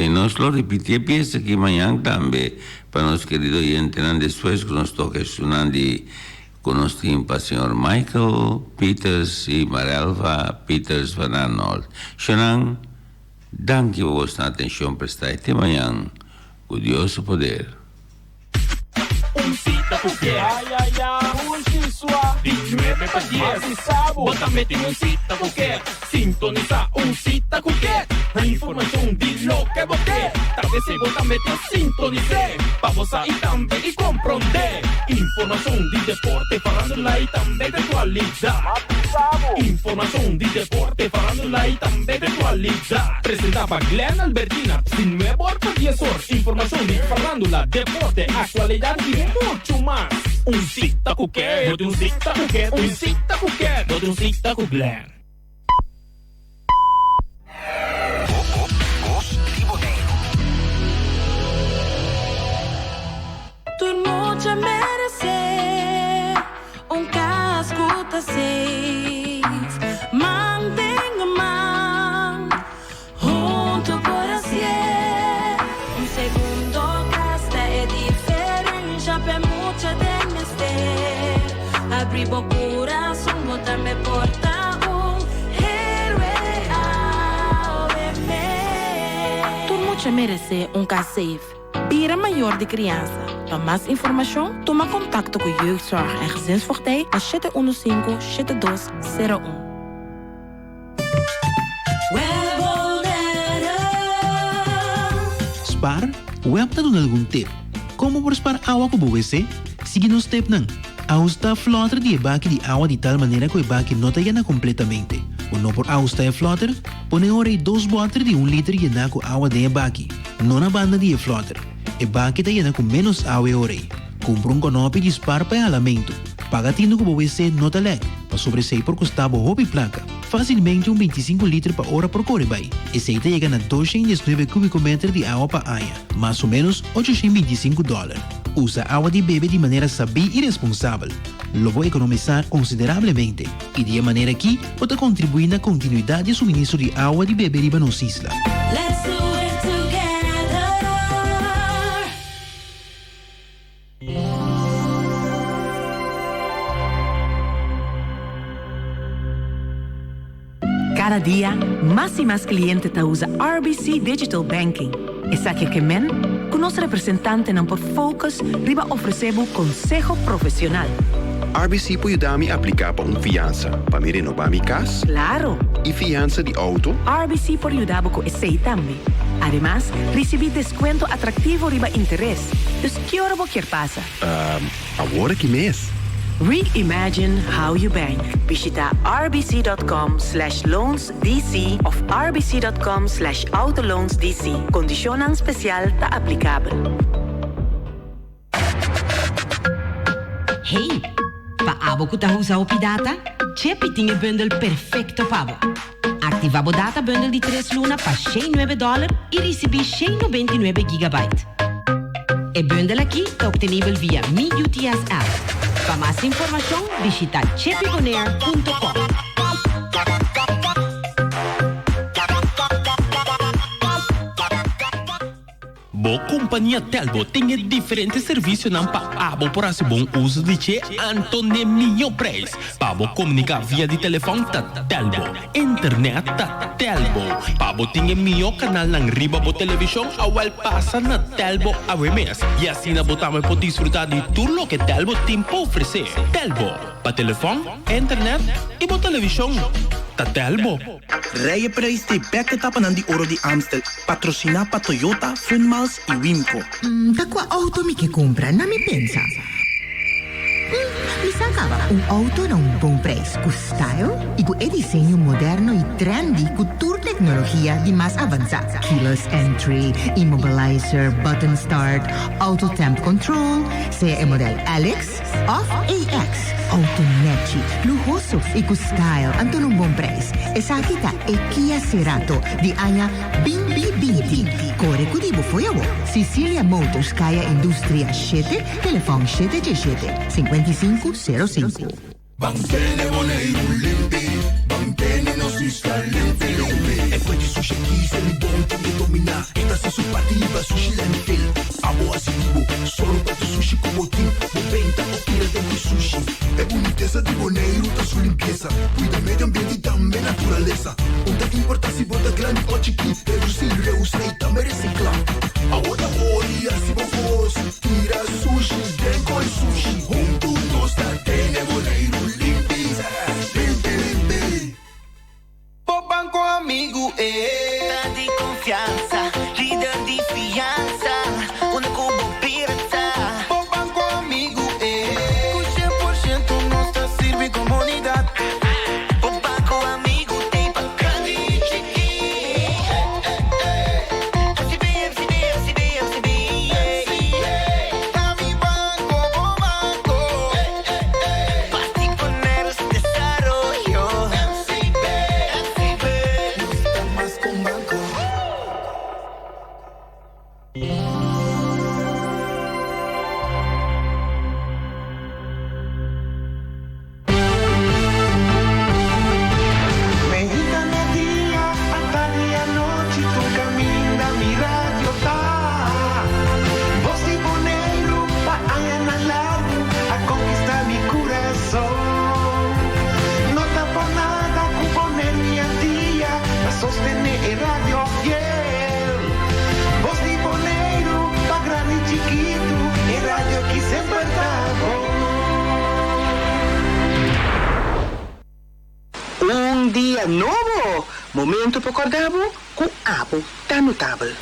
Speaker 2: Y nos lo repetí pieza que mañana también, para los queridos oyentes, después que nos toque sonando con nuestro señor Michael Peters y Marielva Peters van Arnold. Shonan, danke por vuestra atención prestada este mañana. Con Dios su poder.
Speaker 14: Uncita cualquier. Ay, ay, ay, un chisua. 19 para 10. Así sabo. Bótame en uncita cualquier. Sintoniza uncita cualquier. La información de lo que boté. Tal vez se bótame te sintonicé. Vamos a ir también y comprender. Información de deporte, farándula y también de actualidad. Información de deporte, farándula y también de actualidad. Presentaba Glenn Albertina. Sin nuevo por 10 horas. Información de farándula, deporte, actualidad y mucho más. Uncita cualquier. No de uncita cualquier. Uncita cualquier. No de uncita con Glenn.
Speaker 12: Tu noche merece un cascuta 6. Mantenga man junto por así. Un segundo gasta é diferente. Já pe mucha de mister. Abri bo coração, botar-me porta héroe ao bebê. Tu noche merece um K-Safe. Pira maior de criança. Para mais informação, toma contato com Jeugdzorg en Gezinsvoogdij a 715-7201.
Speaker 1: Spar, web ta doen algum tip. Como por spar agua com você? Siga nos tip não. Austa flotter de baki de agua de tal maneira que o baki não te llena completamente. O não por austa e flotter, põe ora 2 botas de 1 litro llena com agua de baki. Não na banda de flotter. E baki te llena com menos agua ora. Compra conopi de spar para alamento. Paga tindo com você não te leg. Para sobresair por custar o hobby placa. Facilmente 25 litros por hora por corre vai. E se te chega a 219 cúbicos metros de água para anha. Mais ou menos $825. Usa água de bebê de maneira sabia e responsável. Logo economizar consideravelmente. E de maneira que pode contribuir na continuidade de suministro de água de bebê de nossa isla.
Speaker 12: Let's do it together.
Speaker 9: Cada dia, mais e mais clientes usam RBC Digital Banking. E sabe que men? Com nosso representante não por focus, riba oferecemos consejo profissional.
Speaker 10: RBC pode ajudar-me a aplicar para fiança, para me renovar minha casa.
Speaker 9: Claro.
Speaker 10: E fiança de auto.
Speaker 9: RBC pode ajudar com esse também. Además, recebi descuento atrativo riba interesse. Dus que hora você passa?
Speaker 10: Agora que mês?
Speaker 9: Reimagine how you bank. Visita rbc.com/loansdc of rbc.com/autoloansdc. Condicionan especial ta aplicável.
Speaker 16: Hey, paabo ku ta usa opi data? Chepi tinge bundle perfecto pabo. Activabo data bundle di 3 luna pa $9 e recebi 99 gigabyte. E bundle aqui tá obtenível via Mi UTS app. Para mais informação, visita chepibonaire.com.
Speaker 24: Boa companhia Telbo tem diferentes serviços não para por esse bom uso de che Antônio Minho Preço. Para comunicar via de telefone ta Telbo, internet ta Telbo. Para tem melhor canal na riba bo televisão awal passa na Telbo AWMS. E assim na botamos pode desfrutar de tudo o que Telbo tem para oferecer. Telbo, para telefone, internet e bo televisão ta Telbo.
Speaker 19: Rijden prijs de beketappen aan die oro di Amstel. Patrocina pa Toyota, Funmals e Wimco.
Speaker 25: Da qua auto mi che compra, non mi pensa. Mi sacava un auto a un buon prezzo, con style e con disegno moderno e trendy, con tour tecnologia di más avanzata. Keyless entry, immobilizer, button start, auto temp control, sea el model Alex of AX. Autonetici, lujoso e con style, anto un buon prezzo. Esakita e Kia Cerato di Anya Bimbi Binti. Core kudibo foyawo. Sicilia Motors Kaya Industria 7, telefoon 717-5505.
Speaker 3: Bangkene volei un limpi, bangkene no si sta limpi.
Speaker 5: faz de sushi aqui, sem bom tem que dominar. Esta se supativa, sushi lentil. Abo asibo, solo para tu sushi com botim. Moventa, opira dentro do sushi. É boniteza de boneiro, tá sua limpeza. Cuida meio ambiente e também natureza. Onde que importa se bota grande ou chiqui. Reduzir, reusar e também reciclar. Agora olha, se vos tira sushi, vem com sushi. Juntos da tem boneiro limpeza. Limpe, limpe.
Speaker 6: O banco amigo é de confiança, líder de fiança, onde como pirata. O banco amigo é 100% nossa serve comunidade. O banco amigo tem pra grande e chiquinho. FCB. Ami banco, o banco. Fácil poner desarrollo.
Speaker 5: Mexicana dia, a tarde e a noite, tu caminha mi radio tá. Voz de boneiro, pa na largo, a conquistar mi coração. Não tá por nada com boneiro e a dia, a sostener el radio fiel. Voz de boneiro, pa grande e chiquito, el radio que sempre tá bom.
Speaker 13: Dia novo, momento para acordar com Abo, tá notável.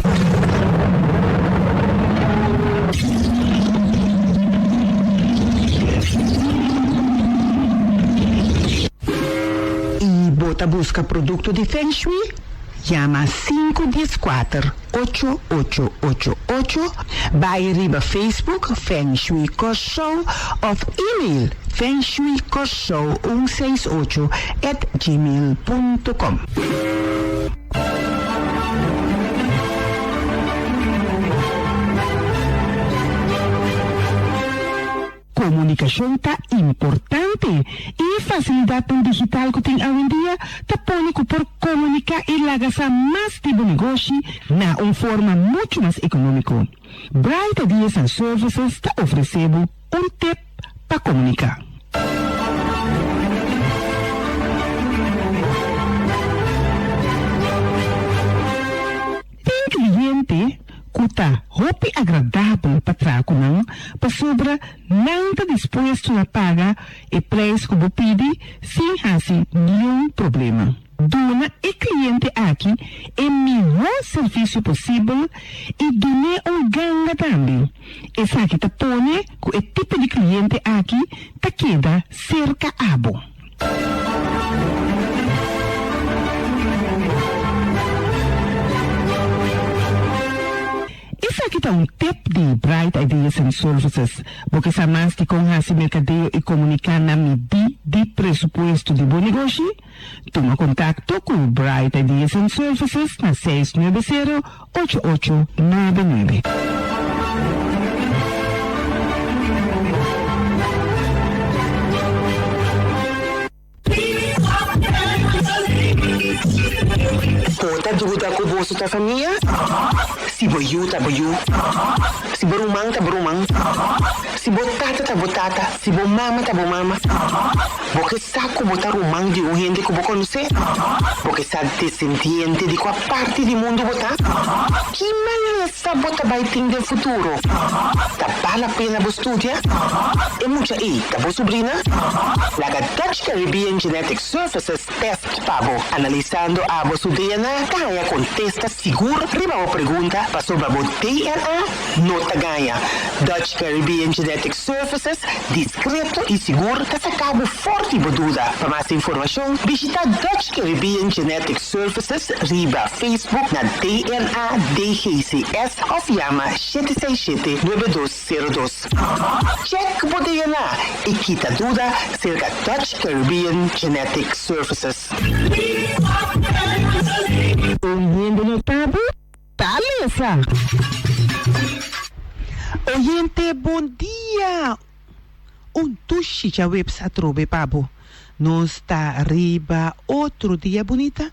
Speaker 13: E bota busca produto de Feng Shui? Chama 514-8888, vai riba Facebook Feng Shui Show ou e-mail fengshuicoshow168@gmail.com. Comunicação tá importante e facilidade digital que tem hoje em dia tá pônico por comunicar e lagar mais tipo de negócio na uma forma muito mais econômica. Bright Ideas and Services está oferecendo tip para comunicar. Tem cliente que está hopi agradável para trabalhar, para sobra não está disposto a pagar o preço que você pede sem fazer nenhum problema. Dona o cliente aqui o melhor serviço possível e dona ganha também. Essa aqui está põe que o tipo de cliente aqui está queda cerca abo. Esse aqui está tip de Bright Ideas and Services, porque sabe mais que com esse mercadeio e comunicar na medida de pressuposto de bom negócio, toma contato com Bright Ideas and Services na 690-8899. Conta dúvida com o bolso da família? Se boiu, tá boiu. Se borumang, tá borumang. Se botata, tá botata. Se bomama, tá bomama. Porque saco botar rumang de gente que você conhece? Porque sabe descendente de qual parte do mundo botar? Que maneira sabe botar baiting do futuro? Tá vale a pena você estudar? E muita aí, tá boa sobrinha? Laga Dutch Caribbean Genetic Services Test Pabo. Analisando a vossa DNA, ganha contesta seguro. Riba a pergunta para sobre a DNA, nota ganha. Dutch Caribbean Genetic Services, discreto e seguro, tá sacado forte e boduda. Para mais informação, visita Dutch Caribbean Genetic Services, riba Facebook na DNA DGCS ou chama 767-9202. Check o DNA e quita dúvida cerca Dutch Caribbean Genetic Services. Oyendo notado? Taleza! Oyente, bom dia! Tuxi já website trobe, pabo. Não está arriba outro dia bonita?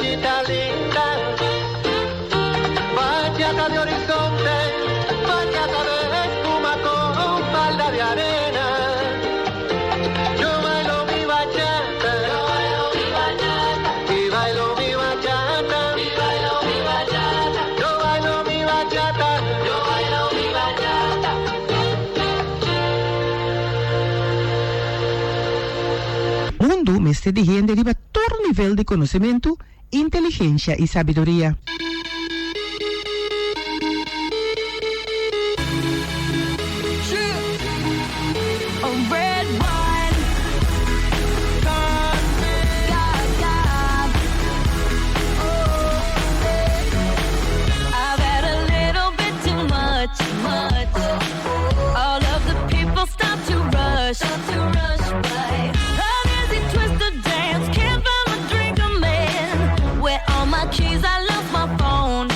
Speaker 5: playita linda, bachata de horizonte, bachata de espuma con falda de arena. Yo bailo mi bachata, y bailo mi bachata, y bailo mi bachata. Yo bailo mi bachata, yo bailo mi bachata.
Speaker 11: Mundo mestre de gente arriba a todo nível de conhecimento, inteligência e sabedoria.
Speaker 12: Red wine, God, God. Oh, I've had a little bit too much. All of the people stop to rush by. Uneasy twist the dance, can't find my drink, a man. Where all my keys? I lost my phone.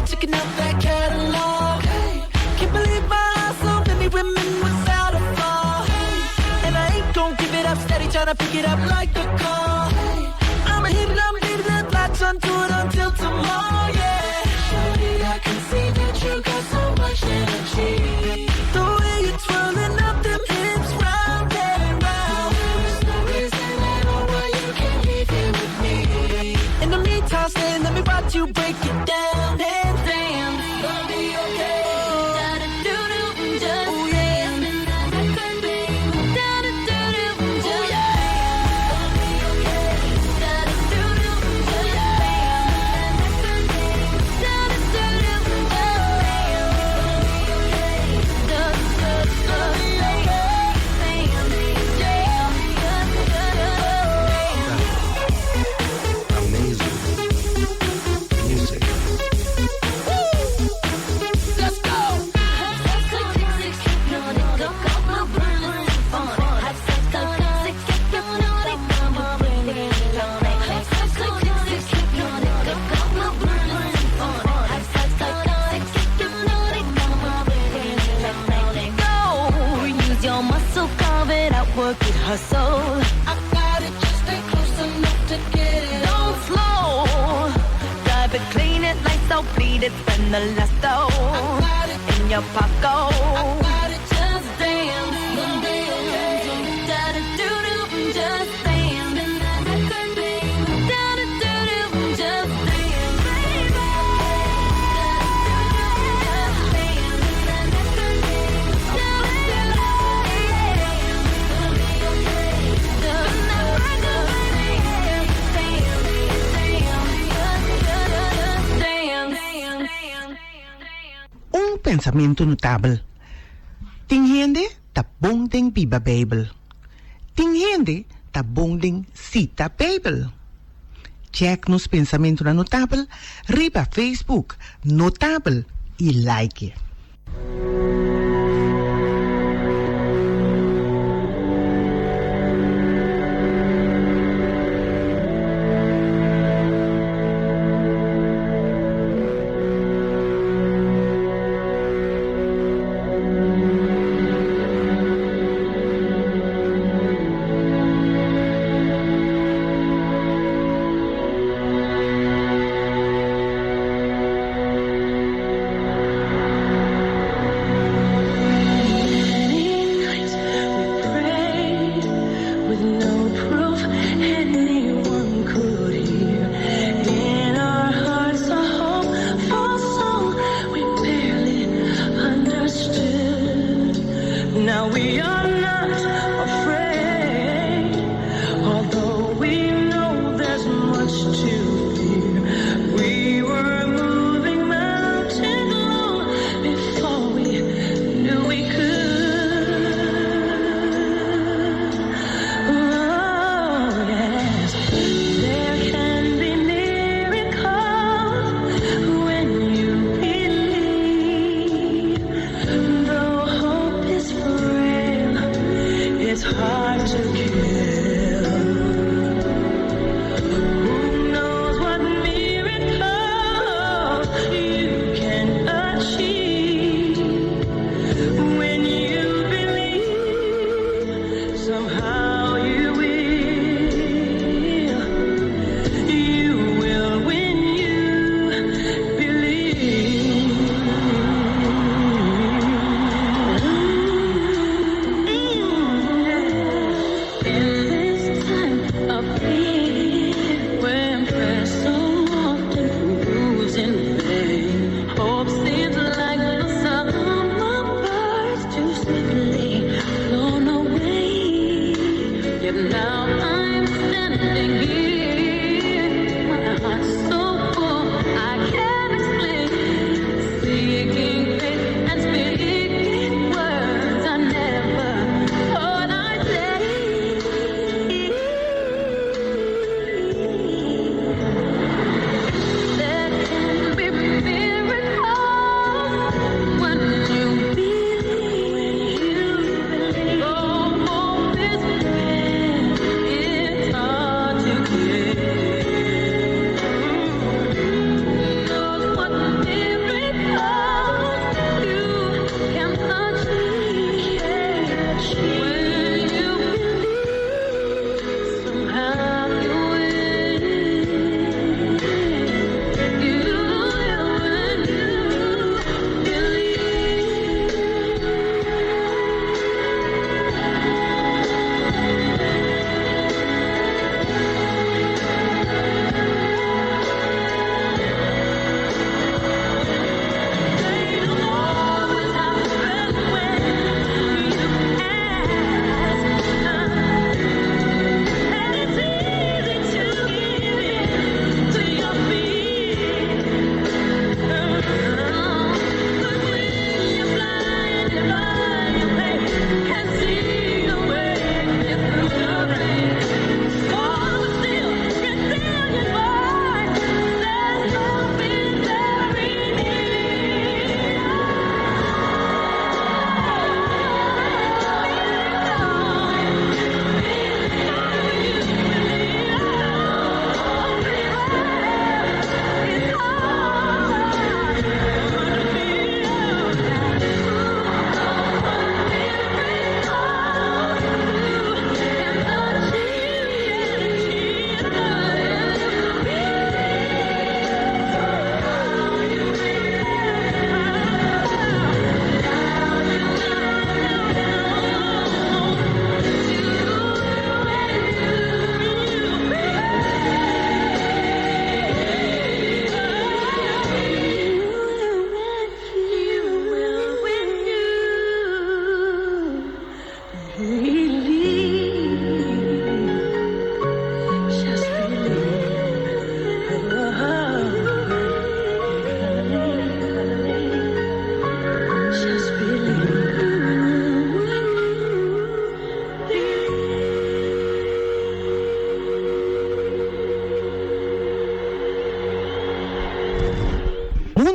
Speaker 5: Checking out that catalog. Hey, can't believe my eyes, so many women without a flaw. Hey, and I ain't gon' give it up, steady tryna pick it up like a car. Hey, I'ma hit it, latch onto it until tomorrow, yeah. Shorty, I can see that you got so much energy. The way you're twirling up them hips round and round. There's no reason at all why you can't leave here with me. In the meantime, stay, let me watch you break it down.
Speaker 12: Work it, hustle. I got it, just stay close enough to get it. Don't slow. Drive it, clean it, lights out, bleed it, spend the last dough in your pocket. I got it, just dance, dance. Da-da-do-do, just dance. Da-da-do-do, just dance, baby.
Speaker 11: Pensamento notável. Tem gente tá bom tem Biba Bible. Tem gente tá bom tem Cita Bible. Check nos pensamento na notável, riba Facebook, notável e like.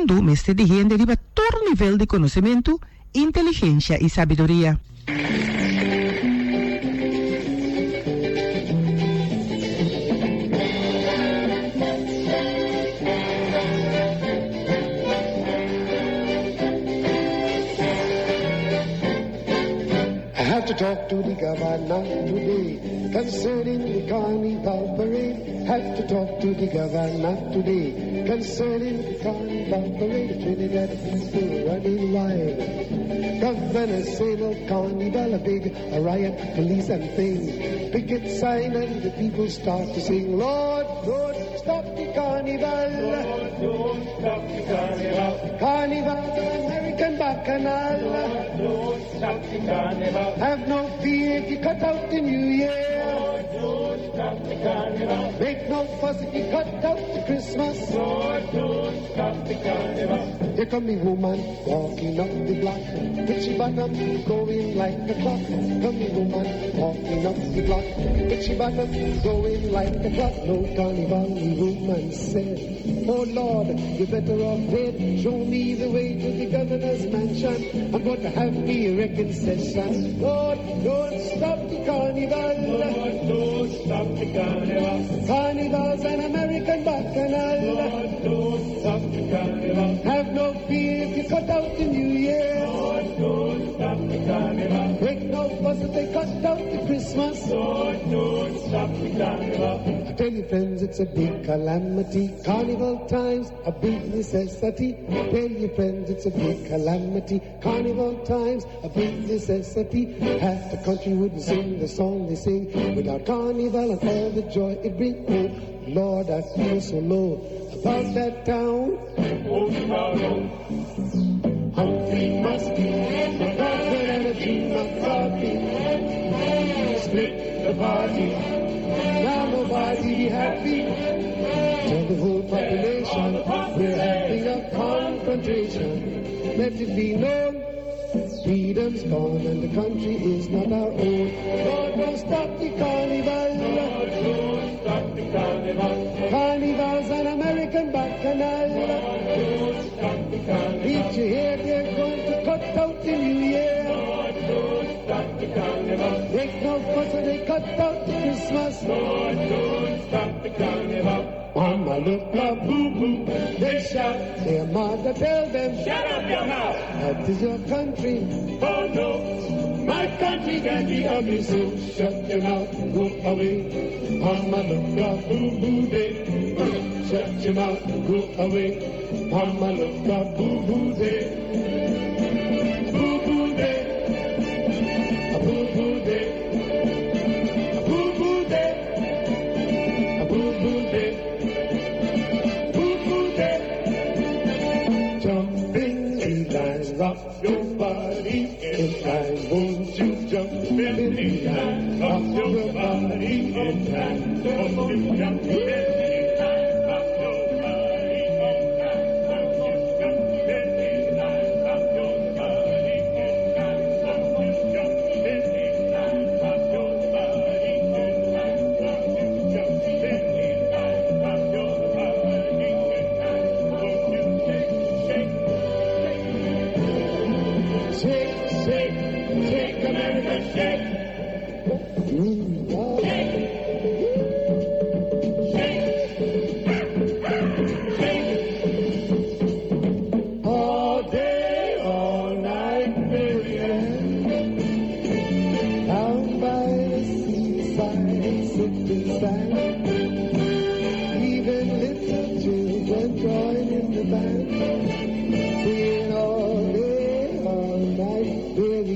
Speaker 11: mundo meste de gente de todo nivel de conocimiento, inteligencia y sabiduría.
Speaker 15: I have to talk to the governor today concerning the carnival parade. Have to talk to the governor today concerning the carnival parade. Trinidad people running wild. Governor say no carnival, a big a riot, police and things. Picket sign and the people start to sing. Lord, Lord, stop the carnival. Lord, don't stop the carnival. Carnival, American Bacchanal. Lord, don't stop the carnival. Have no fear if you cut out the New Year. Lord, don't stop the carnival. Make no fuss if you cut out the Christmas. Lord, don't stop the carnival. Here come the woman walking up the block, pitchy bottom going like the clock. Come the woman walking up the block, pitchy bottom going like the clock. No carnival, the woman said, oh Lord, you better off dead. Show me the way to the governor's mansion. I'm going to have me a wrecking session. Lord, don't stop the carnival. Lord, don't stop the carnival. Carnival's an American Bacchanal. Lord, don't stop the carnival. Have no fear if you cut out the New Year. Lord, don't stop the carnival. Break no fuss if they cut out the Christmas. Lord, don't stop the carnival. I tell you friends, it's a big calamity. Carnival times, a big necessity. Tell your friends, it's a big calamity. Carnival times, a big necessity. Half the country wouldn't sing the song they sing without carnival and all the joy it brings. Oh, Lord, I feel so low about that town. Oh, Chicago. Humphrey must be McCarthy and a Gene McCarthy. Split the party. Now nobody be happy. Tell the whole population we're having a confrontation. Let it be known, freedom's gone and the country is not our own. Lord, don't stop the carnival. Lord, don't stop the carnival. Carnival's an American Bacchanal. Lord, don't stop the carnival. Did you hear they're going to cut out the New Year? Lord, don't stop the carnival. Make no fuss when they cut out the Christmas. Lord, don't stop the carnival. Mama look up, boo-boo, they shout. Their mother tell them, shut up your mouth. That is your country. Oh no, my country can be ugly, so shut your mouth and go away. Mama look up, boo-boo, they shut your mouth and go away. Mama look up, boo-boo, they boo-boo, they a boo-boo, they a boo-boo, they a boo-boo, they. Rock your body in time, won't you jump in the time? Rock your body in time, won't you jump in the time? Rock your body in time, won't you jump in the time? Rock your body in time, won't you jump in the time? Rock your body in time, won't you jump in the time? Rock your body in time, won't you shake, shake, shake, America, shake. All day, all night, baby, down by the seaside, sipping sand. Even little children join in the band, singing all day, all night, baby,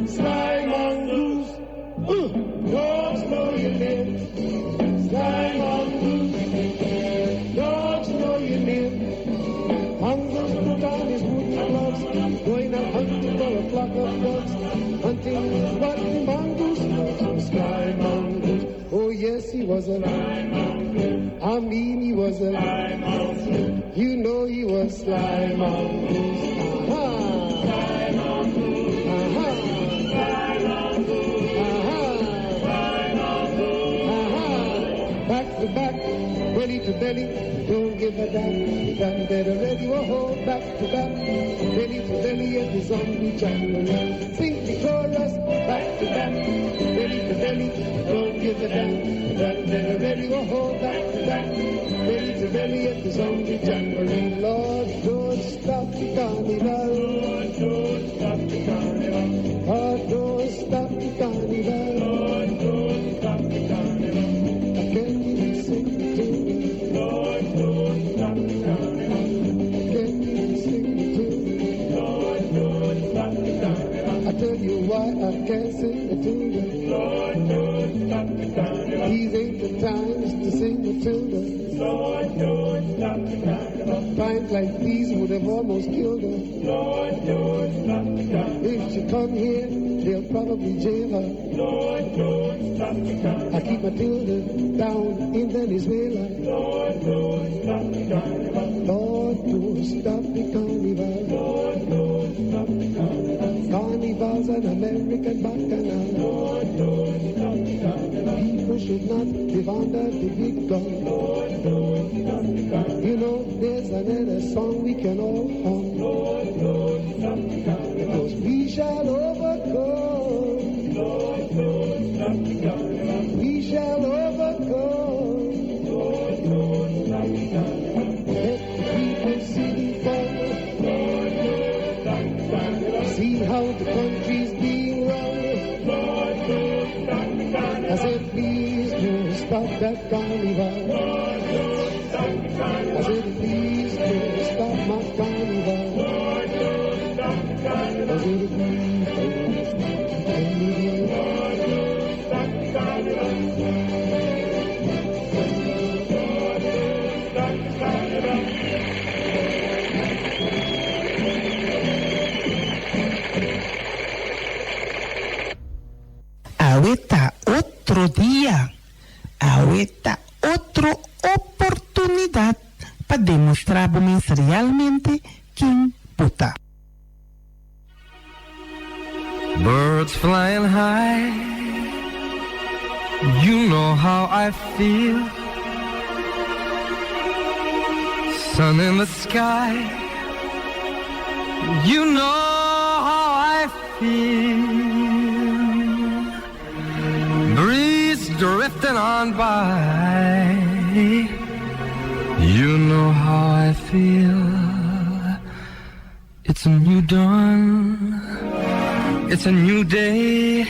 Speaker 15: Sly mongoose, dogs know your name. Sly mongoose, dogs know your name. Mongoose put on his wooden gloves, going out hunting for a flock of ducks. Hunting what the mongoose loves. Sly mongoose, oh yes he was a sly mongoose. I mean he was a sly mongoose. You know Oh, he was sly mongoose. Sly mongoose. Sly mongoose. Sly mongoose. Back to back, belly to belly, don't give a damn. Done dead already, oh, back to back, belly to belly, and the zombie jamboree. Sing the chorus, back to back, belly to belly, don't give a damn. Done dead already, oh, back to back, belly to belly, and the zombie jamboree. Lord, don't stop the carnival. Lord, don't stop the carnival. Lord, don't stop the carnival. Lord, don't stop the carnival. I can't even sing the tune. Lord, don't stop the carnival. I can't even sing the tune. Lord, don't stop the carnival. I tell you why I can't sing the tune. Lord, don't stop the carnival. These ain't the times to sing the tune. Lord, don't stop the carnival. Times like these would have almost killed her. Lord, don't stop the carnival. If she come here, they'll probably jail her. Lord, don't stop the carnival. I keep Matilda down in Venezuela. Lord, don't stop the carnival. Lord, don't stop the carnival. Lord, don't stop the carnival. Carnival's an American bacchanal. Lord, don't stop the carnival. People should not live under the big gun. Lord, don't stop the carnival. You know, there's another song we can all hum. Lord, don't stop the carnival. Because we shall overcome. Lord, don't stop the carnival. We shall overcome. Lord, don't stop the carnival. Let the people see the fun. Lord, don't stop the carnival. See how the country's being run. Lord, don't stop the carnival. I said, please don't stop that carnival. Lord, don't stop the carnival. I said, please don't stop my carnival. Lord, don't stop the carnival. I said, please don't stop the carnival. Lord, don't stop the carnival. Lord, don't stop the carnival.
Speaker 11: Ahorita otro día, ahorita otra oportunidad para demostrar realmente quién puta.
Speaker 17: Birds flying high, you know how I feel. Sun in the sky, you know how I feel. Breeze drifting on by, you know how I feel. It's a new dawn, it's a new day,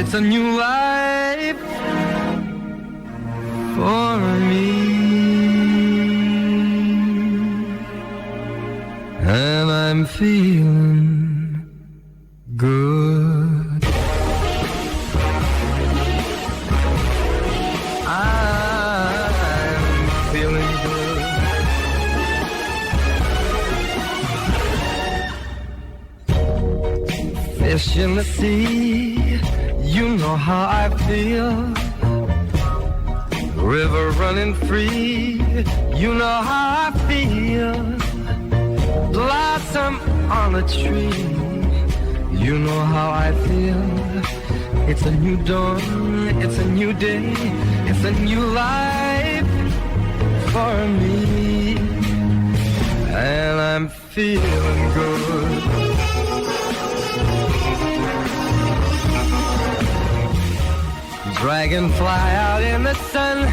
Speaker 17: it's a new life for me. And I'm feeling good. I'm feeling good. Fish in the sea, you know how I feel. River running free, you know how I feel. Blossom on a tree, you know how I feel. It's a new dawn, it's a new day, it's a new life for me. And I'm feeling good. Dragonfly out in the sun,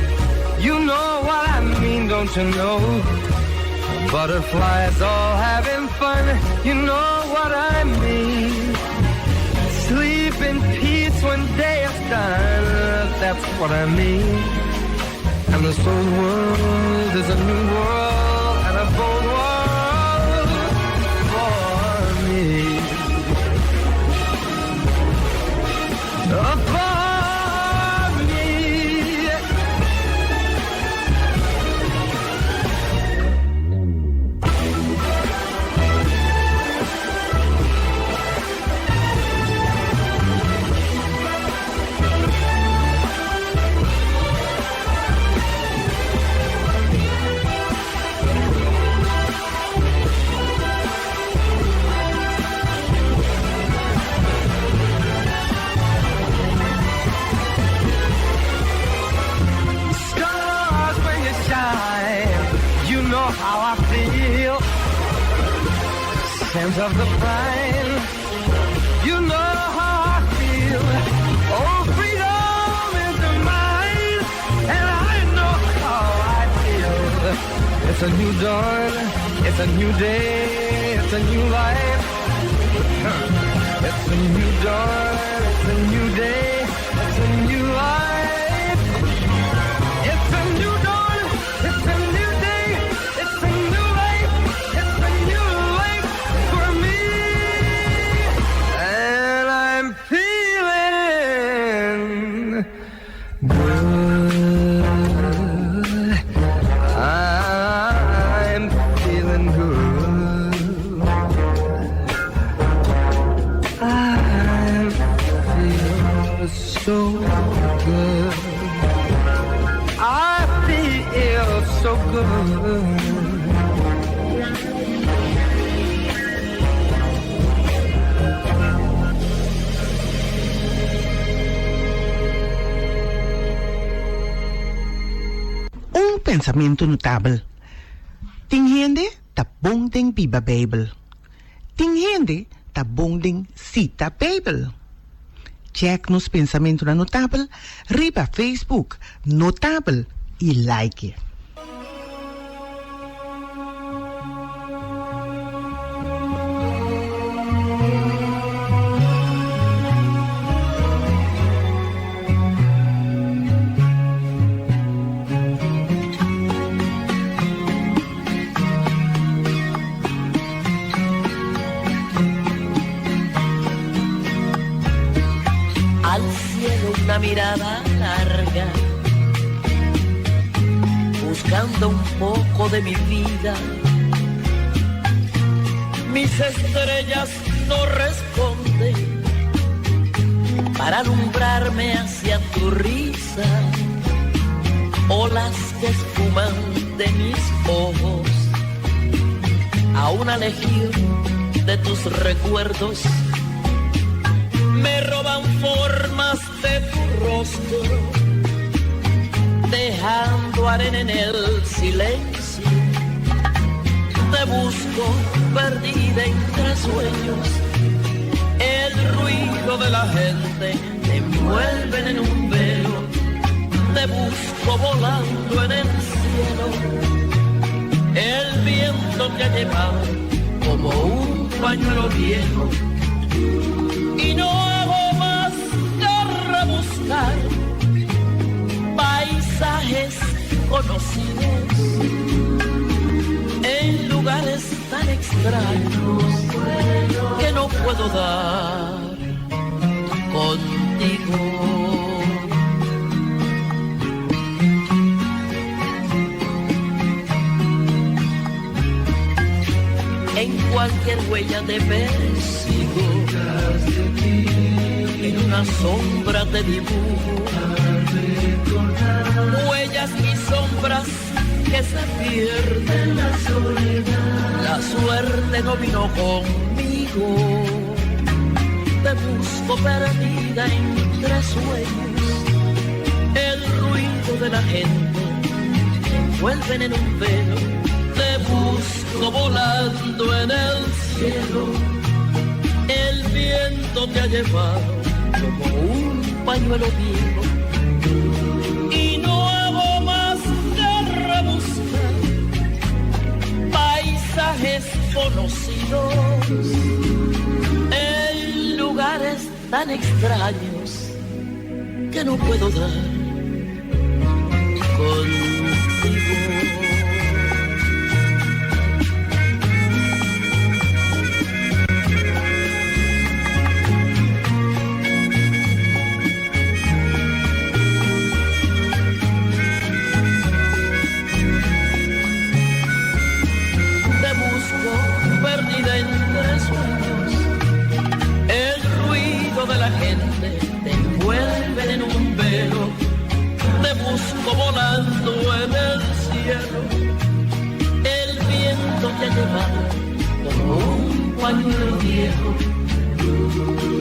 Speaker 17: you know what I mean, don't you know? Butterflies all having fun, you know what I mean. Sleep in peace when day is done, that's what I mean. And this old world is a new world and a bold world for me. For me. scent of the pine. You know how I feel. Oh, freedom is mine, and I know how I feel. It's a new dawn, it's a new day, it's a new life. It's a new dawn, it's a new day, it's a new life. It's a new dawn, it's a new day, it's a new life, it's a new life for me. And I'm feeling good. I'm feeling good. I'm feeling so good. I feel so good.
Speaker 11: Un pensamiento notable. Ting gente ta bong ding Biba Bible. Ting gente ta bong ding Sita Bible. Check nos pensamento notable, riba Facebook, notable y like.
Speaker 18: Al cielo una mirada larga, buscando un poco de mi vida. Mis estrellas no responden para alumbrarme hacia tu risa. Olas que esfuman de mis ojos a una legión de tus recuerdos. Me roban formas de tu rostro, dejando arena en el silencio. Te busco perdida entre sueños. El ruido de la gente te envuelven en un velo. Te busco volando en el cielo. El viento te ha llevado como un pañuelo viejo. Y no hago más que rebuscar paisajes conocidos en lugares tan extraños que no puedo dar contigo. En cualquier huella te persigo, en una sombra te dibujo, huellas y sombras que se pierden. La suerte no vino conmigo, te busco perdida entre sueños. El ruido de la gente te envuelven en un velo. Te busco volando en el cielo. El viento te ha llevado como un pañuelo viejo. Y no hago más que rebuscar paisajes conocidos en lugares tan extraños que no puedo dar contigo. Perdida entre sueños, el ruido de la gente te envuelve en un velo. Te busco volando en el cielo. El viento te ha llevado como un pañuelo viejo.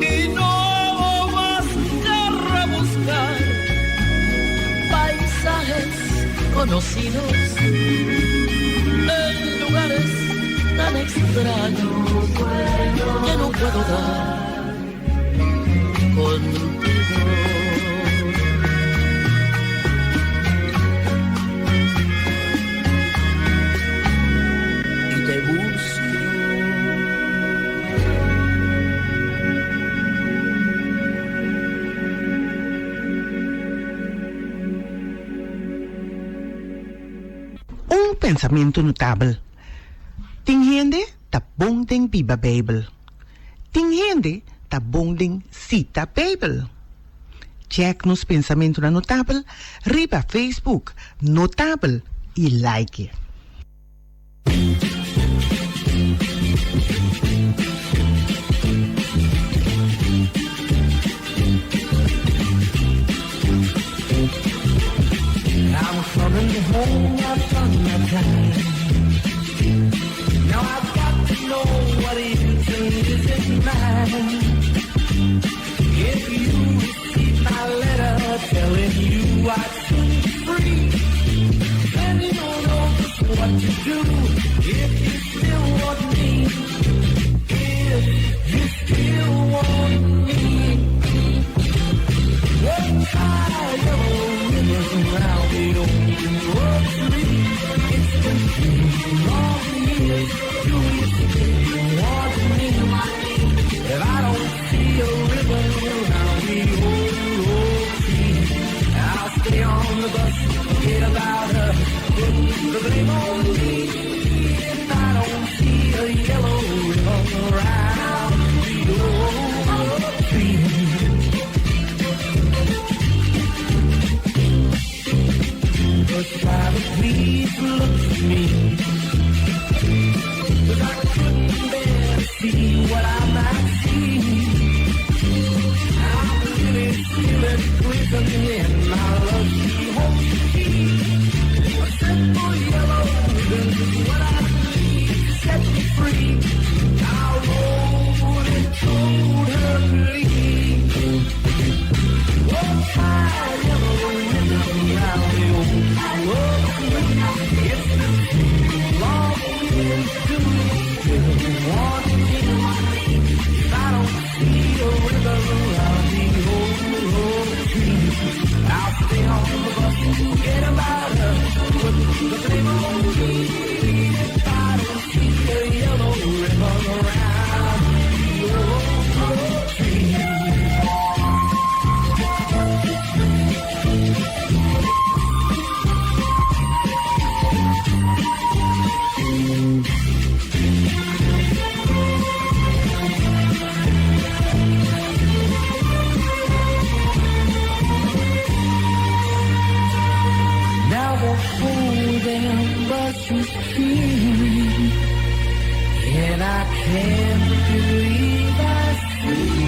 Speaker 18: Y no hago más que rebuscar paisajes conocidos en lugares tan tan extraño que no puedo dar contigo. Y te busco.
Speaker 11: Un pensamento notable. Ting gente ta bong ding Biba Bible. Ting gente ta bong ding Sita Bible. Check nos pensamento na notable riba Facebook notable e like.
Speaker 17: I'm coming home, I've done my time. Now I've got to know what is and isn't mine. If you receive my letter telling you I should be free, then you'll know just what to do. If you still want me, if you still want me, what kind of around the old tree. It's been too long years. Do you still want me? If I don't see a ribbon around the old tree, I'll stay on the bus, forget about her, put the blame on me. If I don't see a yellow ribbon around the old tree. But Father, please look at me, 'cause I couldn't bear to see what I might see. I'm really feeling glistening in my lovely home key. A simple yellow ribbon is what I need to set me free. I'll roll it told her please. What kind of yellow ribbon around the old it's been too long years. Do you want me? If I don't see a river around the old tree, I'll stay on the bus, forget about her, put the blame on me. If I don't see a yellow river around the old tree. Now the whole damn bus is free, and I can't believe I see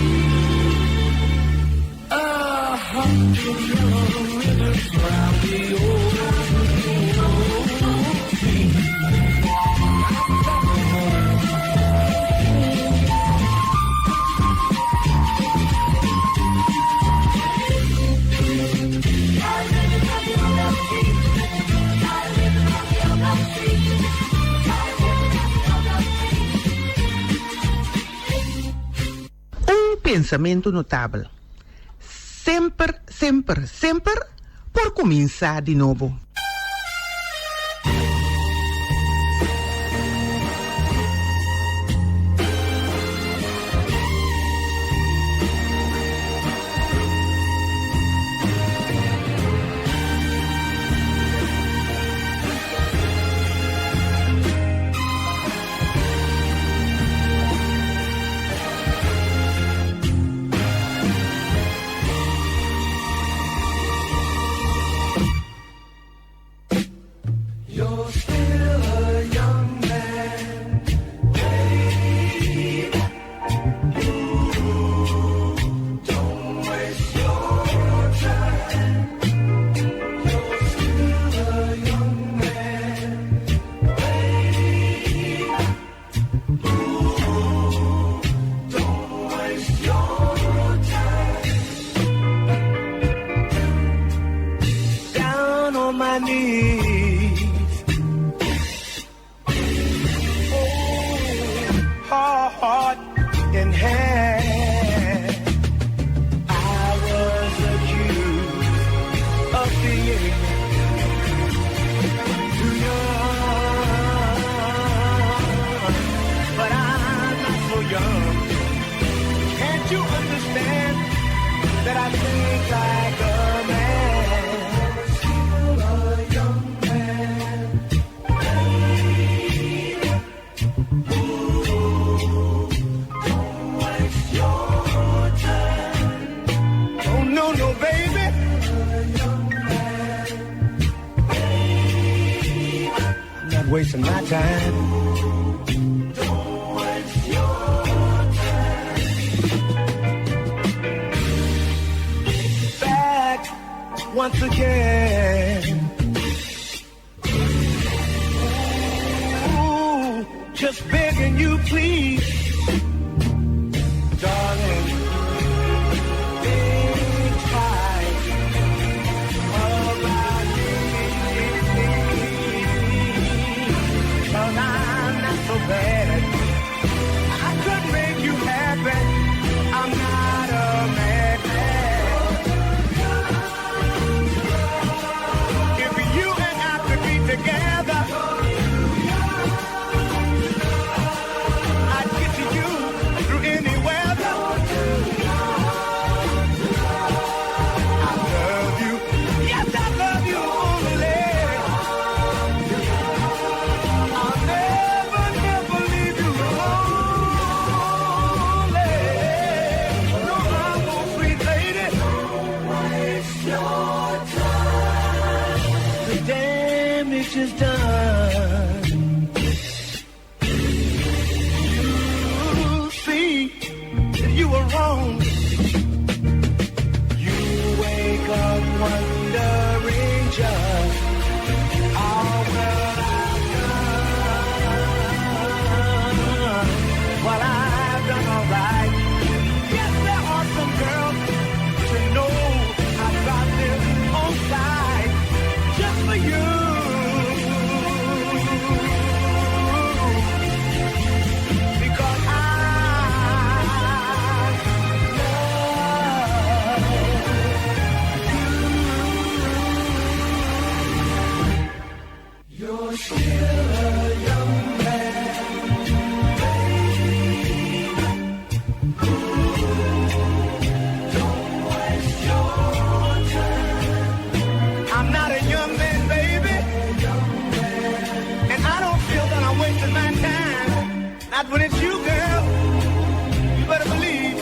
Speaker 17: 100 yellow ribbons round the old tree.
Speaker 11: Un pensamento notável. Sempre, sempre, sempre por começar de novo.
Speaker 4: heart in hand. I was accused of being too young, but I'm not so young. Can't you understand that I think like a man? Still a young man. Don't waste your time. Oh no, no, baby. I'm not wasting my time. Don't waste your time. Back once again. Ooh, just begging you, please, darling. Think twice about me, 'cause I'm not so bad. I could make you happy. I'm not a madman. If you and I could be together, I'd get to you through any weather. I love you. Yes, I love you only. I'll never, never leave you lonely. No, I won't, sweet lady. Don't waste your time. The damage is done. You see that you were wrong. You wake up wondering just how well I've done. Well, I've done all right. Yes, there are some girls to know I've got them on side just for you. Because I you're still a young man, don't waste your time. I'm not a young man, baby, and I don't feel that I'm wasting my time. Not when it's you, girl. You better believe.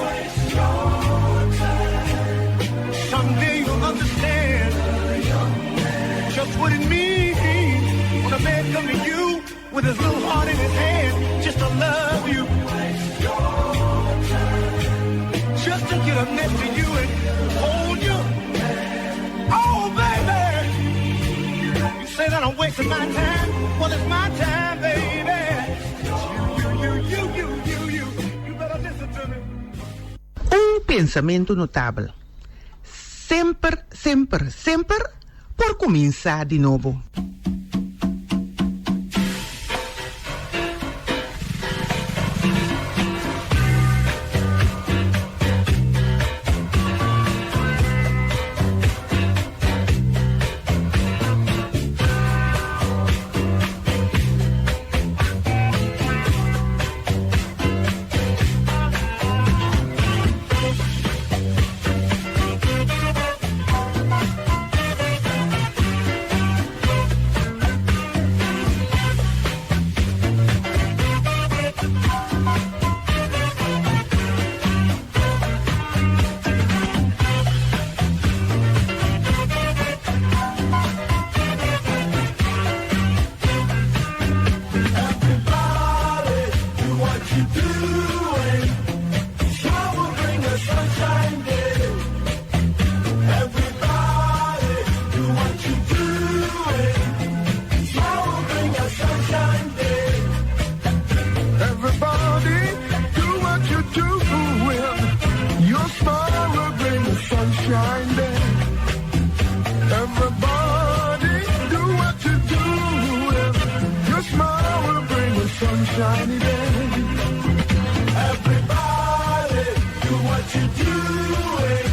Speaker 4: Someday you'll understand just what it means when a man comes to you with his little heart in his hand, just to love you, just to get up next to you and hold you. Oh, baby, you say that I'm wasting my time. Well, it's my time, baby. You better listen to me.
Speaker 11: Un pensamento notable. Sempre, sempre, sempre por começar de novo.
Speaker 4: sunshiny day. do what you're doing.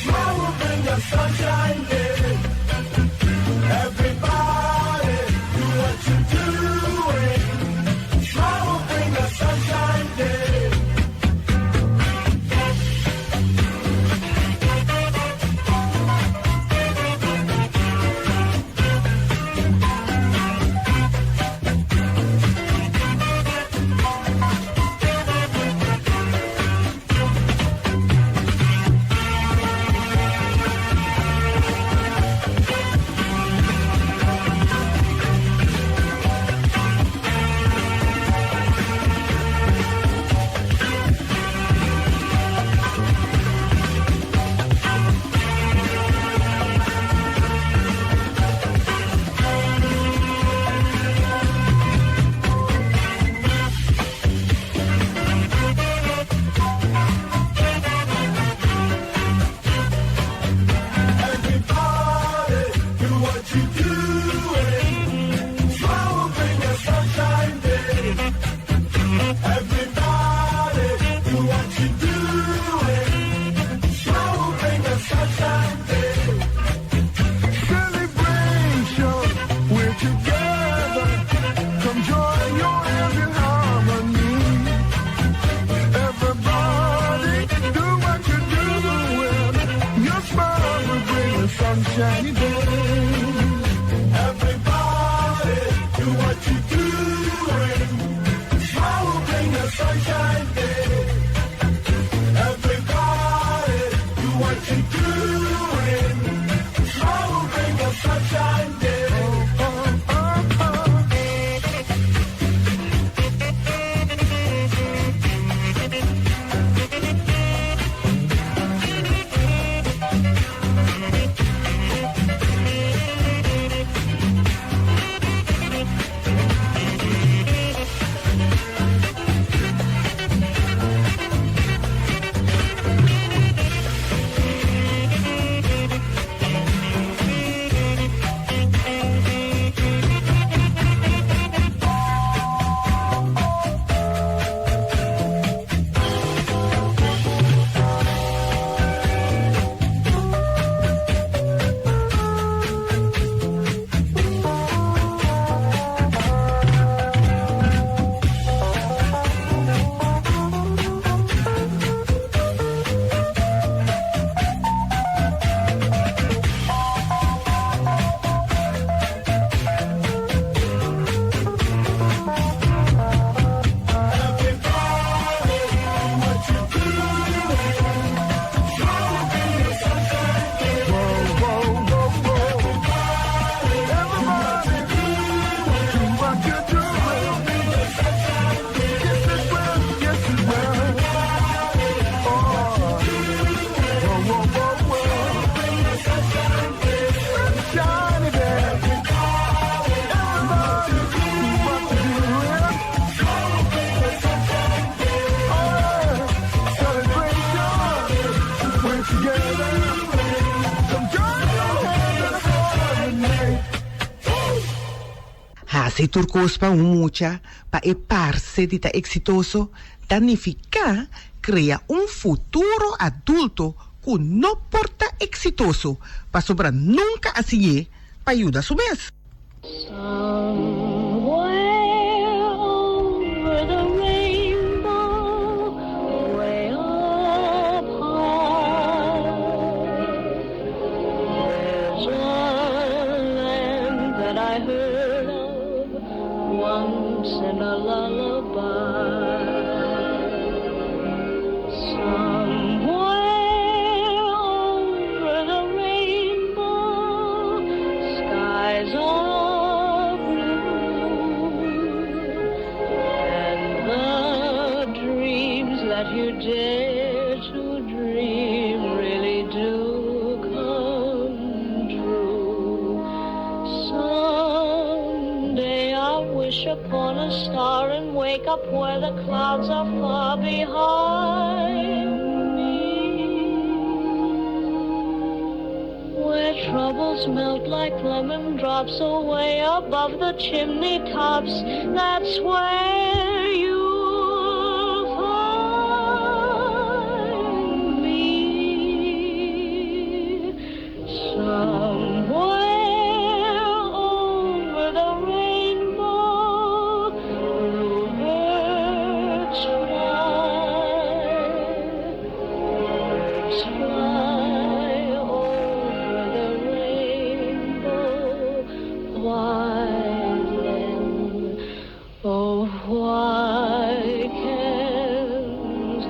Speaker 4: Smile will bring the sunshine, baby. Everybody, do what you're doing. Smile will bring the sunshine, baby. Sunshiny day. Everybody, do what you're doing. Smile will bring the sunshine day. Everybody, do what you're doing. Smile will bring the sunshine day.
Speaker 11: Se turcos pa mucha pa eparse di ta exitoso, danifica crea un futuro adulto que no porta exitoso pa sobra nunca así pa ayuda a su mes.
Speaker 7: In a lullaby, somewhere over the rainbow, skies are blue, and the dreams that you dare to dream really do come true. Someday I'll wish upon a star and wake up where the clouds are far behind me, where troubles melt like lemon drops away above the chimney tops. That's where you'll find why can't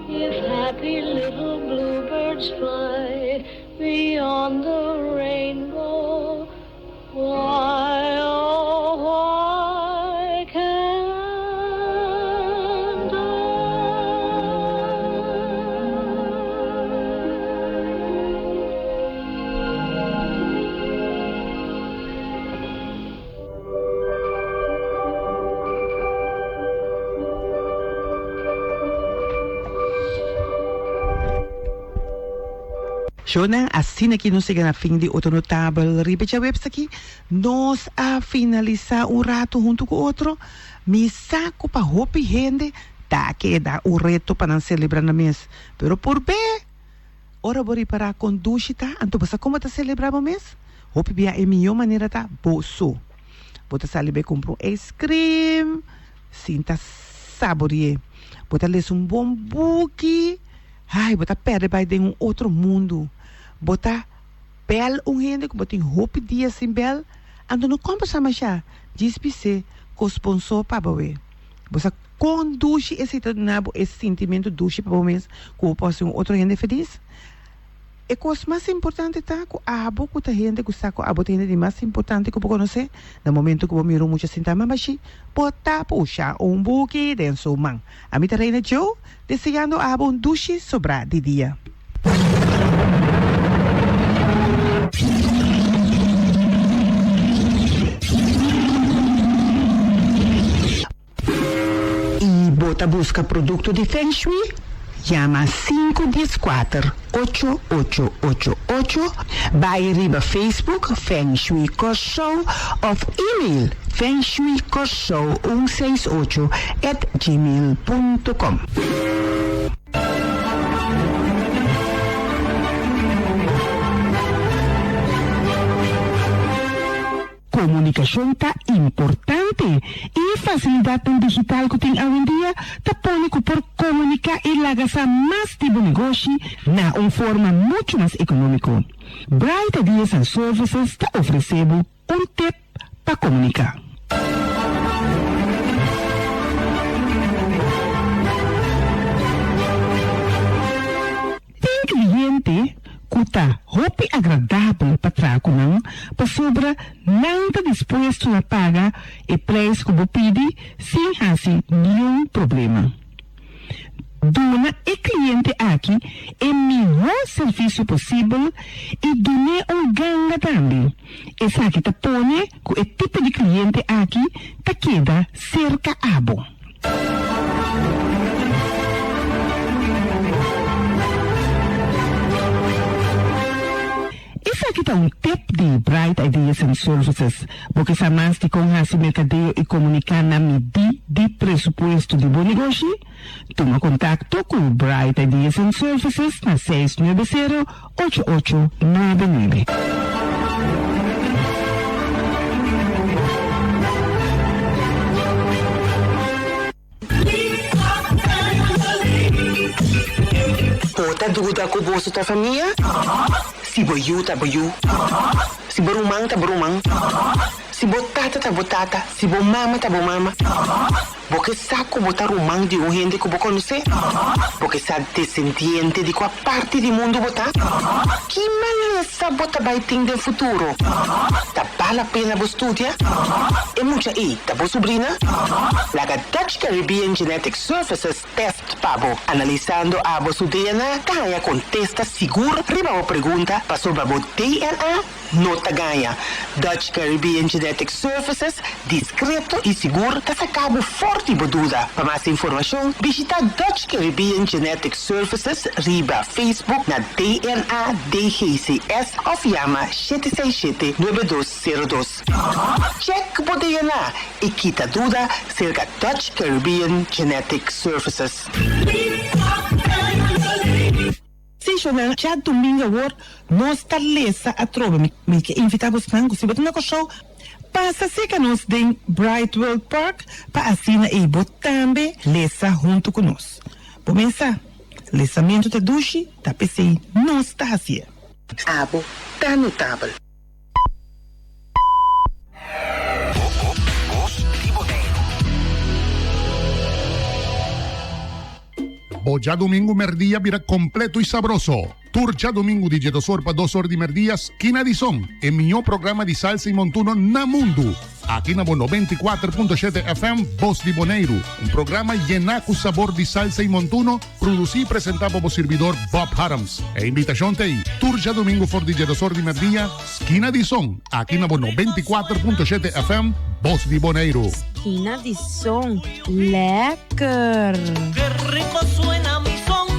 Speaker 7: If happy little bluebirds fly beyond the rainbow, why, oh, why can't
Speaker 11: Shona, assim aqui nós chegamos a fim de outro notável Ribecha Webs aqui. Nós a finalizar rato junto com outro. Me saco para hopi gente. Tá que dá o reto para não celebrar na mês. Pero por bem, ora bori para conduzir, tá? Então, você como tá celebrar o mês? Hopi bia é a melhor maneira, tá? Boso. Bota salibe comprar ice cream. Sinta saborear. Bota ler bom book. Ai, bota perde vai de outro mundo. Bota bel gente que bota hopi dia sem bel. Ando não compra sama já. Diz-me com sponsor para boe. Você conduz esse nabo, esse sentimento duche para o mês, que possa outro gente feliz. E coisa mais importante tá, que a boca da gente que está com a boca de mais importante que eu conhecer, no momento que eu miro muito sentar mamachi, bota puxa buque dentro sua mão. A minha reina Joe, desejando a bom duche sobrar de dia. E bota busca produto de Feng Shui? Llama 514-8888. Vai riba Facebook Feng Shui Coach Show of email fengshuicoachshow168@gmail.com. Comunicação está importante e facilidade digital que tem hoje em dia está público por comunicar e lagar mais tipo de negócio na uma forma muito mais econômica. Bright Ideas and Services está oferecendo tip para comunicar. Tem cliente kuta hopi agradável para trago não, para sobra não está disposto a pagar o preço que você pede sem fazer nenhum problema. Dona e cliente aqui é o melhor serviço possível e dona ganga também. Essa aqui está põe que o tipo de cliente aqui está queda cerca abo. Esse aqui está tip de Bright Ideas and Services, porque se mais de com esse mercadeio e comunicar na medida de pressuposto de bom negócio, toma contato com Bright Ideas and Services na 690-8899.
Speaker 13: Bota dúvida com o bolso da família? Si boyu ta boyu, si borumang ta borumang, si botata ta botata, si bomama ta bomama. Porque saco botar rumang de gente que você conhece? Porque sabe descendiente de qual parte do mundo botar? Que maleza bota vai ter no futuro? Tá vale a pena você estudar? E muita aí, tá boa sobrinha? Laga Dutch Caribbean Genetic Services Test Pabo, analisando a vossa DNA, ganha contesta seguro, riba a pergunta, para sobre a DNA, nota ganha. Dutch Caribbean Genetic Services, discreto e seguro, tá sacado forte e boduda. Para mais informação, visita Dutch Caribbean Genetic Services, riba Facebook na DNA DGCS ou llama 767-9202. Check o DNA e quita dúvida cerca Dutch Caribbean Genetic Services.
Speaker 11: Sim, Shona, já domingo agora, nós está lesa a trova. Me que invitamos tango, se botar no show, passa se que nós tem Bright World Park, para assinar e botar também lesa junto com nós. Começa. Lançamento de duche, tá PC Nostácia.
Speaker 13: Abo, tá notável.
Speaker 8: Boja domingo merdía vira completo y sabroso. Turcha domingo di Jetosor para 2 horas de merdías, quina di son, el mejor programa de salsa y montuno na mundo. Aqui na 94.7 FM, Voz de Boneiro, um programa llena com sabor de salsa e montuno, produzido e apresentado por servidor Bob Harams. A invitação tem Turja domingo for de Jetosor de Merdia, esquina de som, aqui na 94.7 FM, Voz de Boneiro.
Speaker 20: Esquina de som, lekker.
Speaker 6: Qué rico suena mi son.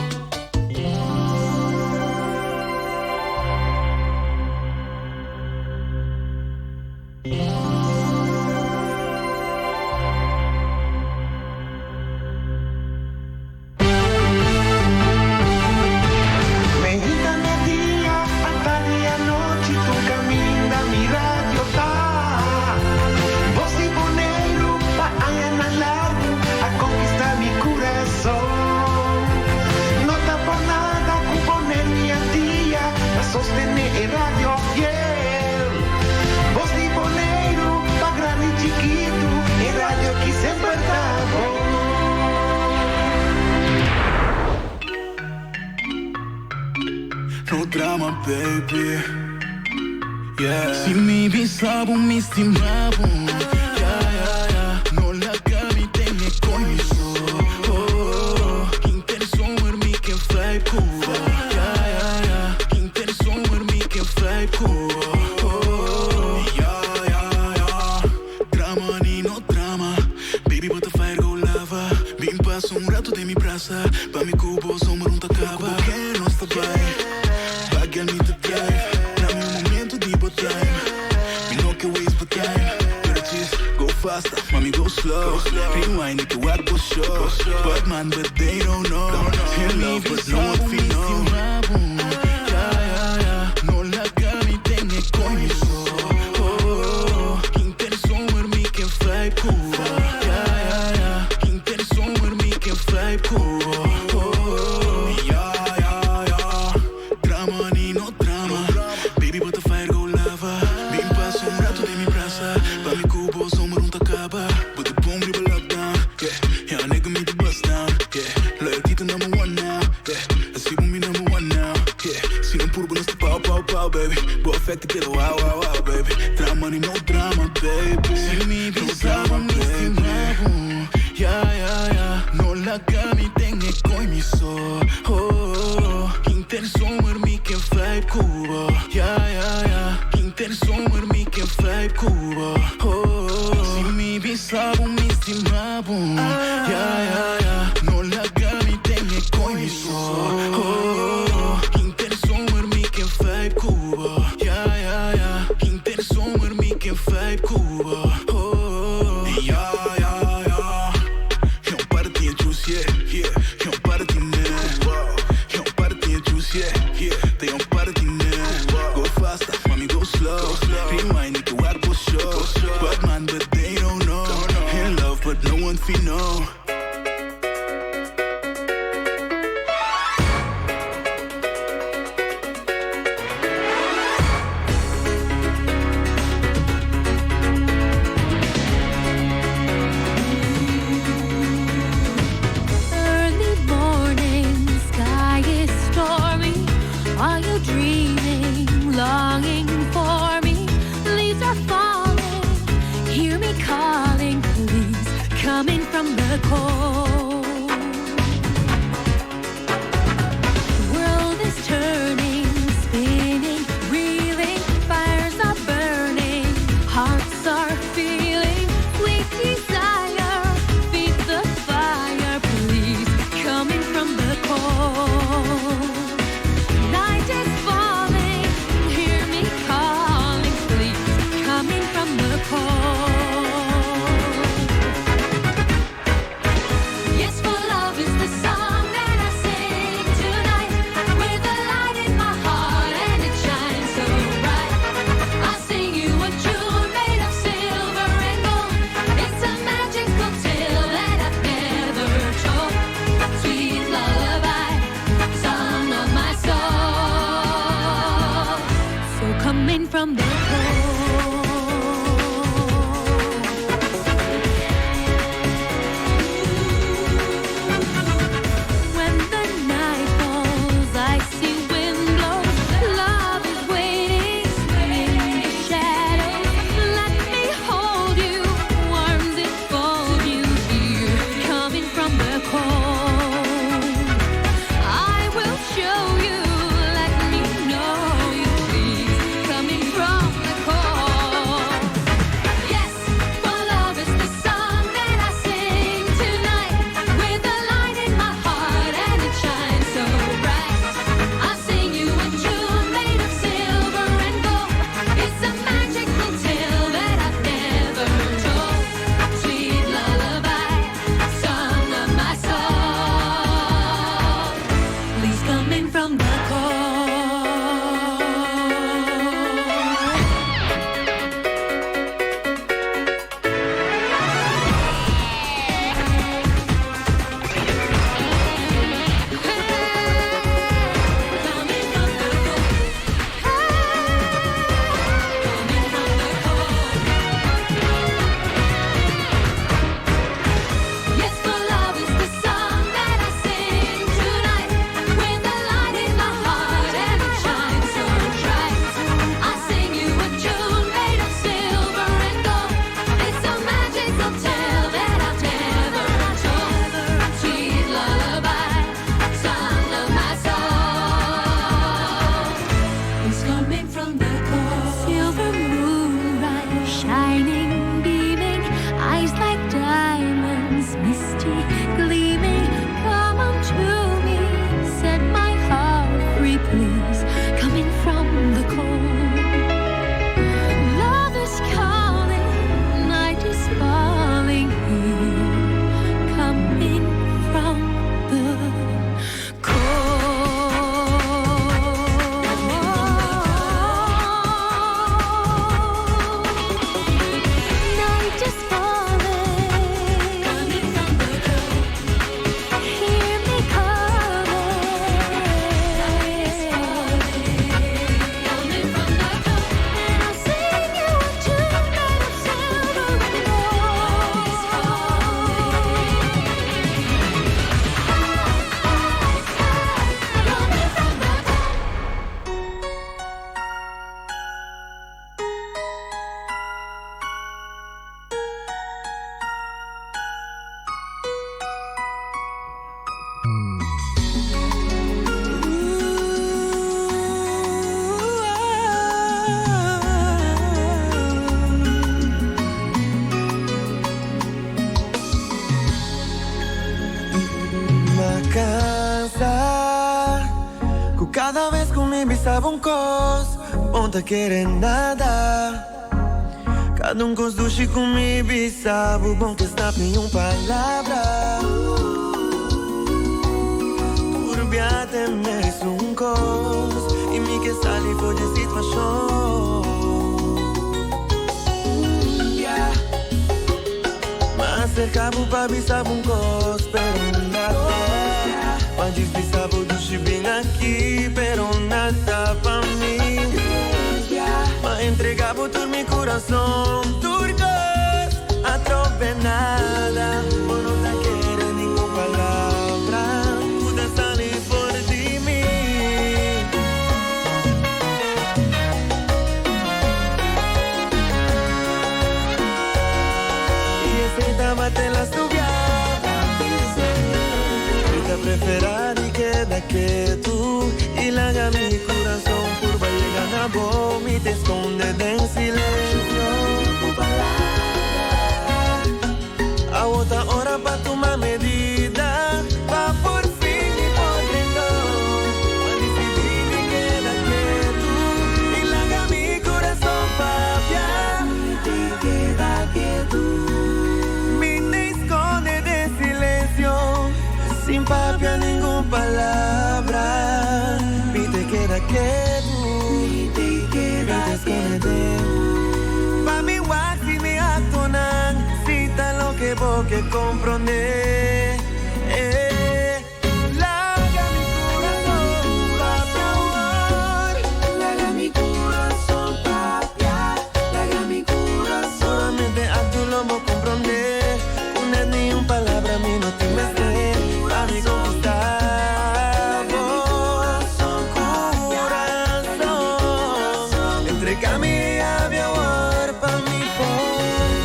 Speaker 5: Sostener radio fiel. Voz de Boneiro, pa grande e chiquito, e radio que sempre tá bom.
Speaker 21: No drama, baby. Yeah. Si mi bisabo, mi estimabo. Yeah, yeah, yeah. No la cami tengo con mi so. Intenção er mi que vai Cuba. Yeah, yeah, yeah. Intenção er mi que vai Cuba. Yeah, yeah, yeah. Drama ni no drama. Baby, bota fire, go lava. Bim passo rato de mi praça. Pa mi cubo, somos não acaba. Que não está bem. Girl, me to drive. Now me momento de botar. Me know que waste for time. Pero cheese, go faster, mommy go slow. Rewind it to what was show. But man, but they don't know. In love, but no one feel no. Yeah, yeah, yeah. No la cami tengo con mi so. Intenção er mi que vai Cuba. Yeah, yeah, yeah. Intenção er mi que vai Cuba. Baby, boa festa que wow, wow, wow, baby. Drama ni no drama, baby. Si mi bisabo, mi estimabo. Yeah, yeah, yeah. No la cami tengo con mi so. Oh, intenção er mi que vai Cuba. Yeah, yeah, yeah. Intenção er mi que vai Cuba. Oh, si mi bisabo, mi estimabo. Yeah, yeah, yeah. No la cami tengo con mi so. Oh, intenção er mi que vai Cuba. Yeah, yeah, yeah. Intenção er mi que vai Cuba. Oh, yeah, yeah, yeah. É party en juice, yeah, yeah. É party now. É party en juice, yeah, yeah. Tem party now. Go faster, mommy go slow. Rewind it to what was show. But man, but they don't know. In love, but no one feel no.
Speaker 22: Longing for me, leaves are falling. Hear me calling, please, coming from the cold. The world is turning, spinning, reeling. Fires are burning, hearts are feeling. Sweet desire, feed the fire, please, coming from the cold. Night is falling, hear me calling, please, coming from the cold.
Speaker 5: Cada vez comigo sabe cos, onde querer nada. Cada cos duche comigo sabe bom que está nenhuma palavra. Turbiate mesmo cos, e me que sale for de situação. Mas cercavo pra bisar cos, pero nada. Mas bisavo duche bem aqui, pero nada pra mim. Mas entregava todo meu coração, turcos, a trove nada. Mas não tá querendo nenhuma palavra, pude sair por de mim. E esse tava te las tuvias. Preferar y queda quieto y larga mi corazón por llegar a vos y te esconde en silencio. A otra hora pa' tomar medida, pa' por fin y por dentro. Pa' decidir y queda quieto y larga mi corazón pa' y te queda quieto. Me te esconde de silencio. Sin papia ninguna palabra, y te queda quieto, y te queda quieto. Pa' mi wax y mi actonan, cita lo que vos que comprende. Larga mi corazón, papia, amor. Larga mi corazón, papia. Larga mi corazón. Solamente a tu lomo comprende. Una ni una palabra, mi no te me esté. Mi corazón, entregame a mi amor pa' mi por.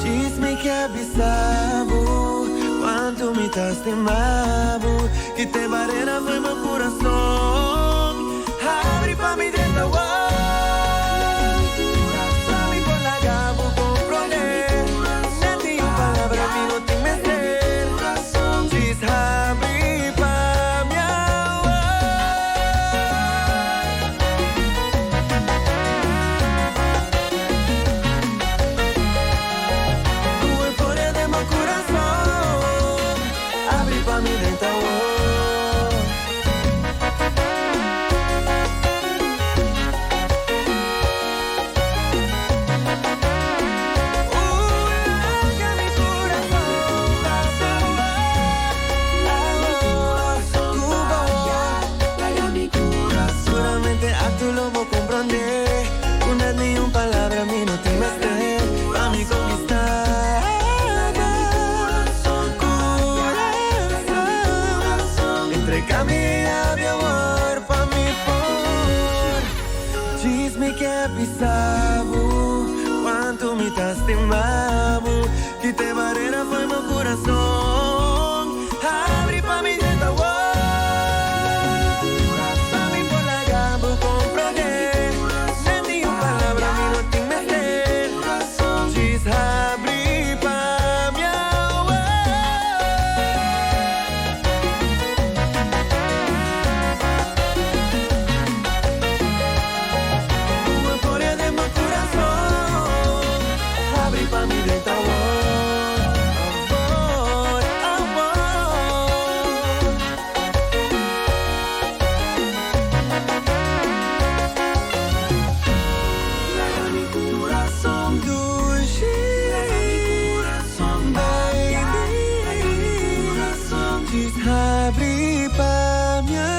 Speaker 5: Diz-me que avisavo, quanto me estás temavo, que te barreira foi meu coração. Abre pa' mi dentro, sabe por la gabo comprender. Senti uma palavra, mi no te me esté. Abre pa' mi amor. Tu euforia de meu coração. Abre pa' mi dentro. Pisavo, quanto me estás temavo, que te barreira foi meu coração. Abre pa' mi dentro, sabe por la gabo comprender. Senti uma palavra, mi no te me esté. Diz abre pa' mi amor. Pa' mi dentro, amor, amor. Larga mi corazón, dulce. Larga mi corazón, baby. Corazón, diz abre pa' mi amor.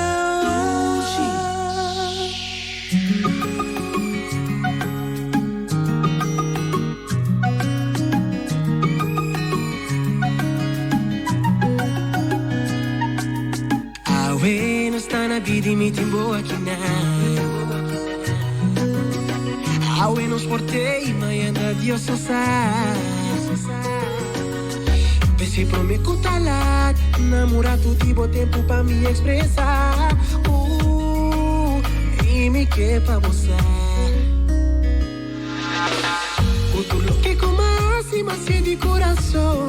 Speaker 5: Na vida e me timbo aqui na Aue nos portei, mas anda Dios só sabe. Pensei pra me contalar, namorar tu tipo tempo pra me expressar. E me que pra você. O tu lo que como assim, mas de coração.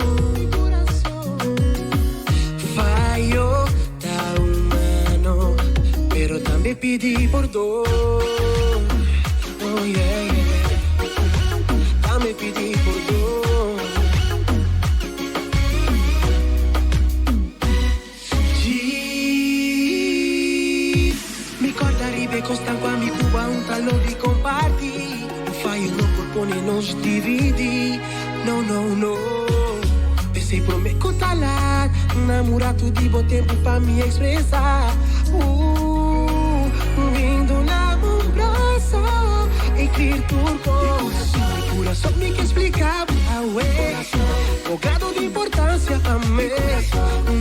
Speaker 5: Fallo, tá humano.
Speaker 17: pedir perdão. Oh yeah, yeah. Tá me pedir perdão. Mi corda ribe costan qua mi cuba un talo di comparti. Fai un corpo ne nos dividi. No, no, no. Pensei pro me cotalar. Namorato di bom tempo pra me expressar. Vindo na mão braço escrito turco. Coração me que explicava a o grado de importância pra mim.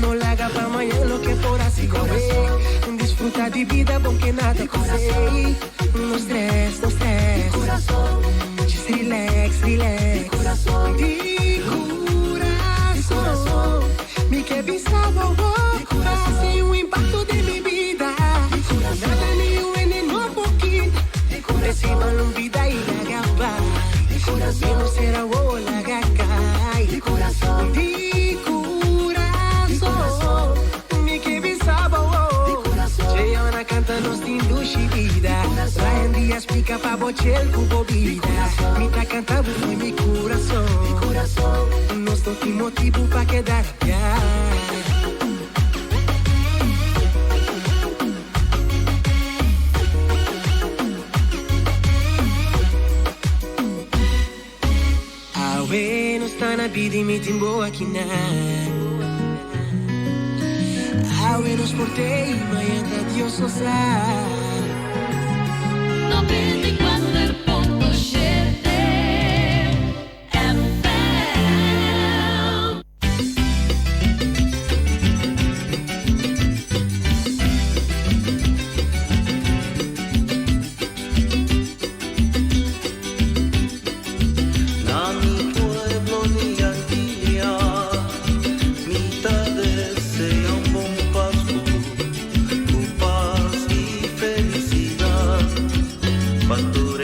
Speaker 17: Não larga pra amanhã lo que por assim comer. Desfruta de vida bom que nada consei. No stress, no stress. Just relax, relax. De coração. Me que pensava fazem um impacto de minha vida. Nada nenhum e nem no pouquinho. Receba vida e agapa. Menos será o lagacai. De coração. Me que pensava Jeiona canta nos tindushi vida. Brian Dias explica pra bochel cubo vida. Me tá cantando foi mi coração. Nos não tem motivo pra quedar allá. Awe não está na vida e me tem boa aqui na. Awe nos portei, manhã da Dios sosar.
Speaker 22: 94.7
Speaker 21: Cuando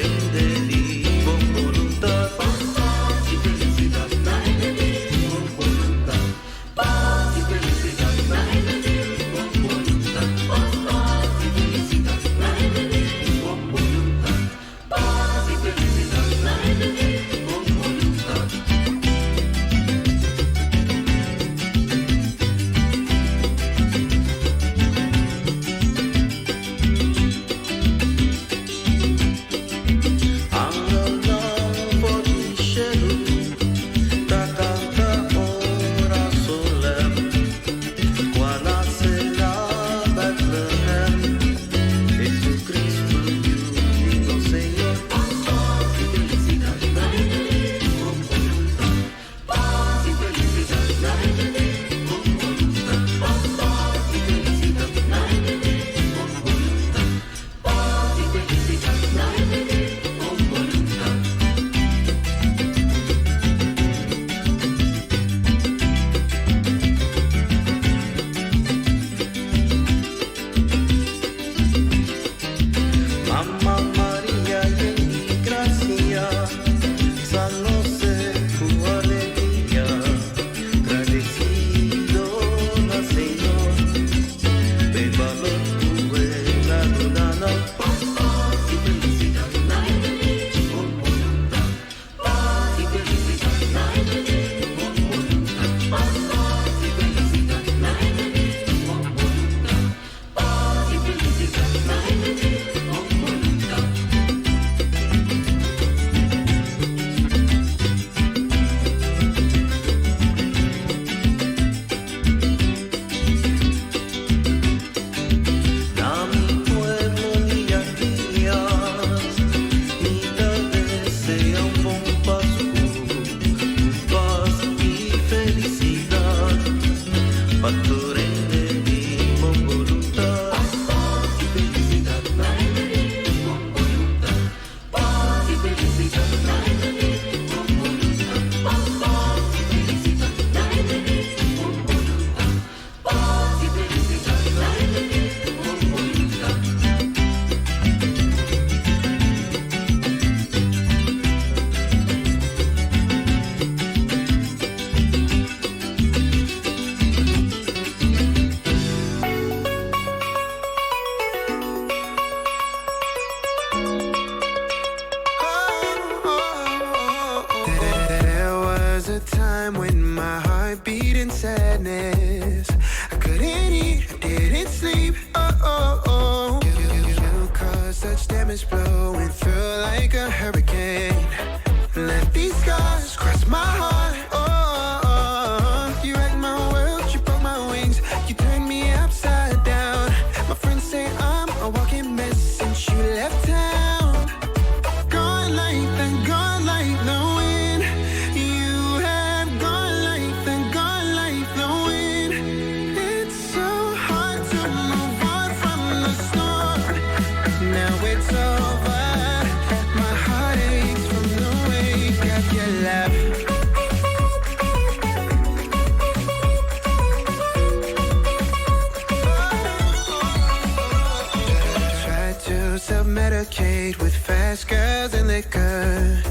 Speaker 5: suffocate with fast girls and liquor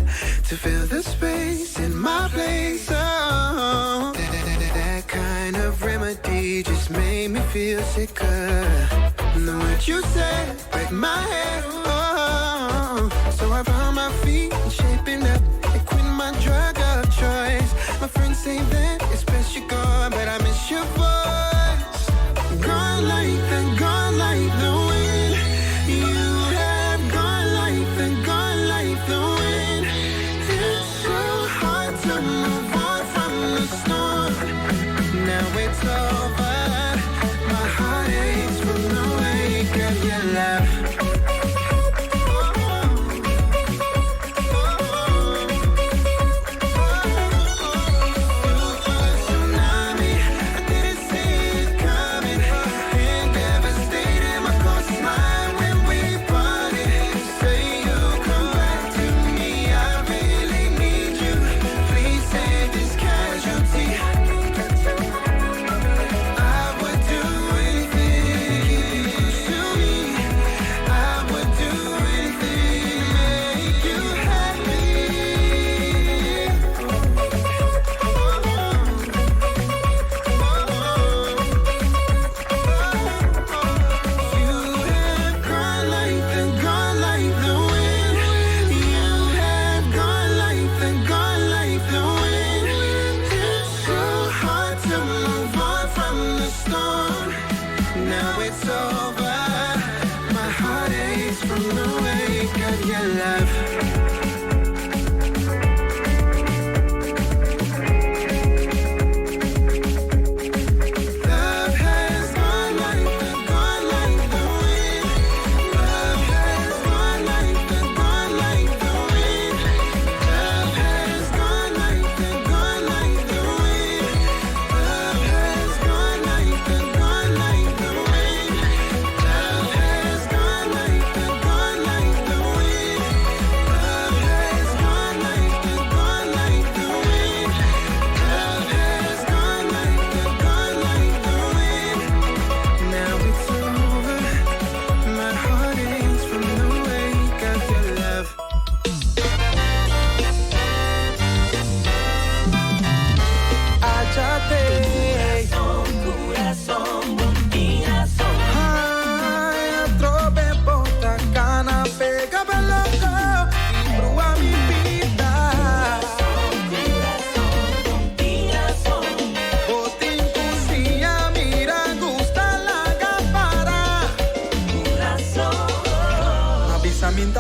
Speaker 5: to fill the space in my place. Oh, that kind of remedy just made me feel sicker. Know what you said, break my head. Oh, so I found my feet and shaping up and quit my drug of choice. My friends say that it's best you go, but I miss your voice. Gone like the wind. You have gone like the wind. It's so hard to move on from the storm. Now it's over. My heart aches from the wake of your love.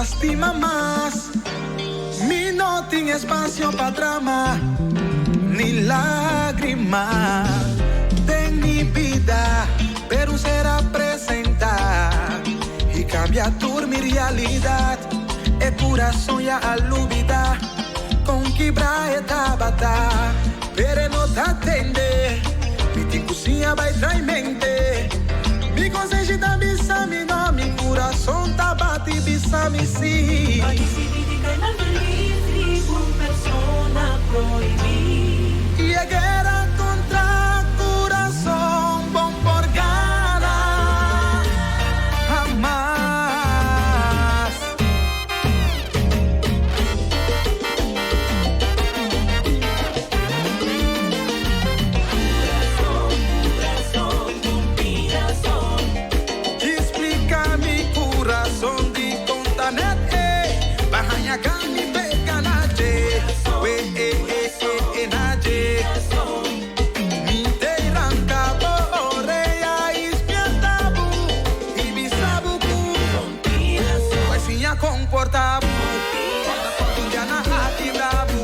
Speaker 1: Estima más, mi no tiene espacio para drama, ni lágrima de mi vida, pero será presentar y cambia tu mi realidad, el corazón ya alubida, con quebra etabata, pero no te atende, mi ticucinha vai trair mente. Mi consegue da bisa mi no, mi coração tá bate bisa mi si.
Speaker 12: Vai se dividir na livre por persona proibida.
Speaker 1: E a guerra contra coração bom por gana jamás.
Speaker 12: Coração, combinação.
Speaker 1: Explica mi coração de contanet, bahaya kami peganaje, we naje. Mi te ranka boreya ispiatabu, ibisabuku, vai sinha comportabu, ya na atibrabu.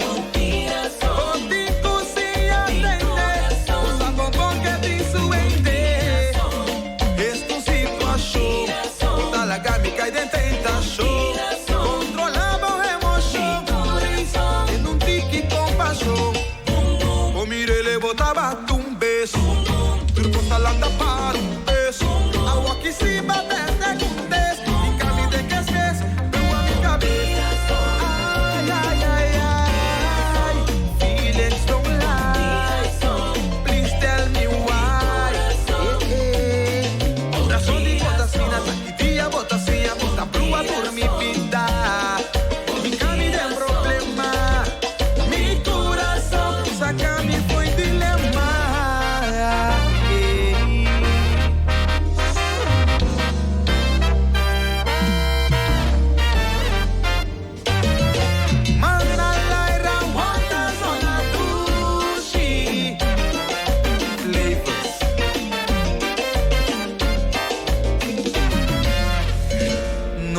Speaker 1: Cai dentro show, controlava a emoção, e num tique compaixão. O mirele botava beijo, turco salada para beijo. A walk se bate até com dez, e cami de que esquece, tua minha cabeça. Ai, ai, ai, ai, feelings don't lie, please tell me why. Coração de bota sina, dia bota brua por mi vida.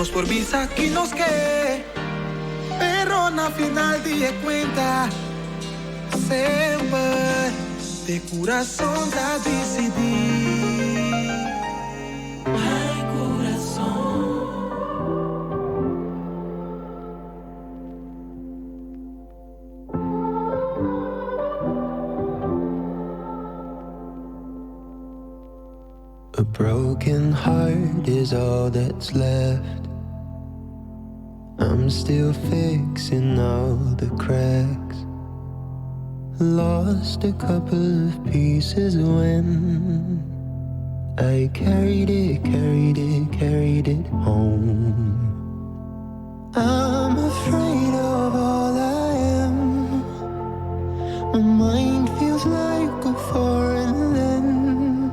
Speaker 1: Nos vorbis aqui nos quer, pero na final dia conta. Sempre de coração tá decidir. Ai, coração.
Speaker 2: A broken heart is all that's left. I'm still fixing all the cracks. Lost a couple of pieces when I carried it home. I'm afraid of all I am. My mind feels like a foreign land.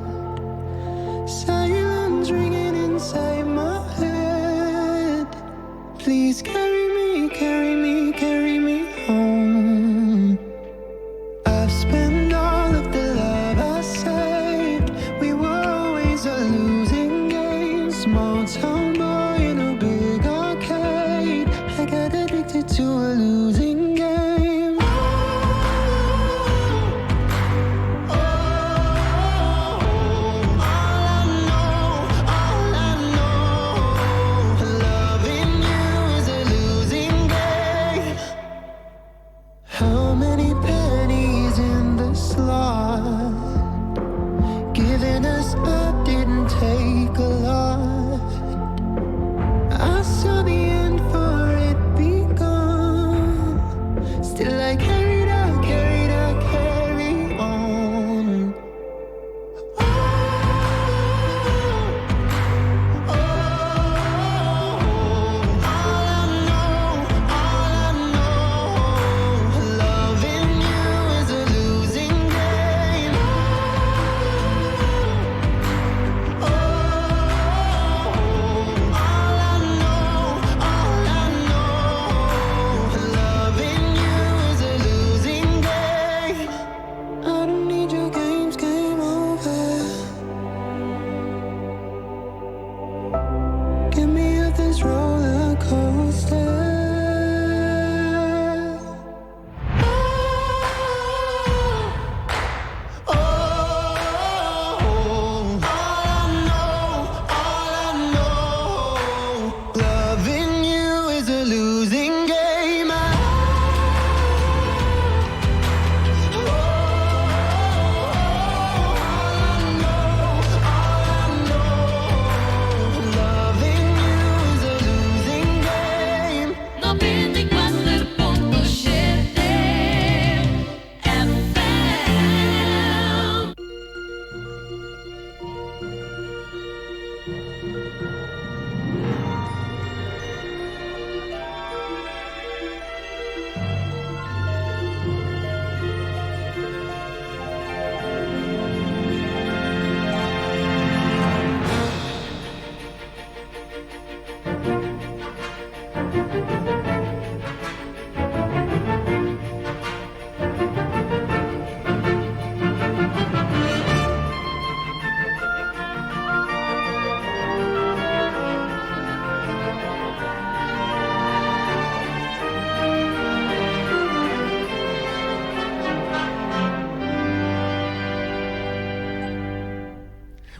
Speaker 2: Silence ringing inside my head. Please carry me, carry me, carry me home. I've spent all of the love I saved. We were always a losing game. Small town boy in a big arcade. I got addicted to a losing game. How many pennies in the slot? Giving us up didn't take a lot. I saw the end for it begun. Still I carried on. Loving you is a losing game. Loving you is a losing game. I don't need your games, game over. Get me off this roller coaster. Loving you is a losing game. Loving you is a losing game.
Speaker 22: 94.7 FM.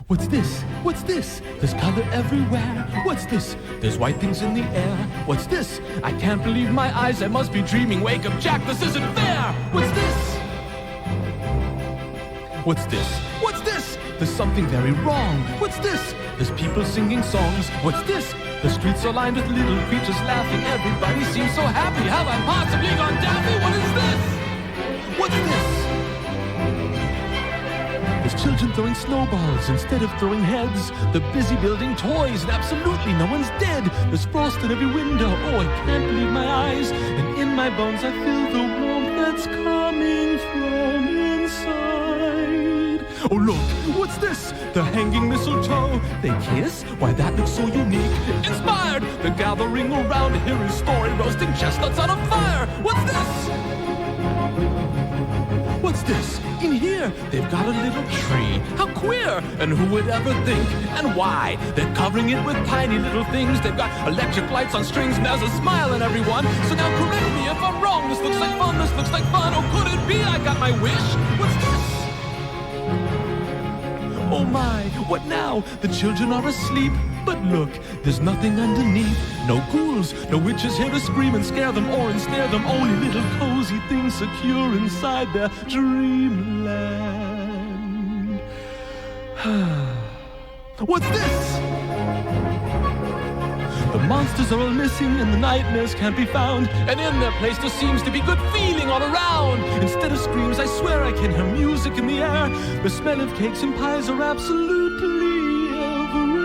Speaker 14: What's this? What's this? There's color everywhere. What's this? There's white things in the air. What's this? I can't believe my eyes. I must be dreaming. Wake up, Jack. This isn't fair. What's this? What's this? What's this? There's something very wrong. What's this? There's people singing songs. What's this? The streets are lined with little creatures laughing. Everybody seems so happy. Have I possibly gone daffy? What is this? What's this? There's children throwing snowballs instead of throwing heads. They're busy building toys and absolutely no one's dead. There's frost in every window. Oh, I can't believe my eyes. And in my bones I feel the warmth that's coming from inside. Oh, look, what's this? The hanging mistletoe. They kiss? Why, that looks so unique. Inspired! They're gathering around to hear his story, roasting chestnuts on a fire. What's this? What's this? In here, they've got a little tree. How queer! And who would ever think? And why? They're covering it with tiny little things. They've got electric lights on strings, and there's a smile in everyone. So now correct me if I'm wrong. This looks like fun, this looks like fun. Oh, could it be I got my wish? What's this? Oh my, what now? The children are asleep. But look, there's nothing underneath. No ghouls, no witches here to scream and scare them or ensnare them. Only little cozy things secure inside their dreamland. What's this? The monsters are all missing and the nightmares can't be found. And in their place there seems to be good feeling all around. Instead of screams, I swear I can hear music in the air. The smell of cakes and pies are absolutely everywhere.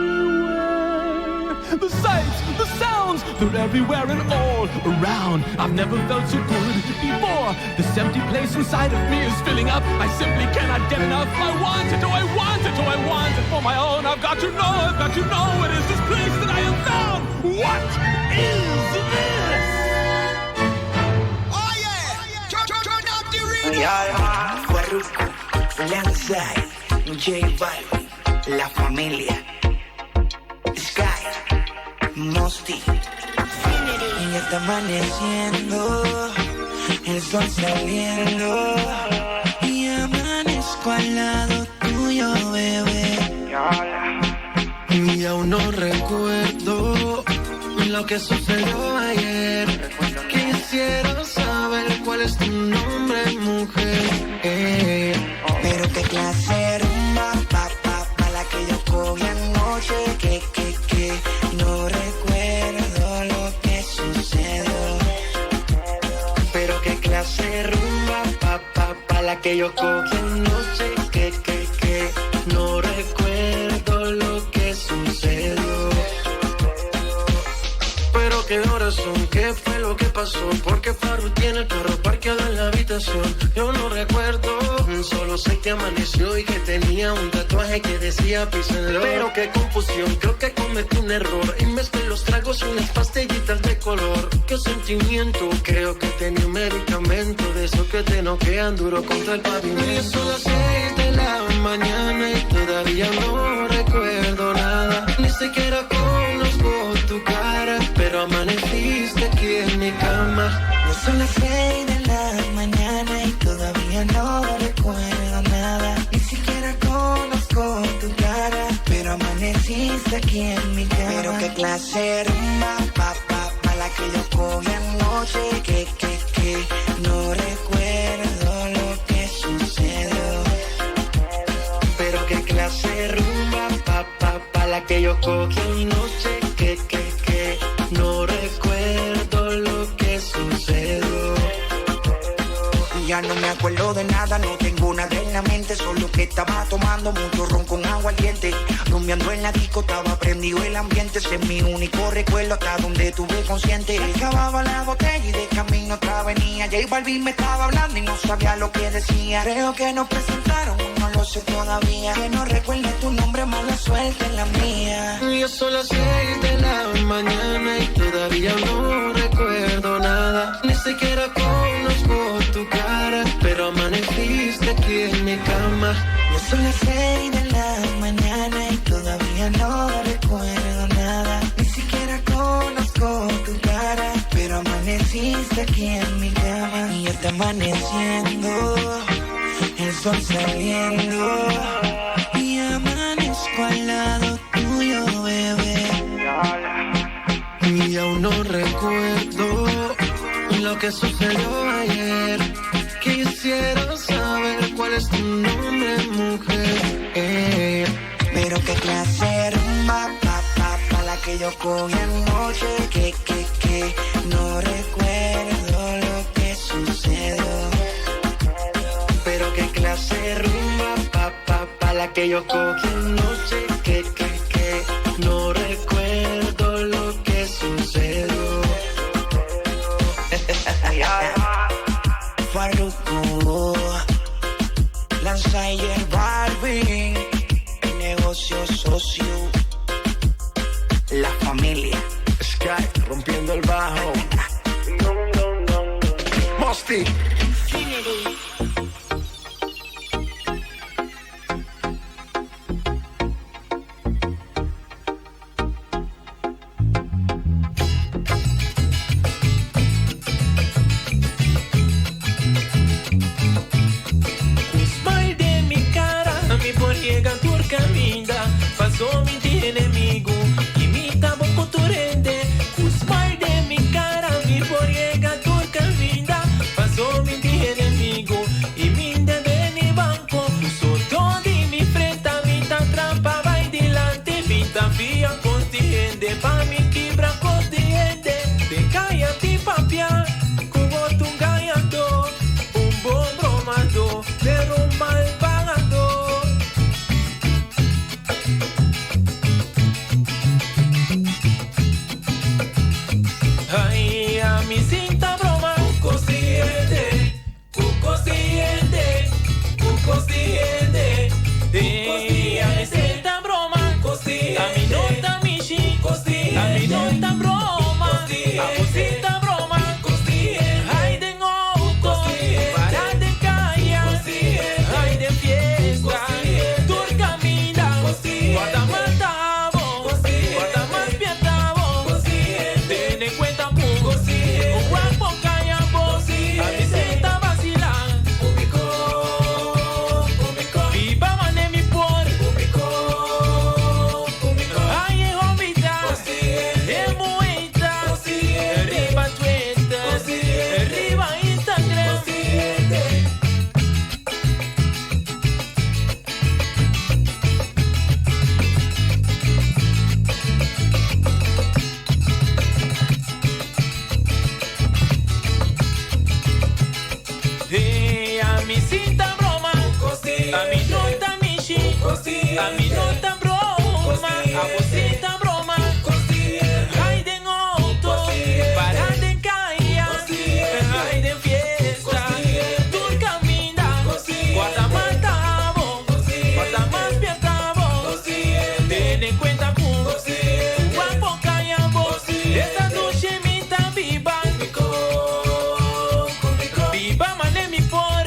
Speaker 14: The sights, the sounds, they're everywhere and all around. I've never felt so good before. This empty place inside of me is filling up. I simply cannot get enough. I want it, oh I want it, oh I want it for my own. I've got to know what is this place that I have found. What is this?
Speaker 6: Oh yeah! Turn up the radio! Farruko, Lanzai, J Balvin, La Familia, Sky, Mosty, y ya está amaneciendo, el sol saliendo, y amanezco al lado tuyo, bebé.
Speaker 5: Y aún no recuerdo lo que sucedió ayer. Quisiera saber cuál es tu nombre, mujer.
Speaker 6: Pero qué clase de rumba, pa' la que yo cogí anoche. Que no recuerdo lo que sucedió.
Speaker 5: Pero qué clase de rumba, pa' la que yo cogí anoche. Que no recuerdo lo que sucedió. Pero qué horas son, qué fue lo que pasó. Porque Farru tiene el carro parqueado en la habitación. Yo no recuerdo, solo sé que amaneció y que tenía un tatuaje que decía Peace and Love. Pero qué confusión, creo que cometí un error y mezclé los tragos y unas pastillitas de color. Qué sentimiento, creo que tenía un medicamento de esos que te noquean duro contra el pavimento. Y son las 6 de la mañana y todavía no recuerdo nada. Ni siquiera conozco tu cara, pero amaneciste aquí en mi cama.
Speaker 6: Ya son las 6 de la mañana y todavía no recuerdo nada. Ni siquiera conozco tu cara, pero amaneciste aquí en mi cama. Pero qué clase de rumba, pa' la que yo cogí anoche. Que no recuerdo lo que sucedió.
Speaker 5: Pero qué clase de rumba, pa' la que yo cogí anoche. Que no recuerdo lo que sucedió.
Speaker 6: Ya no me acuerdo de nada, no tengo nada en la mente. Solo que estaba tomando mucho ron con agua caliente. Rumbeando en la disco, estaba prendido el ambiente. Ese es mi único recuerdo hasta donde estuve consciente. Acababa la botella y de camino otra venía. J Balvin me estaba hablando y no sabía lo que decía. Creo que nos presentaron, no lo sé todavía. Que no recuerde tu nombre, mala suerte en la mía.
Speaker 5: Ya son las 6 de la mañana y todavía no recuerdo nada. Ni siquiera conozco tu cara, pero amaneciste aquí en mi cama.
Speaker 6: Ya son las 6 de la mañana y todavía no recuerdo nada. Ni siquiera conozco tu cara, pero amaneciste aquí en mi cama. Y ya está amaneciendo, el sol saliendo, y amanezco al lado tuyo, bebé.
Speaker 5: Y aún no recuerdo lo que sucedió ayer. Quisiera saber cuál es tu nombre, mujer.
Speaker 6: Pero qué clase de rumba, pa' la que yo cogí anoche. Que no recuerdo lo que sucedió.
Speaker 5: Pero qué clase de rumba, pa' la que yo cogí anoche. Que no recuerdo lo que sucedió.
Speaker 6: Farruko, Lanzai y el Balvin, el negocio socio, La Familia,
Speaker 5: Sky rompiendo el bajo.
Speaker 6: Mosty.
Speaker 14: Caminota broma, a vocita broma. Hay de auto, para de calle, hay de fiesta. Tú camina, guarda más tabo, guarda más piatabo. Ten en cuenta con guapo callabo. Esta noche mita viva, viva mané mi por.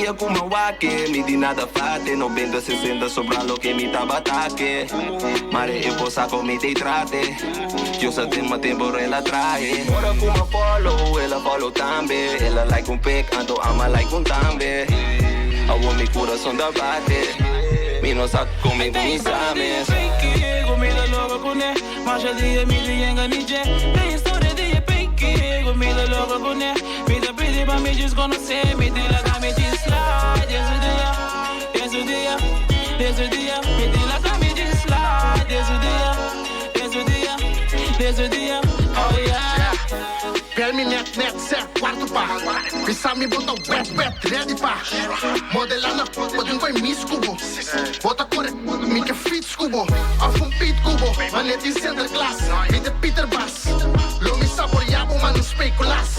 Speaker 9: dia com meu wake, me di nada fate, 90, 60 sobra lo que me tava ataque. Mare eu possa come te trate, eu só tenho tempo ela trai. Ora com uma follow, ela follow também, ela like um pic, ando ama like um tambe. Hago mi corazón da bate. Mi no sa comigo mi sames.
Speaker 10: Gomida logo kune, Masha die mi die yenga nije. De story die pinky, gomida logo kune. Mi da pretty but me just gonna say me de la me just slide. There's a dia, me de la me just slide. There's a dia, oh yeah.
Speaker 16: Tell me net set, quarto pa. Pisa mi bota wet, ready pa. Modelana, podem coi mi scubo. Bota corre, mi que fit scubo. Af un pit cubo, manet in center class. Mi de Peter Bass. Lo mi saboreavo, ma non speculas.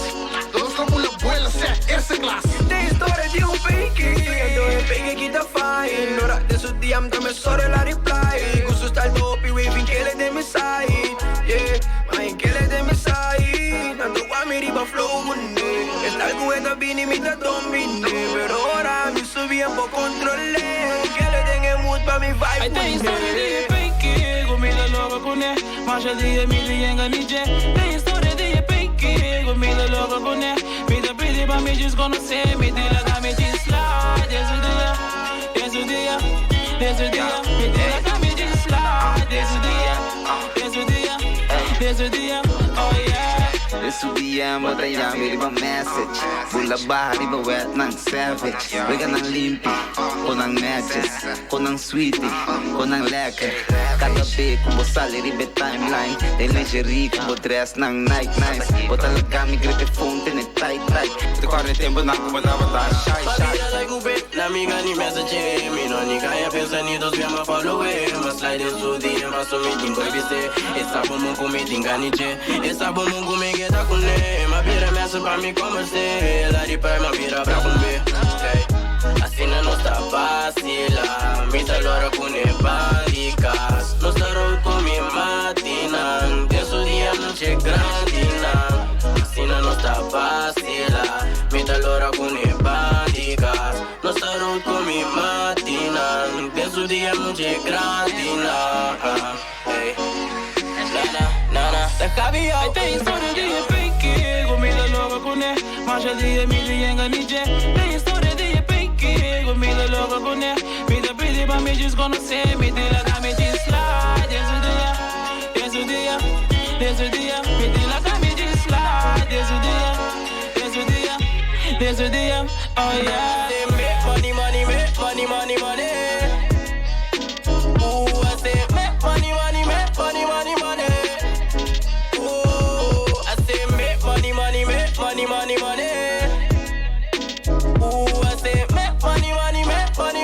Speaker 16: Todos como una abuela, eerste klas.
Speaker 19: De historia di un pinky. Ando en pinky kita fine. Ora de su DM dame sore la reply. Gusto sta il doppio, waving che le de mi side. Yeah, ma che le de mi side. Tanto qua mi riba flow munde. Esta algo esta bini mi ta dombine. Pero ora mi subí un po' controlé. Que le den en mood pa mi vibe.
Speaker 10: I think story di pinky. Gomida logo kune, Masha die mi die yenga nije. De story di pinky. Gomida logo kune. Mi da pretty but me just gonna say me de la me just slide. There's a dia, me de la me just slide. There's a dia, oh yeah.
Speaker 9: This dia mo tayo mi riba message. Bula ba riba wet ng savage. Wega ng limpi, ko ng matches, ko ng sweetie, ko ng lekker. Kagabi kubo sali ribe timeline. De lingerie kubo dress ng Nike nice. O talaga mi gripe phone tene tight. Te corre tempo na kubo na bata shy.
Speaker 19: Papira like ube, la amiga ni message. Mi no ni kaya pensa ni dos via ma follow it. Ma slide in su dia ma so meeting koi bise. Esa bomu ku meeting ganiche. Esa bomu ku me get akune. Ma pira messa pa mi come se. La ripa ma pira pra kumbe. Assim não está fácil. Mi talora kune bandicas. No staro con mi matina. De su dia noche grandina. Assim não está fácil. Mi talora kune bandicas. No staro con mi matina. De su dia noche grandina. Hey. Nana, the caviar.
Speaker 10: I think story di pinky. Gomida logo kune, Masha die mi die yenga nije. De story di pinky. Gomida logo kune. Mi da pretty but me just gonna say me de la me just slide. There's a dia, me de la me just slide. There's a dia, oh yeah.
Speaker 19: Say make money. Ooh, I say make money. Ooh, I say make money. Ooh, I say make money.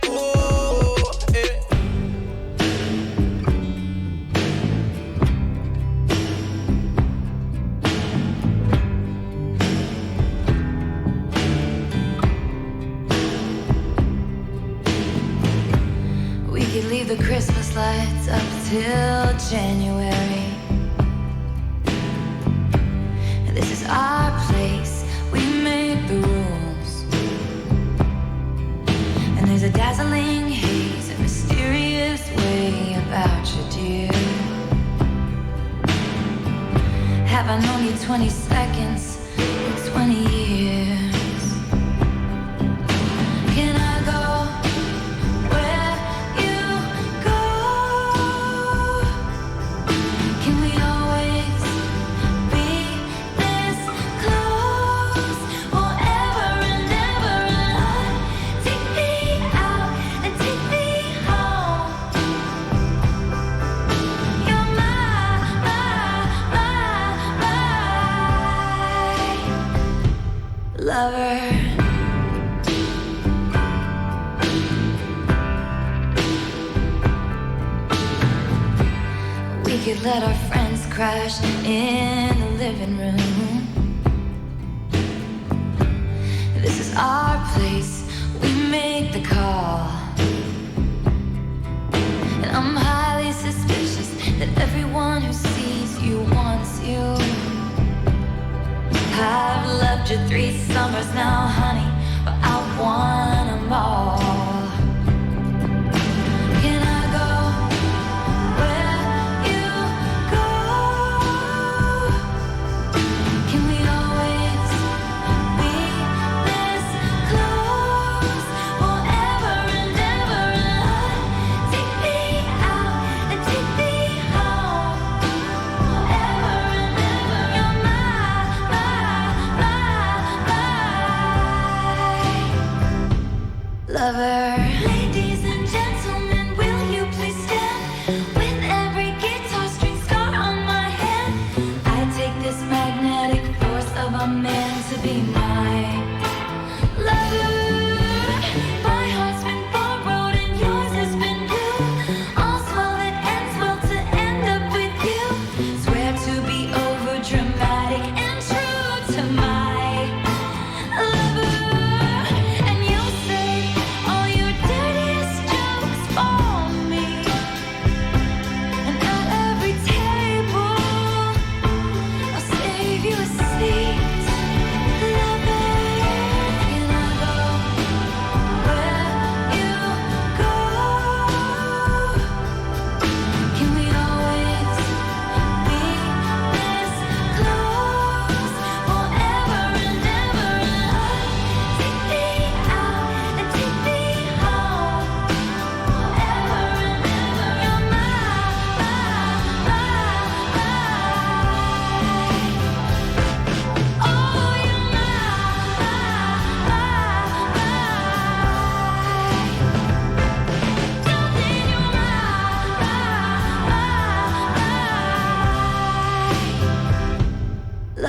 Speaker 19: Ooh, eh.
Speaker 23: We could leave the Christmas lights up till January. This is our place, we make the rules. And there's a dazzling haze, a mysterious way about you, dear. Have I known you 20 seconds, 20 years? Can I go where you go? Can we always be this close? Forever and ever and on. Take me out and take me home. You're my lover. We could let our friends crash in the living room. This is our place, we make the call. And I'm highly suspicious that everyone who sees you wants you. I've loved you 3 summers now, honey, but I want them all. Can I go where you go? Can we always be this close?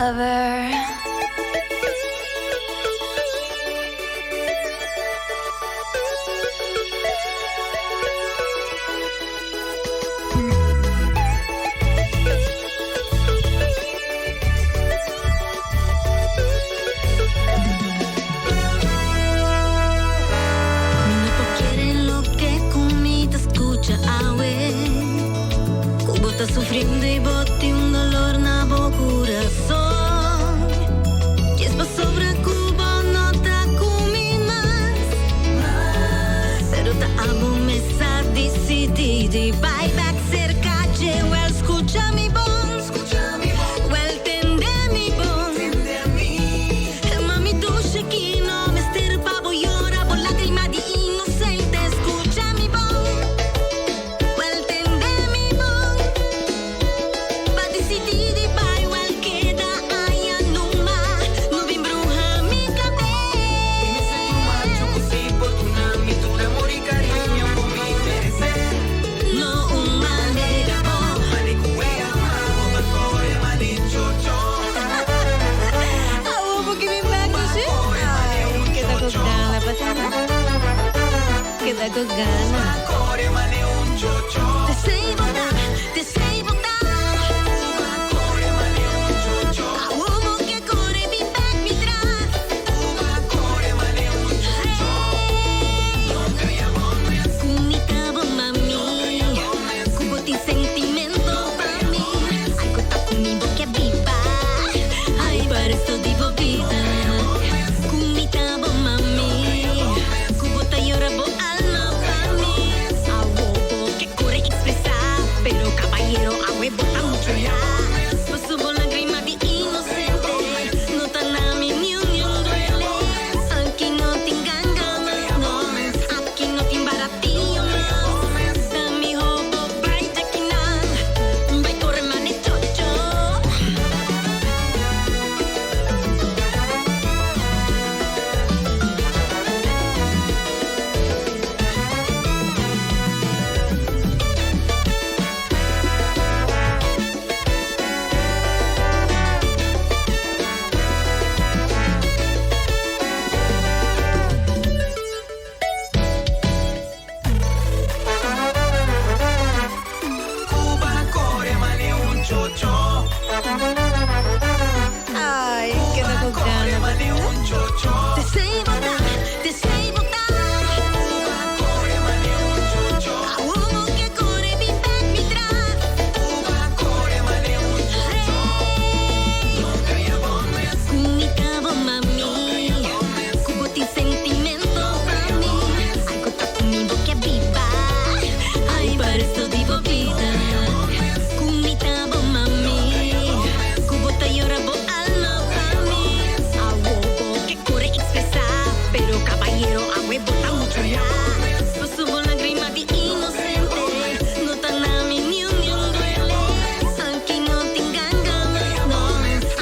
Speaker 23: lover.
Speaker 3: Sufriendo y bote un dolor na bo corazón. Y es pa sobre Cuba no ta comi más. Pero ta amo me sa decididi. Vai back cerca che well escucha mi bon. Well tende mi bon. Mami duce que no me estirpa voy llora por lágrima di inocente. Escucha mi bon.
Speaker 23: Queda con ganas.
Speaker 3: Te sei botar, te sei botar. A uomo che corre mi back mi trae. Kumita bo mami, kubo ti sentimento para mí. Ay kota mi boca viva. Ay para esto digo vida. Kumita bo mami, kubo ta llora bo alma para mí. A uomo que corre expresar, pero caballero a huevo a mucho ya. Pues subo lágrima de inocente, no tan a mi ni un duele. Aquí no te engañan, no, aquí no te embaratillo, no. Da mi hobo, vai tequinan, vai corre mane chocho.
Speaker 23: Ay, queda con ganas.
Speaker 3: Te sei botar, te sei botar. A uomo che corre mi back mi trae. Kumita bo mami, kubo ti sentimento para mí. Ay kota mi boca viva. Ay para esto digo vida. Kumita bo mami, kubo ta llora bo alma para mí. A huevo que corre expresar, pero caballero a huevo ta mucho ya. Pues subo lágrima de inocente, no tan a mi ni un duele. Aquí no te engañan, no,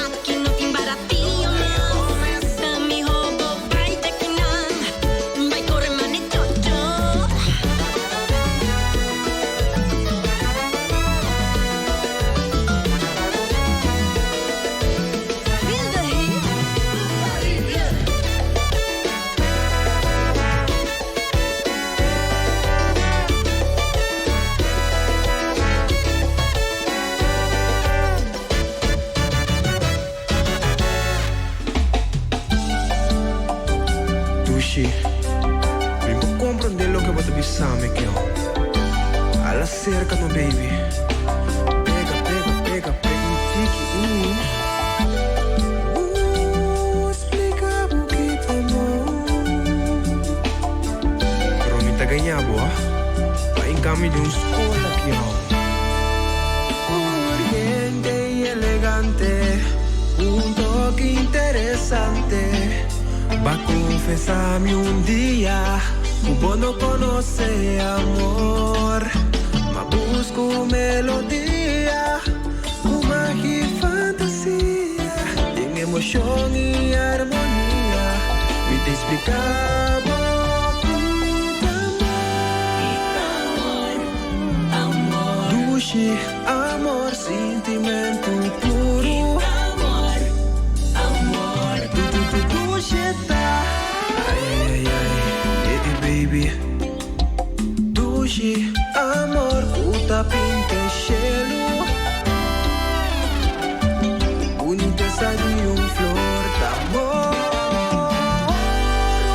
Speaker 3: aquí no te embaratillo, no. Da mi hobo, vai tequinan, vai corre mane chocho. Feel the heat.
Speaker 15: Dushi, mi può comprendere lo che vuoi pensare che ho. Alla cerca no baby. Pega, pega, pega, pega mi tiki. Explica un poquito amor. Pero mi te ganhabo, va en cambio de un escola que ho. Urgente y elegante, un toque interesante. Va a confesarme un día, como no conoce amor. Ma busco melodía, con magia y fantasía, en emoción y armonía. Me te explicaba amor, amor, sentimento puro. amor, puta pinta chelo. Boniteza de flor de amor.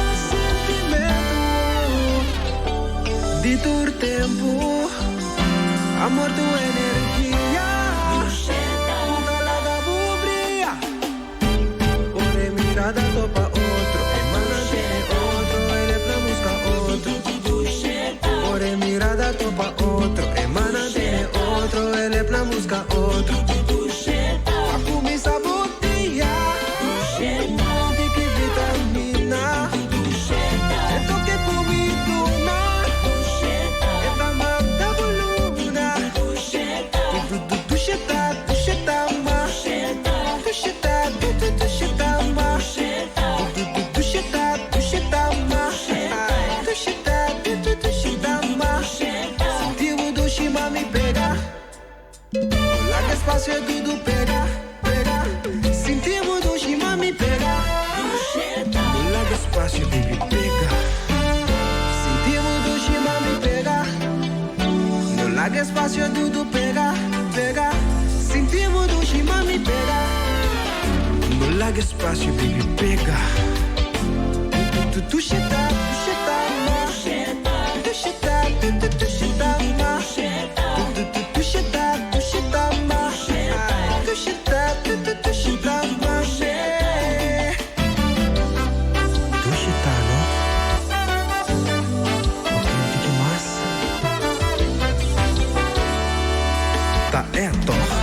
Speaker 15: Un sentimento de tu tempo. Amor, tu energia. Una laga bubria. Ore mirada topa outro. Emana tiene outro. Ele pra buscar outro. Ore mirada topa outro. Emana tiene outro. Ele pra buscar outro. Papo-me saboteia. De que vitamina. É toque comigo na. É pra matar boluna. Tuxeta, tuxeta, ma. Tuxeta, tuxeta, ma. Tuxeta, tuxeta, ma. Tuxeta, tuxeta, ma. Sentiu do shima me pegar. Larga espaço é tudo pega, pega. Sentimos do shima me pegar. Larga espaço, baby, pega. Sentimos do shima me pegar. No larga espaço é tudo pega, pega. Sentimos do shima me pegar. No larga espaço, baby, pega. Tuxeta, tuxeta, ma. Tuxeta, tuxeta, ma. Tuxeta, tuxeta, ma. Tuxeta, tuxeta, ma. Tuxeta, no? Ok, que mais? Tá, é a torre.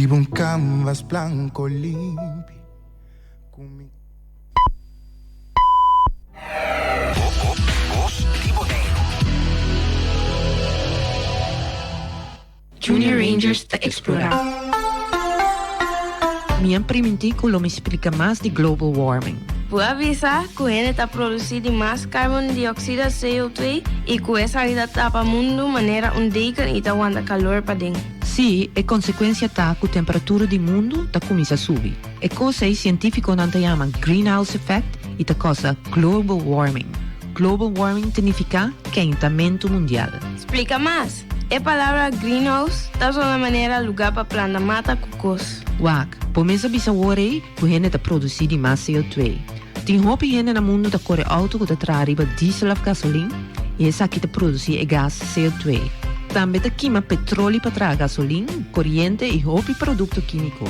Speaker 1: Vivo un canvas blanco limpio.
Speaker 4: Junior Rangers te explorar.
Speaker 7: Minha primintico me explica mais de global warming.
Speaker 18: Vou avisar que ele está produzindo mais carbono dióxido CO2 e que essa ainda tapa o mundo de maneira onde e aguenta calor para dentro.
Speaker 7: Sim, é consequência tá que a temperatura do mundo tá começa a subir. É coisa que científicos não chamam greenhouse effect e tá coisa global warming. Global warming significa quentamento mundial.
Speaker 18: Explica mais. A palavra greenhouse está só na maneira lugar para plantar mata cocos.
Speaker 7: Wak, começa a bisa worry que gente tá produzindo mais CO2. Tem roupa gente no mundo tá corre auto que tá traz diesel ou gasolina e essa aqui tá produzir gás CO2. Também tá queima petróleo para trazer gasolina, corrente e roupa produto químico.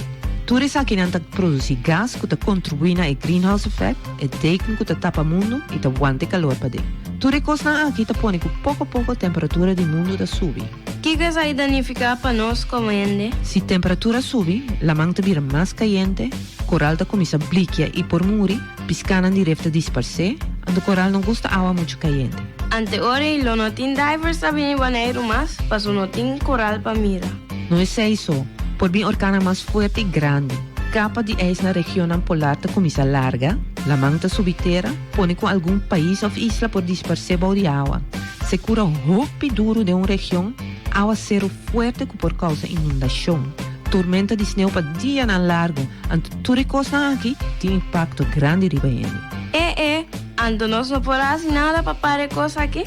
Speaker 7: Tudo isso aqui não tá produzir gás que tá contribuindo ao greenhouse effect e técnico que tá tapa o mundo e tá aguanta calor para dentro. Tudo isso aqui tá põe que pouco a pouco a temperatura do mundo tá subir.
Speaker 18: O que isso aí danifica para nós como gente?
Speaker 7: Se a temperatura sube, a manta vira mais quente, o coral tá começa a bliquear e por muri, piscando direto dispersar, e o coral não gosta de água muito quente.
Speaker 18: Ante ora, lo não tem divers a vir banheiro mais, mas não tem coral para mira.
Speaker 7: Não é isso, por bem orcana mais forte e grande. Capa de eis na região polar tá começa larga, a manta subterra põe com algum país ou isla por dispersar de água. Se cura o roupa duro de uma região, água zero forte por causa de inundação. Tormenta de sneeuw para dia na largo, ante tudo isso aqui tem impacto grande riba ele.
Speaker 18: Ante nós não podemos fazer nada para parar coisa aqui?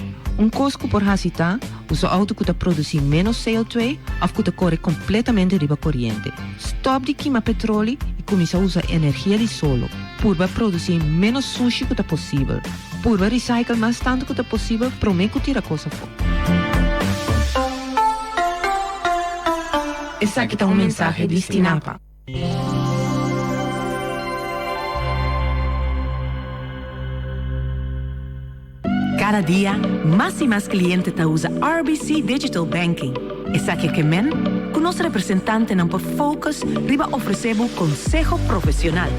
Speaker 7: Cosco por hasita, usa auto que produzir menos CO2 ou que corre completamente riba corrente. Stop de queimar petróleo e começa a usar energia de solo. Purba produzir menos sushi que possível. Purba recycle mais tanto que possível para me tirar coisa fora.
Speaker 4: Esse aqui tá mensagem destinado.
Speaker 24: Cada dia, mais e mais clientes usam RBC Digital Banking. Essa que men, com nosso representante não por focus, riba oferecemos consejo profissional.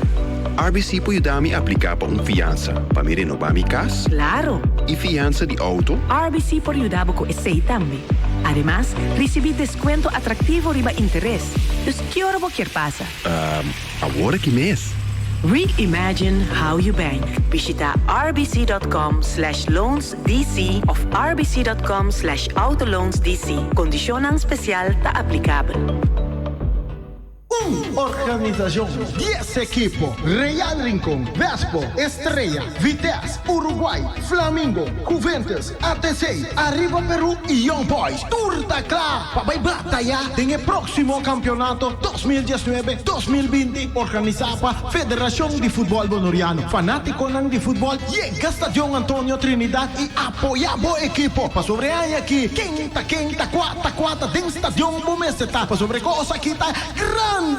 Speaker 25: RBC pode ajudar-me a aplicar para fiança, para me renovar minha casa.
Speaker 24: Claro.
Speaker 25: E fiança de auto.
Speaker 24: RBC pode ajudar com esse também. Además, recibir descuento atrativo riba interés. Então, que hora você quer passa?
Speaker 25: Agora que mês?
Speaker 24: Reimagine how you bank. Visita rbc.com/loansdc of rbc.com/autoloansdc. Condicionan especial está aplicável.
Speaker 16: Organización 10 equipos: Real Rincón, Vespo, Estrella, Vitesse, Uruguay, Flamingo, Juventus, ATC, Arriba Perú y Young Boys. Turta Club para batallar en el próximo campeonato 2019-2020 organizado por Federación de Fútbol Bonoriano. Fanático de fútbol llega a Estadio Antonio Trinidad y apoyamos equipo para sobre ahí aquí. Quinta, cuarta, den Estadio Bomeseta para sobre cosa que está grande.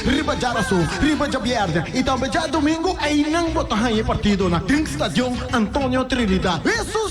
Speaker 16: Riba Jarasu, Riba Javierde e também já domingo aí não botar aí partido na Estadio Antonio Trinidad. Isso